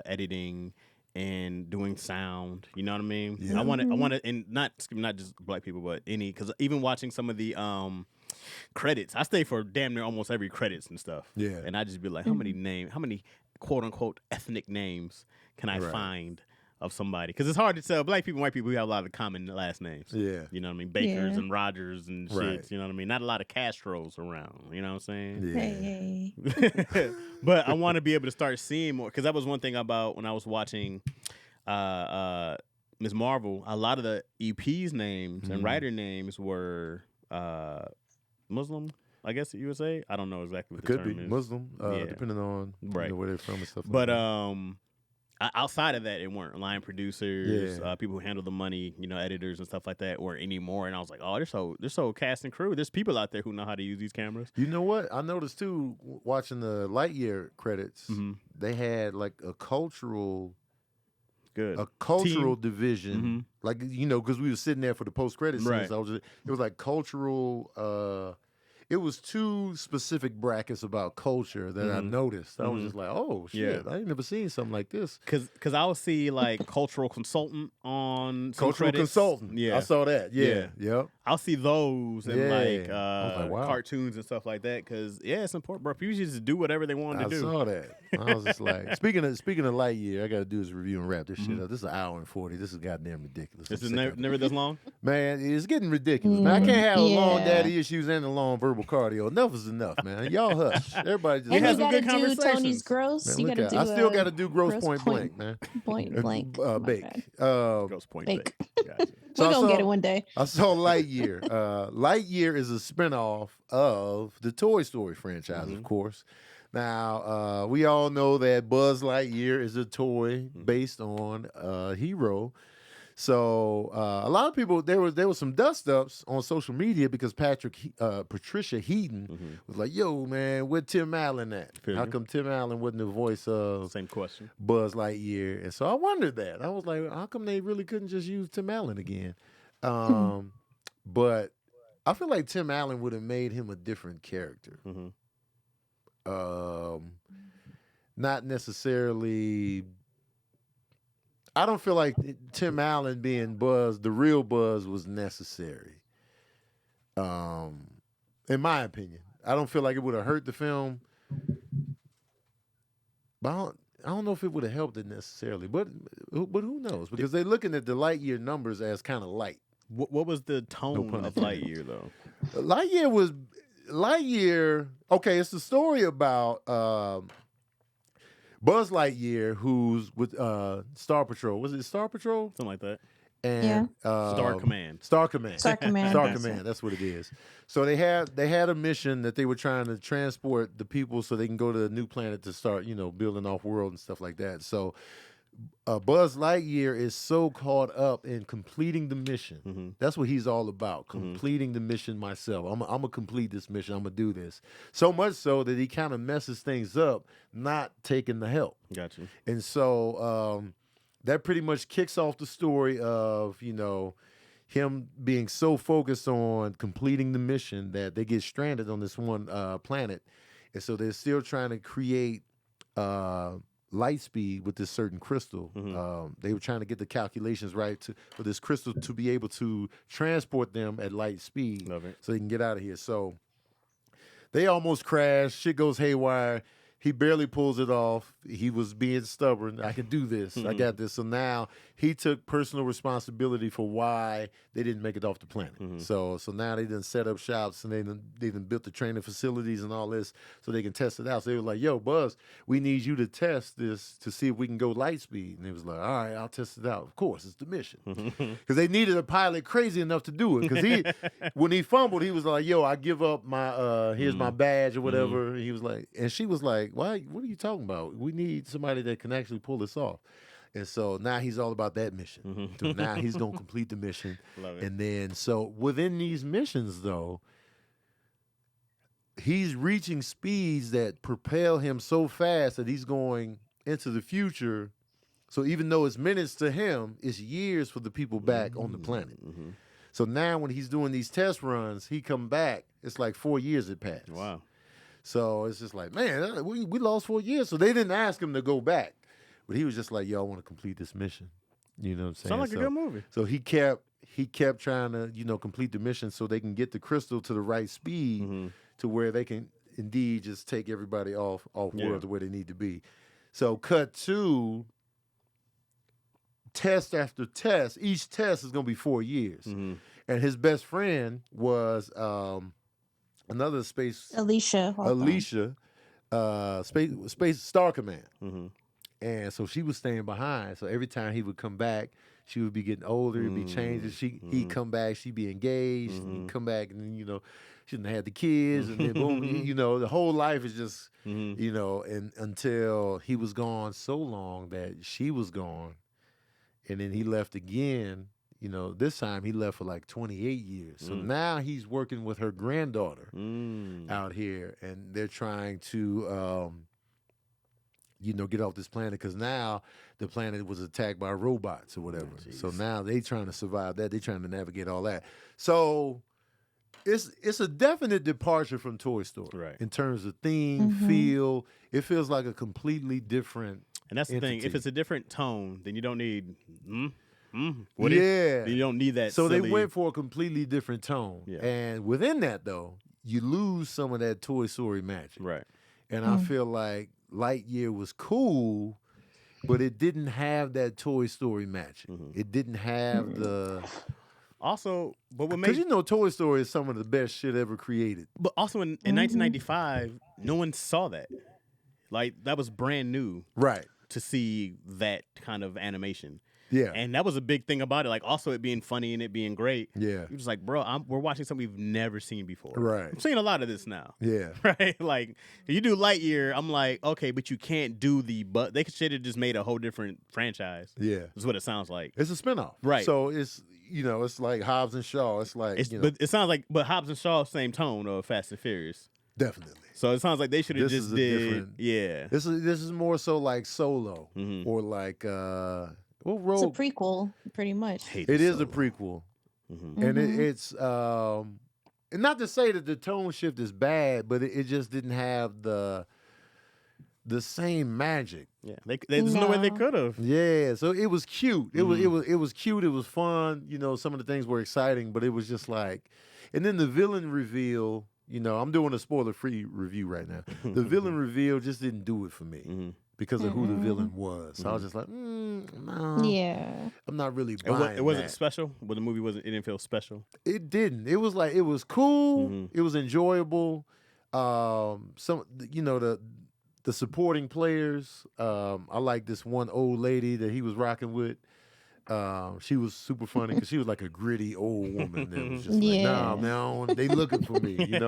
editing and doing sound. You know what I mean? Yeah. I want to, and not just black people, but any, because even watching some of the credits, I stay for damn near almost every credits and stuff. Yeah. And I just be like, how many quote unquote ethnic names can I Right. find of somebody? Because it's hard to tell black people and white people who have a lot of common last names. Yeah. You know what I mean? Bakers Yeah. and Rogers and shit. Right. You know what I mean? Not a lot of Castros around. You know what I'm saying? Yeah. Hey. But I want to be able to start seeing more, because that was one thing about when I was watching Ms. Marvel. A lot of the EP's names and Mhm. writer names were Muslim, I guess you would say. I don't know exactly what It the could term be is. Muslim, Yeah. depending on Right. where they're from and stuff. But like that. outside of that, it weren't line producers, Yeah. people who handle the money, editors and stuff like that, or anymore. And I was like, oh, they're so cast and crew. There's people out there who know how to use these cameras. You know what? I noticed too, watching the Lightyear credits, Mhm. they had like a cultural Good. division. Mhm. Like, because we were sitting there for the post credits Right. scenes. It was like cultural. It was two specific brackets about culture that I Mhm. noticed. I was Mhm. just like, oh shit, Yeah. I ain't never seen something like this. Cause I'll see like cultural consultant on some Cultural credits. consultant. Yeah, I saw that. Yeah. Yep. I'll see those and Yeah. like, I was like, wow. cartoons and stuff like that. Cause it's important, bro. People just do whatever they want to I do. saw that. I was just like, speaking of Lightyear, I got to do this review and wrap this Mm-hmm. shit up. This is an hour and 40. This is goddamn ridiculous. This I'm is sick of it. never this long. Man, it's getting ridiculous. Man, I can't have long Yeah. daddy issues and a long verbal cardio. Enough is enough, man. Y'all hush. Everybody just We And had you some gotta good do conversations. Tony's gross. Man, You look gotta at- do. I still got to do gross point blank, man. Point blank. My Bake. bad. Gross point. Bake. Gotcha. So We're I gonna get saw- it one day. I saw Lightyear. Lightyear is a spinoff of the Toy Story franchise, of course. Now, we all know that Buzz Lightyear is a toy based on a hero. So a lot of people, there was some dust ups on social media because Patricia Heaton was like, "Yo, man, where Tim Allen at? Feel How you. come Tim Allen wasn't the voice of Same question. Buzz Lightyear?" And so I wondered that. I was like, "How come they really couldn't just use Tim Allen again?" But I feel like Tim Allen would have made him a different character. Mhm. Not necessarily. I don't feel like Tim Allen being Buzz, the real Buzz, was necessary. In my opinion, I don't feel like it would have hurt the film. But I don't know if it would have helped it necessarily. But who knows? Because they're looking at the Lightyear numbers as kind of light. What was the tone pun of intended. Lightyear though? Lightyear. Okay, it's the story about Buzz Lightyear, who's with Star Patrol. Was it Star Patrol? Something like that. And Star Command. Star Command. Star Command. Star That's Command. it. That's what it is. So they had a mission that they were trying to transport the people so they can go to the new planet to start, building off world and stuff like that. So Buzz Lightyear is so caught up in completing the mission. Mhm. That's what he's all about, completing the mission myself. I'm going to complete this mission. I'm going to do this. So much so that he kind of messes things up, not taking the help. Gotcha. And so that pretty much kicks off the story of, him being so focused on completing the mission that they get stranded on this one planet. And so they're still trying to create light speed with this certain crystal. They were trying to get the calculations right for this crystal to be able to transport them at light speed so they can get out of here. So they almost crash. Shit goes haywire. He barely pulls it off. He was being stubborn. I can do this. I got this. So now he took personal responsibility for why they didn't make it off the planet. So now they done set up shops and they done built the training facilities and all this so they can test it out. So they were like, yo, Buzz, we need you to test this to see if we can go light speed. And he was like, all right, I'll test it out. Of course, it's the mission. Because they needed a pilot crazy enough to do it. Because when he fumbled, he was like, yo, I give up my, here's my badge or whatever. And he was like, and she was like, why? What are you talking about? We need somebody that can actually pull this off. And so now he's all about that mission. So now he's going to complete the mission. Love it. And then, so within these missions, though, he's reaching speeds that propel him so fast that he's going into the future. So even though it's minutes to him, it's years for the people back on the planet. So now when he's doing these test runs, he come back, it's like 4 years had passed. Wow. So it's just like, man, we lost 4 years. So they didn't ask him to go back. But he was just like, yo, I want to complete this mission. You know what I'm saying? Sound like a good movie. So he kept trying to, complete the mission so they can get the crystal to the right speed to where they can indeed just take everybody off world to where they need to be. So cut to test after test. Each test is going to be 4 years. And his best friend was another space... Alicia, Space Star Command. And so she was staying behind. So every time he would come back, she would be getting older, it'd be changing. He'd come back, she'd be engaged, and he'd come back, and then, she didn't have the kids, and then boom, the whole life is just, and until he was gone so long that she was gone. And then he left again. This time he left for like 28 years. So now he's working with her granddaughter out here, and they're trying to, get off this planet because now the planet was attacked by robots or whatever. So now they trying to survive that. They trying to navigate all that. So it's a definite departure from Toy Story in terms of theme, feel. It feels like a completely different. And that's the thing. If it's a different tone, then you don't need. You don't need that. So silly... they went for a completely different tone. Yeah. And within that, though, you lose some of that Toy Story magic. Right. And I feel like Lightyear was cool, but it didn't have that Toy Story magic. It didn't have the... Also, but what makes... Because Toy Story is some of the best shit ever created. But also in 1995, no one saw that. Like, that was brand new. Right. To see that kind of animation. Yeah. And that was a big thing about it. Like, also it being funny and it being great. Yeah. You're just like, bro, we're watching something we've never seen before. Right. I'm seeing a lot of this now. Yeah. Right? Like, if you do Lightyear, I'm like, okay, but you can't do but they should have just made a whole different franchise. Yeah. That's what it sounds like. It's a spinoff. Right. So it's, it's like Hobbs and Shaw. It's like, But it sounds like, but Hobbs and Shaw, same tone of Fast and Furious. Definitely. So it sounds like they should have just did. Yeah. This is more so like Solo or like, it's a prequel, pretty much. It is a prequel. And it's and not to say that the tone shift is bad, but it just didn't have the same magic. Yeah, there's no way they could have. Yeah, so it was cute. It was cute. It was fun. Some of the things were exciting, but it was just like, and then the villain reveal. I'm doing a spoiler-free review right now. The villain reveal just didn't do it for me. Because of who the villain was. So I was just like, no. Yeah. I'm not really buying it wasn't special? Well, the movie it didn't feel special? It didn't. It was like, it was cool. It was enjoyable. The supporting players. I like this one old lady that he was rocking with. She was super funny because she was like a gritty old woman that was just like, nah, man, they looking for me.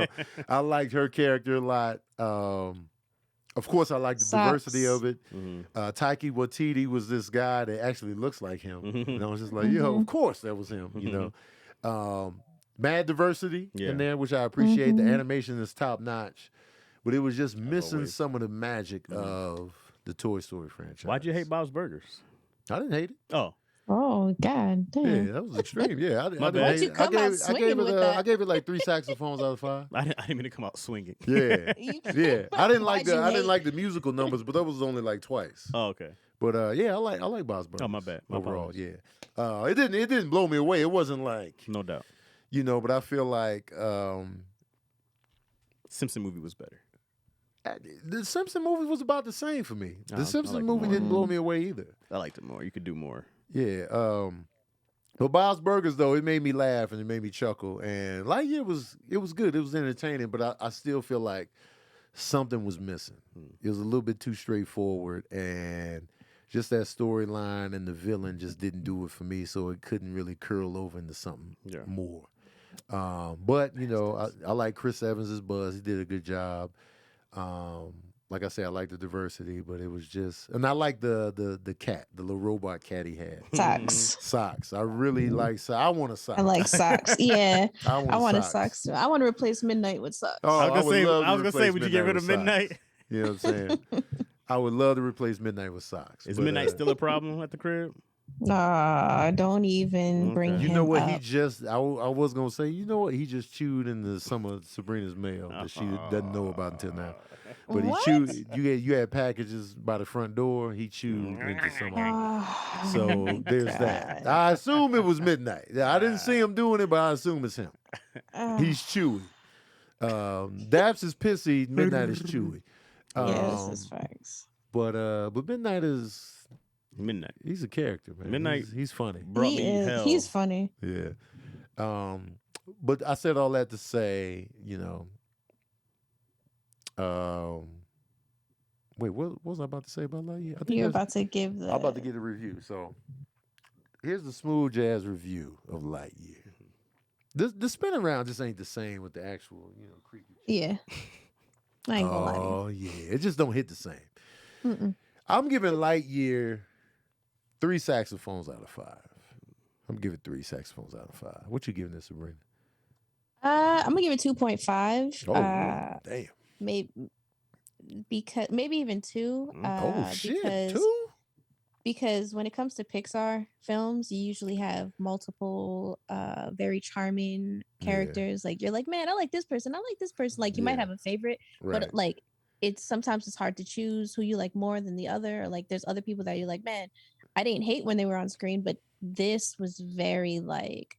I liked her character a lot. Of course, I like the diversity of it. Taika Waititi was this guy that actually looks like him. And I was just like, of course that was him, Mad diversity in there, which I appreciate. The animation is top notch. But it was just missing some of the magic of the Toy Story franchise. Why'd you hate Bob's Burgers? I didn't hate it. Oh. Oh God, Yeah, damn. that was extreme. Yeah, My I bad. didn't Why'd you hate- come out swinging with that? I gave it like 3 saxophones out of 5. I didn't mean to come out swinging. Yeah, You- yeah. I didn't like Why'd you I didn't hate? like the musical numbers, but that was only like twice. Oh, okay. But yeah, I like Bob's Burgers. Oh, my bad. My overall, apologies. yeah. It didn't blow me away. It wasn't like, No doubt. but I feel like Simpson movie was better. the Simpson movie was about the same for me. I The Simpson like it movie more. didn't blow me away either. I liked it more. You could do more. Yeah. But Bob's Burgers though, it made me laugh and it made me chuckle. And Lightyear was good. It was entertaining, but I still feel like something was missing. It was a little bit too straightforward, and just that storyline and the villain just didn't do it for me. So it couldn't really curl over into something more. But I like Chris Evans' Buzz. He did a good job. Like I said, I like the diversity, but it was just, and I like the cat, the little robot cat he had. Socks. Socks. I really like socks. I want a sock. I like socks. Yeah, I I want a socks. socks too. I want to replace Midnight with socks. Oh, I was would love to gonna say, replace would you get rid of with socks. Midnight? You know what I'm saying? I would love to replace Midnight with socks. Is but, Midnight still a problem at the crib? Nah, don't even bring Okay. him You know what? up. He just, I was going to say, you know what? He just chewed into some of Sabrina's mail that she doesn't know about until now. But What? he chewed, you had packages by the front door. He chewed into some of them. Oh, So my there's God. that. I assume it was Midnight. I didn't see him doing it, but I assume it's him. Oh, He's chewy. Daps is pissy. Midnight is chewy. yes, it's facts. But Midnight is, Midnight. he's a character, man. Midnight- He's funny. Brought He me is. hell. He's funny. Yeah. But I said all that to say, wait, what was I about to say about Lightyear? I think You're that's- about to give the. I'm about to get a review. So here's the smooth jazz review of Lightyear. The spin around just ain't the same with the actual, creepy. Yeah. I ain't gonna lie to you. Oh yeah, it just don't hit the same. Mm-mm. I'm giving Lightyear 3 saxophones out of 5. I'm giving 3 saxophones out of 5. What you giving this, Sabrina? I'm gonna give it 2.5. Oh damn! Maybe even 2. Oh shit! Because 2? because when it comes to Pixar films, you usually have multiple very charming characters. Like you're like, man, I like this person. I like this person. Like you might Yeah. have a favorite, Right. but like sometimes it's hard to choose who you like more than the other. Or like there's other people that you're like, man, I didn't hate when they were on screen, but this was very like,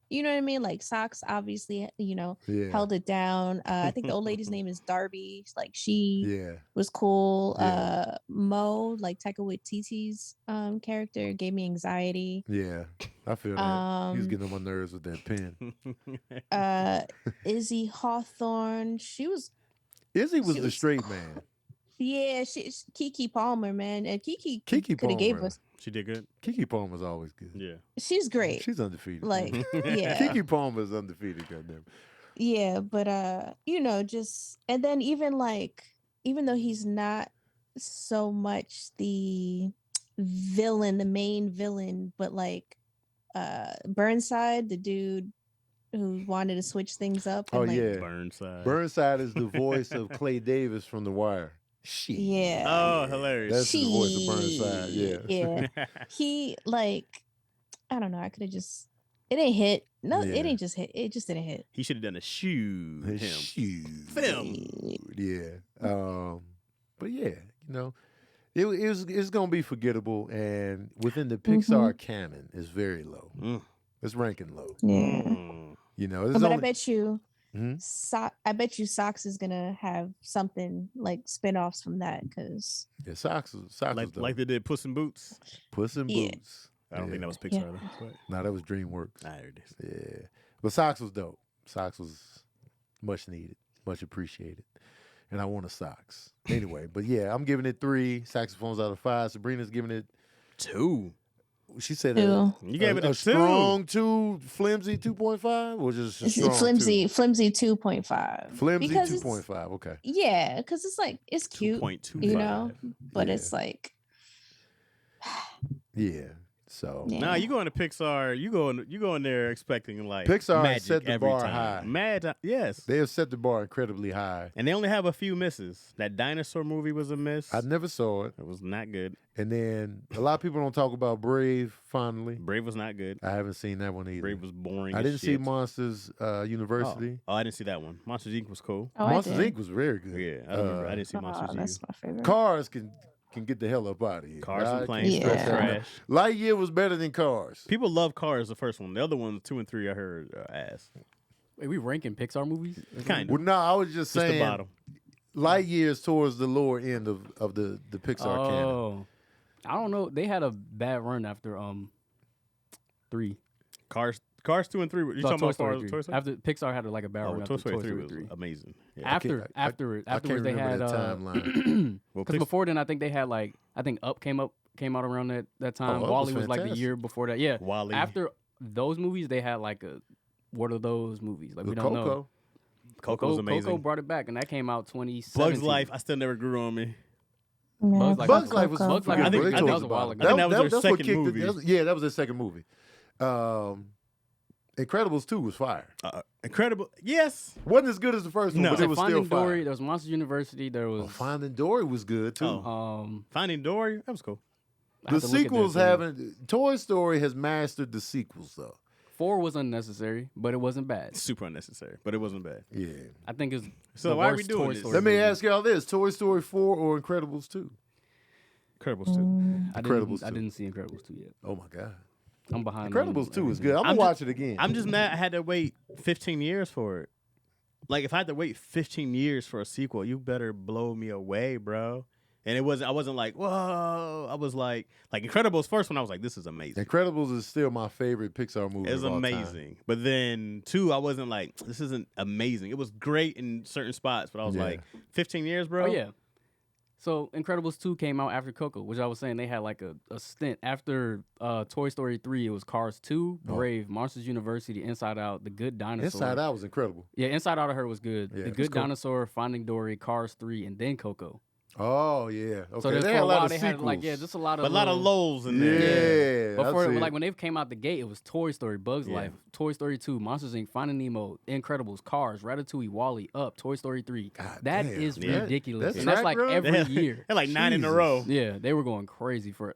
you know what I mean? Like Socks obviously, Yeah. held it down. I think the old lady's name is Darby. Like she Yeah. was cool. Yeah. Mo, like Taika Waititi's character, gave me anxiety. Yeah. I feel that. He was getting on my nerves with that pen. Izzy Hawthorne, she was Izzy was she the was straight man. she's Kiki Palmer, man, and Kiki Kiki could have gave Palmer. us. She did good. Kiki Palmer's always good. Yeah. She's great. She's undefeated. Like yeah, Kiki Palmer's undefeated, goddamn. yeah, but just and then even though he's not so much the villain, the main villain, but like Burnside, the dude who wanted to switch things up. Oh and, like, yeah. Burnside. Burnside is the voice of Clay Davis from The Wire. Shit. Yeah. Oh, hilarious. That's the voice of Burnside. Yeah. Yeah. He I don't know. I could have just. It ain't hit. No, Yeah. it ain't just hit. It just didn't hit. He should have done a shoe. Him. Shoot. Film. Yeah. But yeah, it's gonna be forgettable, and within the Pixar canon, it's very low. Mm. It's ranking low. Yeah. Mm. It's But I only, bet you, Mhm. I bet you Socks is gonna have something like spinoffs from that because yeah, Socks was Like they did Puss in Boots. Puss in Yeah. Boots. I don't think that was Pixar Yeah. though. But No, that was DreamWorks. there it is. Yeah, but Socks was dope. Socks was much needed, much appreciated, and I want a Socks anyway. But yeah, I'm giving it 3 saxophones out of 5. Sabrina's giving it. 2. She said 2. You gave it a 2. strong 2, flimsy 2.5, or just a strong flimsy 2? 2.5. Flimsy Because 2.5. Okay. Yeah, because it's like it's cute, 2.25. you know, but Yeah. it's like Yeah. So Yeah. Nah, you go into Pixar, you go in there expecting like Pixar has magic set the every bar time. high. Yes. They have set the bar incredibly high. And they only have a few misses. That dinosaur movie was a miss. I never saw it. It was not good. And then a lot of people don't talk about Brave fondly. Brave was not good. I haven't seen that one either. Brave was boring. I as didn't see shit. Monsters University. Oh, I didn't see that one. Monsters Inc. was cool. Oh, Monsters I did. Inc. was very good. Yeah, I remember. I didn't see Monsters Inc. That's my favorite. Cars can get the hell up out of here. Cars and I planes, Yeah. stress trash. Lightyear was better than Cars. People love Cars, the first one. The other ones, 2 and 3, I heard ass. Wait, we ranking Pixar movies? Kind Well, of. no, I was just Just the saying bottom. Lightyear is towards the lower end of the Pixar canon. Oh, I don't know. They had a bad run after 3. Cars 2 and 3. You No, talking Toy about Story Cars? 3. Toy Story? After Pixar had like a bad Oh, run Toy after Story Toy 3 Story was 3. amazing. Yeah. After I can't afterwards they remember had that timeline. Well, because before then I think they had like I think Up came out around that time. Up Wall-E was was like the fantastic. year before that. Yeah. Wall-E. After those movies they had like a what are those movies? Like we The don't know. Coco. Coco was amazing. Coco brought it back and that came out 2017. Bugs Life, I still never grew on me. Yeah, Bugs Life was Bugs Life. I think- good. I think- They that was a while talked ago. about it. I think that was their that's what second kicked movie. that was their second movie. Incredibles 2 was fire. Incredible. Yes. Wasn't as good as the first one, No. but it was Finding still Dory, fire. there was Monsters University, there was Finding Dory was good too. Oh. Finding Dory, that was cool. I The have to look at sequels this, haven't. Toy Story has mastered the sequels though. 4 was unnecessary, but it wasn't bad. Super unnecessary, but it wasn't bad. Yeah. I think it's So the why are we worst doing Toy this? Story Let me movie. ask y'all this: Toy Story 4 or Incredibles 2? Incredibles too. Incredibles I 2. didn't see Incredibles 2 yet. Oh my god. I'm behind. Incredibles on 2 is everything. good. I'm I'm gonna watch just- it again. I'm just mad I had to wait 15 years for it. Like if I had to wait 15 years for a sequel, you better blow me away, bro. And I wasn't like, whoa. I was like Incredibles first one, I was like, this is amazing. Incredibles is still my favorite Pixar movie. It's of all time. amazing. But then 2, I wasn't like, this isn't amazing. It was great in certain spots, but I was Yeah. like, 15 years, bro? Oh yeah. So Incredibles 2 came out after Coco, which I was saying they had like a stint after Toy Story 3. It was Cars 2, Brave, Monsters University, Inside Out, The Good Dinosaur. Inside Out was incredible. Yeah, Inside Out I heard was good. Yeah, The it's Good cool. Dinosaur, Finding Dory, Cars 3, and then Coco. Oh yeah. Okay. So there's they for had a a lot while of they sequels. had like just a lot of But a lot of little- lulls in there. Yeah. But for I see like it. when they came out the gate, it was Toy Story, Bugs Yeah. Life, Toy Story 2, Monsters Inc., Finding Nemo, Incredibles, Cars, Ratatouille, Wall-E, Up, Toy Story 3. God That damn. is Yeah. ridiculous. That And that's track like run? every year. They're like 9 in a Jesus. row. Yeah, they were going crazy for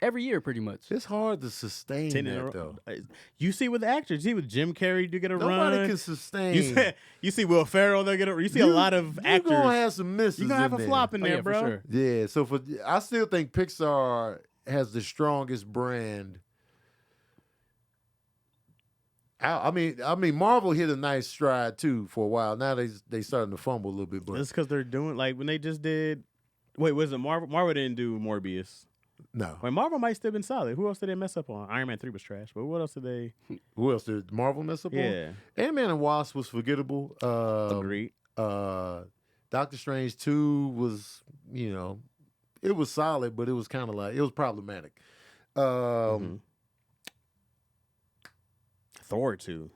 every year pretty much. It's hard to sustain 10 in a that row. though. You see with the actors, you see with Jim Carrey, you get a Nobody run. can sustain. You see Will Ferrell, they get a. You see a lot of actors. You're gonna have some misses. You're gonna have in a there. flop in Oh, there, yeah, bro. for sure. Yeah, so I still think Pixar has the strongest brand. I mean, Marvel hit a nice stride too for a while. Now they starting to fumble a little bit, but That's because they're doing like when they just did. Wait, was it Marvel? Marvel didn't do Morbius. no. Wait, Marvel might still been solid. Who else did they mess up on? Iron Man 3 was trash, but what else did they? Who else did Marvel mess up on? Yeah, Ant-Man and Wasp was forgettable. agreed. Doctor Strange 2 was, it was solid, but it was kind of like it was problematic. Thor 2.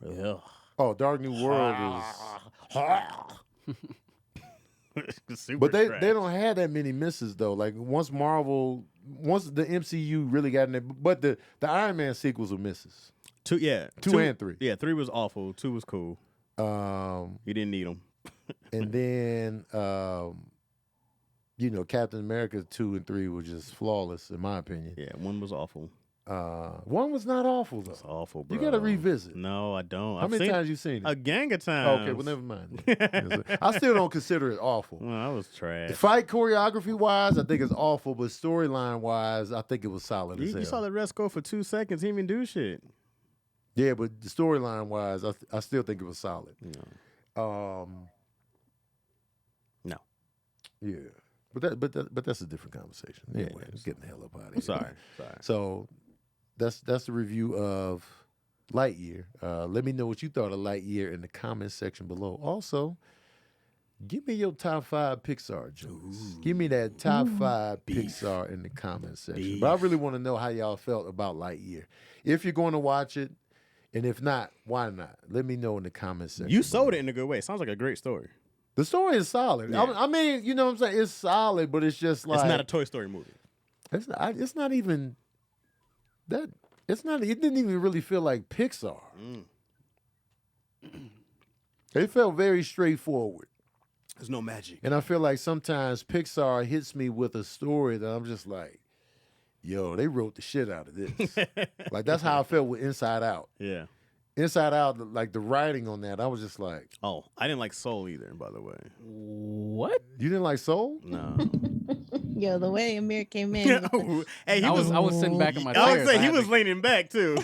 Ugh. Oh, Dark New World is. Super But they trash. don't have that many misses though. Like once the MCU really got in there, but the Iron Man sequels are misses. 2, yeah, 2 and 3. Yeah, 3 was awful. 2 was cool. You didn't need them. And then Captain America 2 and 3 were just flawless in my opinion. Yeah, 1 was awful. 1 was not awful though. It's awful, bro. You gotta revisit. No, I don't. How I've many seen times you seen it? a gang of times. Okay, well never mind. I still don't consider it awful. Well, I was trash. The fight choreography wise, I think it's awful, but storyline wise, I think it was solid as hell. You saw the rest go for 2 seconds. He didn't even do shit. Yeah, but the storyline wise, I still think it was solid. No. Yeah, but that's a different conversation. Yeah, Anyway, it is. getting the hell up out of I'm here. sorry. So that's the review of Lightyear. Let me know what you thought of Lightyear in the comments section below. Also, give me your top 5 Pixar jokes. Give me that top 5 Pixar in the comments section. But I really want to know how y'all felt about Lightyear. If you're going to watch it, and if not, why not? Let me know in the comments section. You sold below. it in a good way. Sounds like a great story. The story is solid. Yeah. I mean, you know what I'm saying? It's solid, but it's just like It's not a Toy Story movie. it's not even. that it's not. It didn't even really feel like Pixar. It felt very straightforward. There's no magic. And I feel like sometimes Pixar hits me with a story that I'm just like, yo, they wrote the shit out of this. Like, that's how I felt with Inside Out. Yeah. Inside Out, like the writing on that, I was just like, Oh, I didn't like Soul either, by the way. What? you didn't like Soul? No. Yo, the way Amir came in. Hey, he I was. was sitting back in my chair. I would say so I he had was to- leaning back too.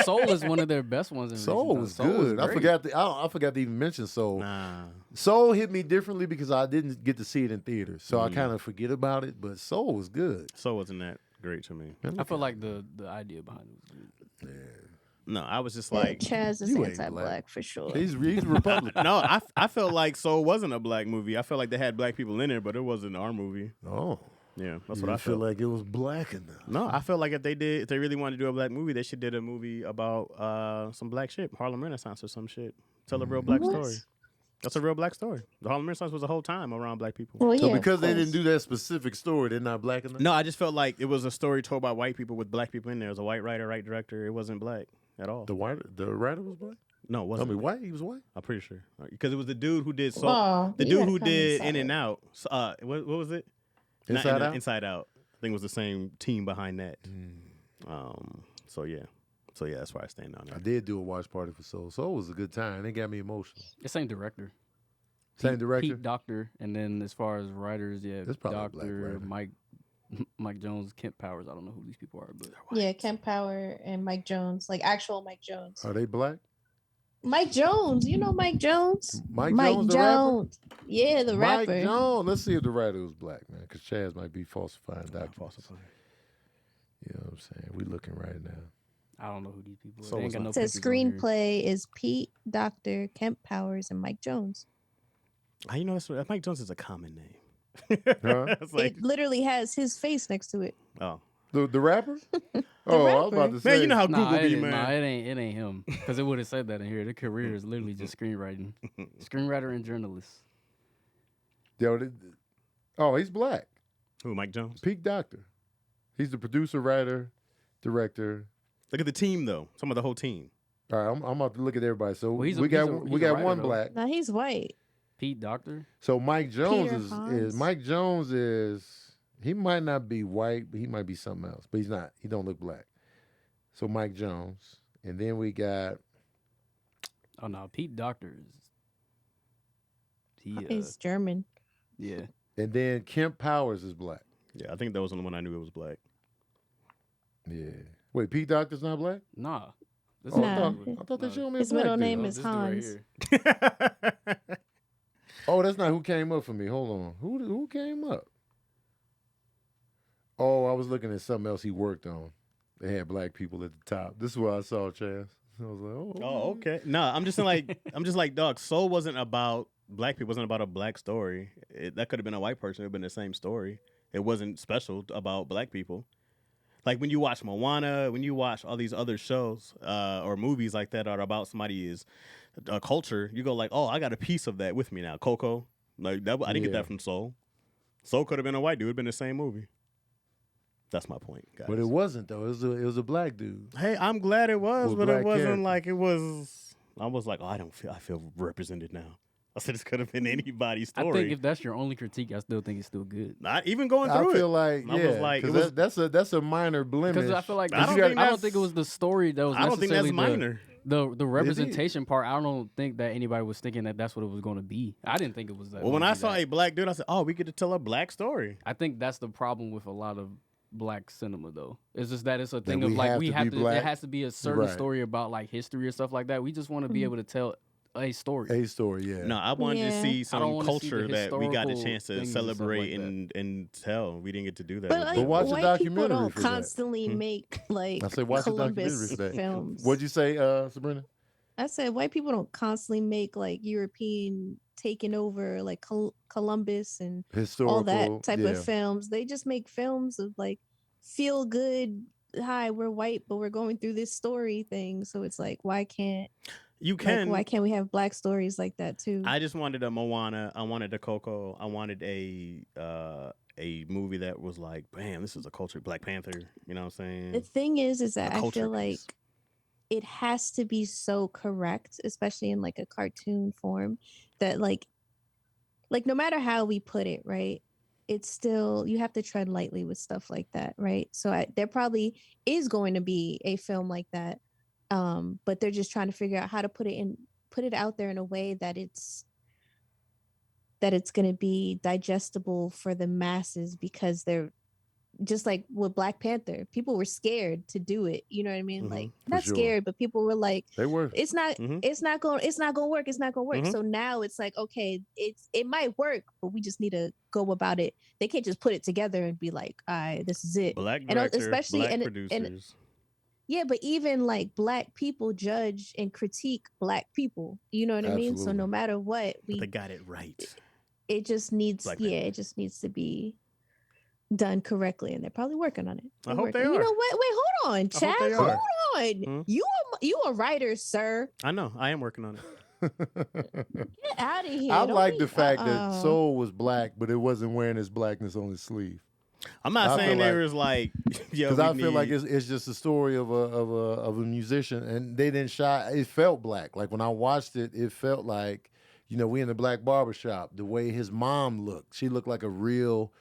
Soul is one of their best ones. In Soul recent was times. good. I great. forgot to even mention Soul. Nah. Soul hit me differently because I didn't get to see it in theaters, so I Mm. kind of forget about it. But Soul was good. Soul wasn't that great to me. I feel like the idea behind it was good. No, I was just Yeah, like, Chaz is you ain't anti-black for sure. He's Republican. no, I felt like Soul wasn't a black movie. I felt like they had black people in it, but it wasn't our movie. Oh, Yeah, that's you what I feel felt. like it was black enough. No, I felt like if they really wanted to do a black movie, they should did a movie about some black shit, Harlem Renaissance or some shit. Tell a real black What? story. That's a real black story. The Harlem Renaissance was a whole time around black people. Well, So yeah, because of they course. didn't do that specific story, they're not black enough. No, I just felt like it was a story told by white people with black people in there. It was a white writer, white director. It wasn't black at all. The writer was black. No, it I wasn't. mean, white. He was white. I'm pretty sure because it was the dude who did Soul. Oh, The you dude gotta who come did inside In it. and Out. What was it? Not Inside Out. Inside Out. I think it was the same team behind that. So yeah, that's where I stand on I it. did do a watch party for Soul. Soul was a good time. It got me emotional. The same director. Same director. Pete Doctor, and then as far as writers, yeah, That's probably a black Doctor, writer. Mike Jones, Kent Powers. I don't know who these people are, but Yeah, Kemp Power and Mike Jones, like actual Mike Jones. Are they black? Mike Jones, you know Mike Jones? Mike Jones, the rapper? Jones. Yeah, the Mike rapper. Jones. Let's see if the writer was black, man, because Chaz might be falsifying documents. You know what I'm saying? We looking right now. I don't know who these people are. So They ain't was got I. no It says pictures on here. screenplay is Pete, Doctor, Kemp Powers, and Mike Jones. How you know that's Mike Jones is a common name? Huh? It's like, It literally has his face next to it. oh The rapper? I was about to say. man, you know how Nah, Google it be, ain't, man. nah, it ain't him because it would have said that in here. Their career is literally just screenwriting, screenwriter and journalist. Yo, oh, he's black. Who, Mike Jones? Peak Doctor. He's the producer, writer, director. Look at the team though. Some of the whole team. All right, I'm about to look at everybody. So Well, he's a- we got he's a- we he's a got writer, one though. black. Now he's white. Pete Doctor. So Mike Jones Peter is Hans. Mike Jones is he might not be white, but he might be something else. But he's not. He don't look black. So Mike Jones, and then we got Oh no, Pete Doctor is. He He's German. yeah. and then Kemp Powers is black. Yeah, I think that was the one I knew it was black. Yeah. Wait, Pete Doctor's not black? Nah. This Oh, Nah. I thought they showed me a His black middle dude. name Oh, is this dude right Hans. here. Oh, that's not who came up for me. Hold on. Who came up? Oh, I was looking at something else he worked on. They had black people at the top. This is where I saw Chaz. I was like, oh. Oh, okay. No, I'm just like, dog. Soul wasn't about black people. It wasn't about a black story. That could have been a white person. It would have been the same story. It wasn't special about black people. Like when you watch Moana, when you watch all these other shows or movies like that are about somebody's culture, you go like, oh, I got a piece of that with me now. Coco, like that. I didn't get Yeah. that from Soul. Soul could have been a white dude. It'd been the same movie. That's my point, guys. But it wasn't, though. It was a black dude. Hey, I'm glad it was, With but it black wasn't character. like it was. I was like, oh, I feel represented now. I said this could have been anybody's I story. think if that's your only critique, I still think it's still good. Not even going I through feel it. like, I yeah, was like, it 'cause was- that's a minor blemish. Because I feel like I don't I think don't that's- think it was the story that was I don't think necessarily that's minor. the representation part. I don't think that anybody was thinking that that's what it was going to be. I didn't think it was that. Well, when gonna I be saw that. a black dude, I said, oh, we get to tell a black story. I think that's the problem with a lot of black cinema, though. It's just that it's a thing we of like have we to have be to. black. It has to be a certain Right. story about like history or stuff like that. We just want to be able to tell a story. A story, yeah. No, I wanted to Yeah. see I don't some wanna see the culture that we got a historical chance to things and stuff like celebrate that. and tell. We didn't get to do that. But with like, Soul. watch the white people documentary don't for that. constantly make like I said, watch the documentary Columbus for that. films. What'd you say, Sabrina? I said white people don't constantly make like European taking over like Columbus and Historical. all that type yeah. of films. They just make films of like feel good. Hi, we're white, but we're going through this story thing. So it's like, why can't You like, can. why can't we have black stories like that too? I just wanted a Moana. I wanted a Coco. I wanted a movie that was like, bam, this is a culture. Black Panther. You know what I'm The saying? thing is that A I culture feel like piece. it has to be so correct, especially in like a cartoon form, that like no matter how we put it, right? It's still, you have to tread lightly with stuff like that, right? So there probably is going to be a film like that, but they're just trying to figure out how to put it out there in a way that it's going to be digestible for the masses, because they're just like with Black Panther, people were scared to do it. You know what I mean? Like, For not sure. scared, but people were like, They were. it's not Mhm. it's not going to work. It's not going to work. Mhm. So now it's like, okay, it might work, but we just need to go about it. They can't just put it together and be like, all right, this is it. Black And director, especially black and producers. yeah, but even like Black people judge and critique Black people. You know what I mean? So Absolutely. no matter what, But they got it right. it just needs Black it just needs to be done correctly, and they're probably working on it. I hope they You are. know what? Wait, hold on, I hope Chad. they Hold are. on. Hmm? You a writer, sir. I know. I am working on it. Get out of here. I Don't like the be- fact that uh-uh. Soul was black, but it wasn't wearing his blackness on his sleeve. I'm not I saying feel there like- was like, yo, Because we I feel like need- it's just a story of a musician, and they didn't shy. It felt black. Like when I watched it, it felt like, we in the black barbershop. The way his mom looked, she looked like a real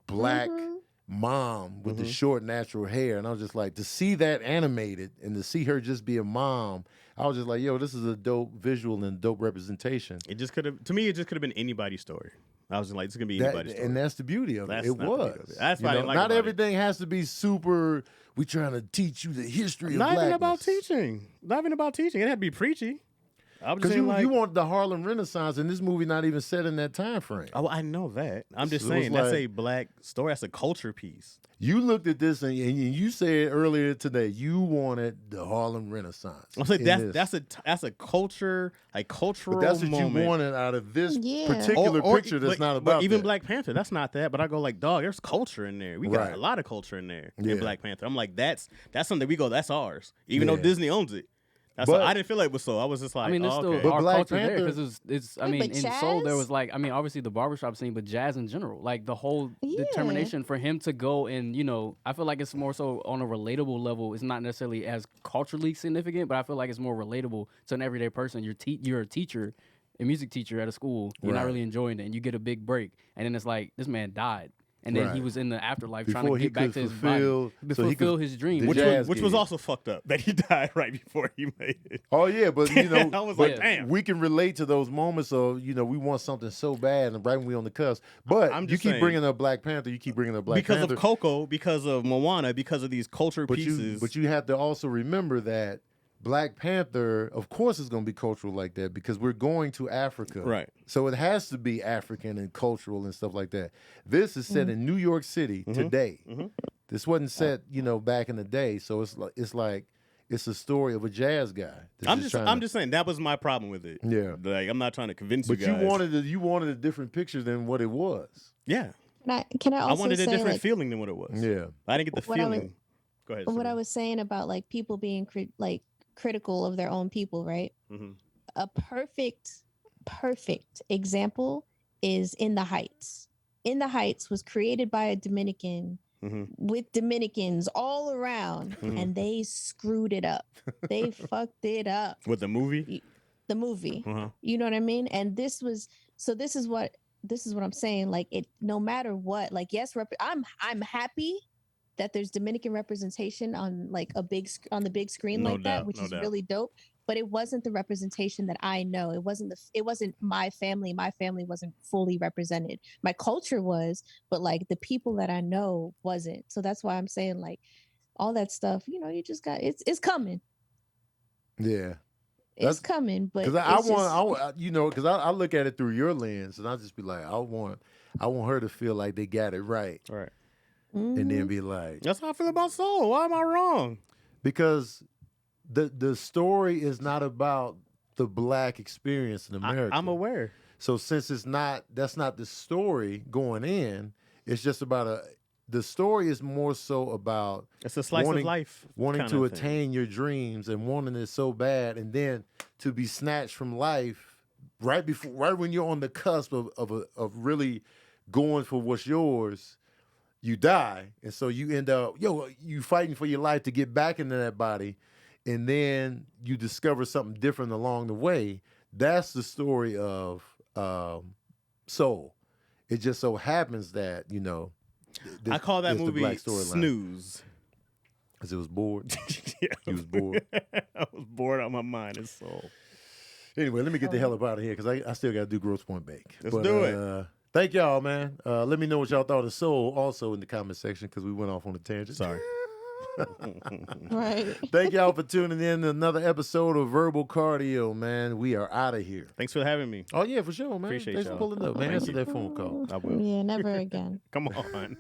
black Mhm. mom with the Mhm. short natural hair, and I was just like, to see that animated and to see her just be a mom, I was just like, yo, this is a dope visual and dope representation. it just could have. To me, it just could have been anybody's story. I was like, this is gonna be anybody's story. And that's the beauty of That's it. It not the beauty of was. it. That's what I didn't like not about it. everything has to be super. We trying to teach you the history of Not blackness. even about teaching. Not even about teaching. It had to be preachy. I was Because saying you, like, you want the Harlem Renaissance, and this movie not even set in that time frame. oh, I know that. I'm just So it was saying that's like- a black story. That's a culture piece. You looked at this, and you said earlier today you wanted the Harlem Renaissance. I'm saying in that's this. a culture, a cultural But that's what moment. you wanted out of this Yeah. particular picture. That's not about even that. Black Panther. That's not that. But I go like, dog, there's culture in there. We got Right. a lot of culture in there Yeah. in Black Panther. I'm like, that's something we go, that's ours. Even though Yeah. Disney owns it. That's But- what, I didn't feel like it was so. I was just like, I mean, it's oh, still okay. But our Black culture there Panther- because it's. I Wait, mean, but in Soul there jazz? was like, I mean, obviously the barbershop scene, but jazz in general, like the whole determination for him to go and I feel like it's more so on a relatable level. It's not necessarily as culturally significant, but I feel like it's more relatable to an everyday person. You're a teacher, a music teacher at a school. You're not Right. really enjoying it, and you get a big break, and then it's like this man died. And then he Right. was in the afterlife Before trying to he get back could to his fulfill- body, so he could- fulfill his dream. the which jazz was gig. also fucked up that he died right before he made it. Oh yeah, but I was like, Yeah. damn. we can relate to those moments of we want something so bad, and right when we on the cusp. But I'm you just keep saying- bringing up Black Panther. You keep bringing up Black because Panther of Coco, because of Moana, because of these culture but pieces. you have to also remember that Black Panther, of course, is going to be cultural like that because we're going to Africa, Right. So it has to be African and cultural and stuff like that. This is set in New York City today. Mhm. This wasn't set, back in the day. So it's like it's a story of a jazz guy. that's I'm just trying to- saying that was my problem with it. Yeah. Like I'm not trying to convince But you guys. you wanted a different picture than what it was. yeah. Can I I also wanted a say, different like, feeling than what it was. Yeah. I didn't get the What I was- feeling. Go ahead. what I was saying about like people being critical of their own people, right? hmm A perfect example is In the Heights. In the Heights was created by a Dominican hmm with Dominicans all around, Mhm. and they screwed it up. They fucked it up. With the movie. The movie. Uh-huh. You know what I mean? And this is what I'm saying. Like, it, no matter what, like, yes, I'm happy that there's Dominican representation on like on the big screen No like doubt, that, which no is doubt. really dope. But it wasn't the representation that I know. It wasn't my family. My family wasn't fully represented. My culture was, but like the people that I know wasn't. So that's why I'm saying like all that stuff. You just got it's coming. Yeah. It's coming. But Because I it's want, because I look at it through your lens, and I just be like, I want her to feel like they got it right, All right. and Mhm. then be like, That's how I feel about Soul. Why am I wrong? because the story is not about the black experience in America. I'm aware. So since that's not the story going in, it's just about the story is more so about It's a slice wanting- of life. wanting kinda to thing. attain your dreams and wanting it so bad, and then to be snatched from life right when you're on the cusp of really going for what's yours, you die. And so you end up, you fighting for your life to get back into that body. And then you discover something different along the way. That's the story of Soul. It just so happens that, I call that movie Black storyline. Snooze. Because it was bored. Yeah. He was bored. I was bored out of my mind and soul. Anyway, let me get the hell up out of here because I still got to do Grosse Point Bake. Let's do it. Thank y'all, man. Let me know what y'all thought of Soul also in the comment section because we went off on a tangent. Sorry. Right. Thank y'all for tuning in to another episode of Verbal Cardio, man. We are out of here. Thanks for having me. Oh, yeah, for sure, man. Appreciate Thanks y'all. for pulling up, man. Thank Answer you. that phone call. I will. Yeah, never again. Come on.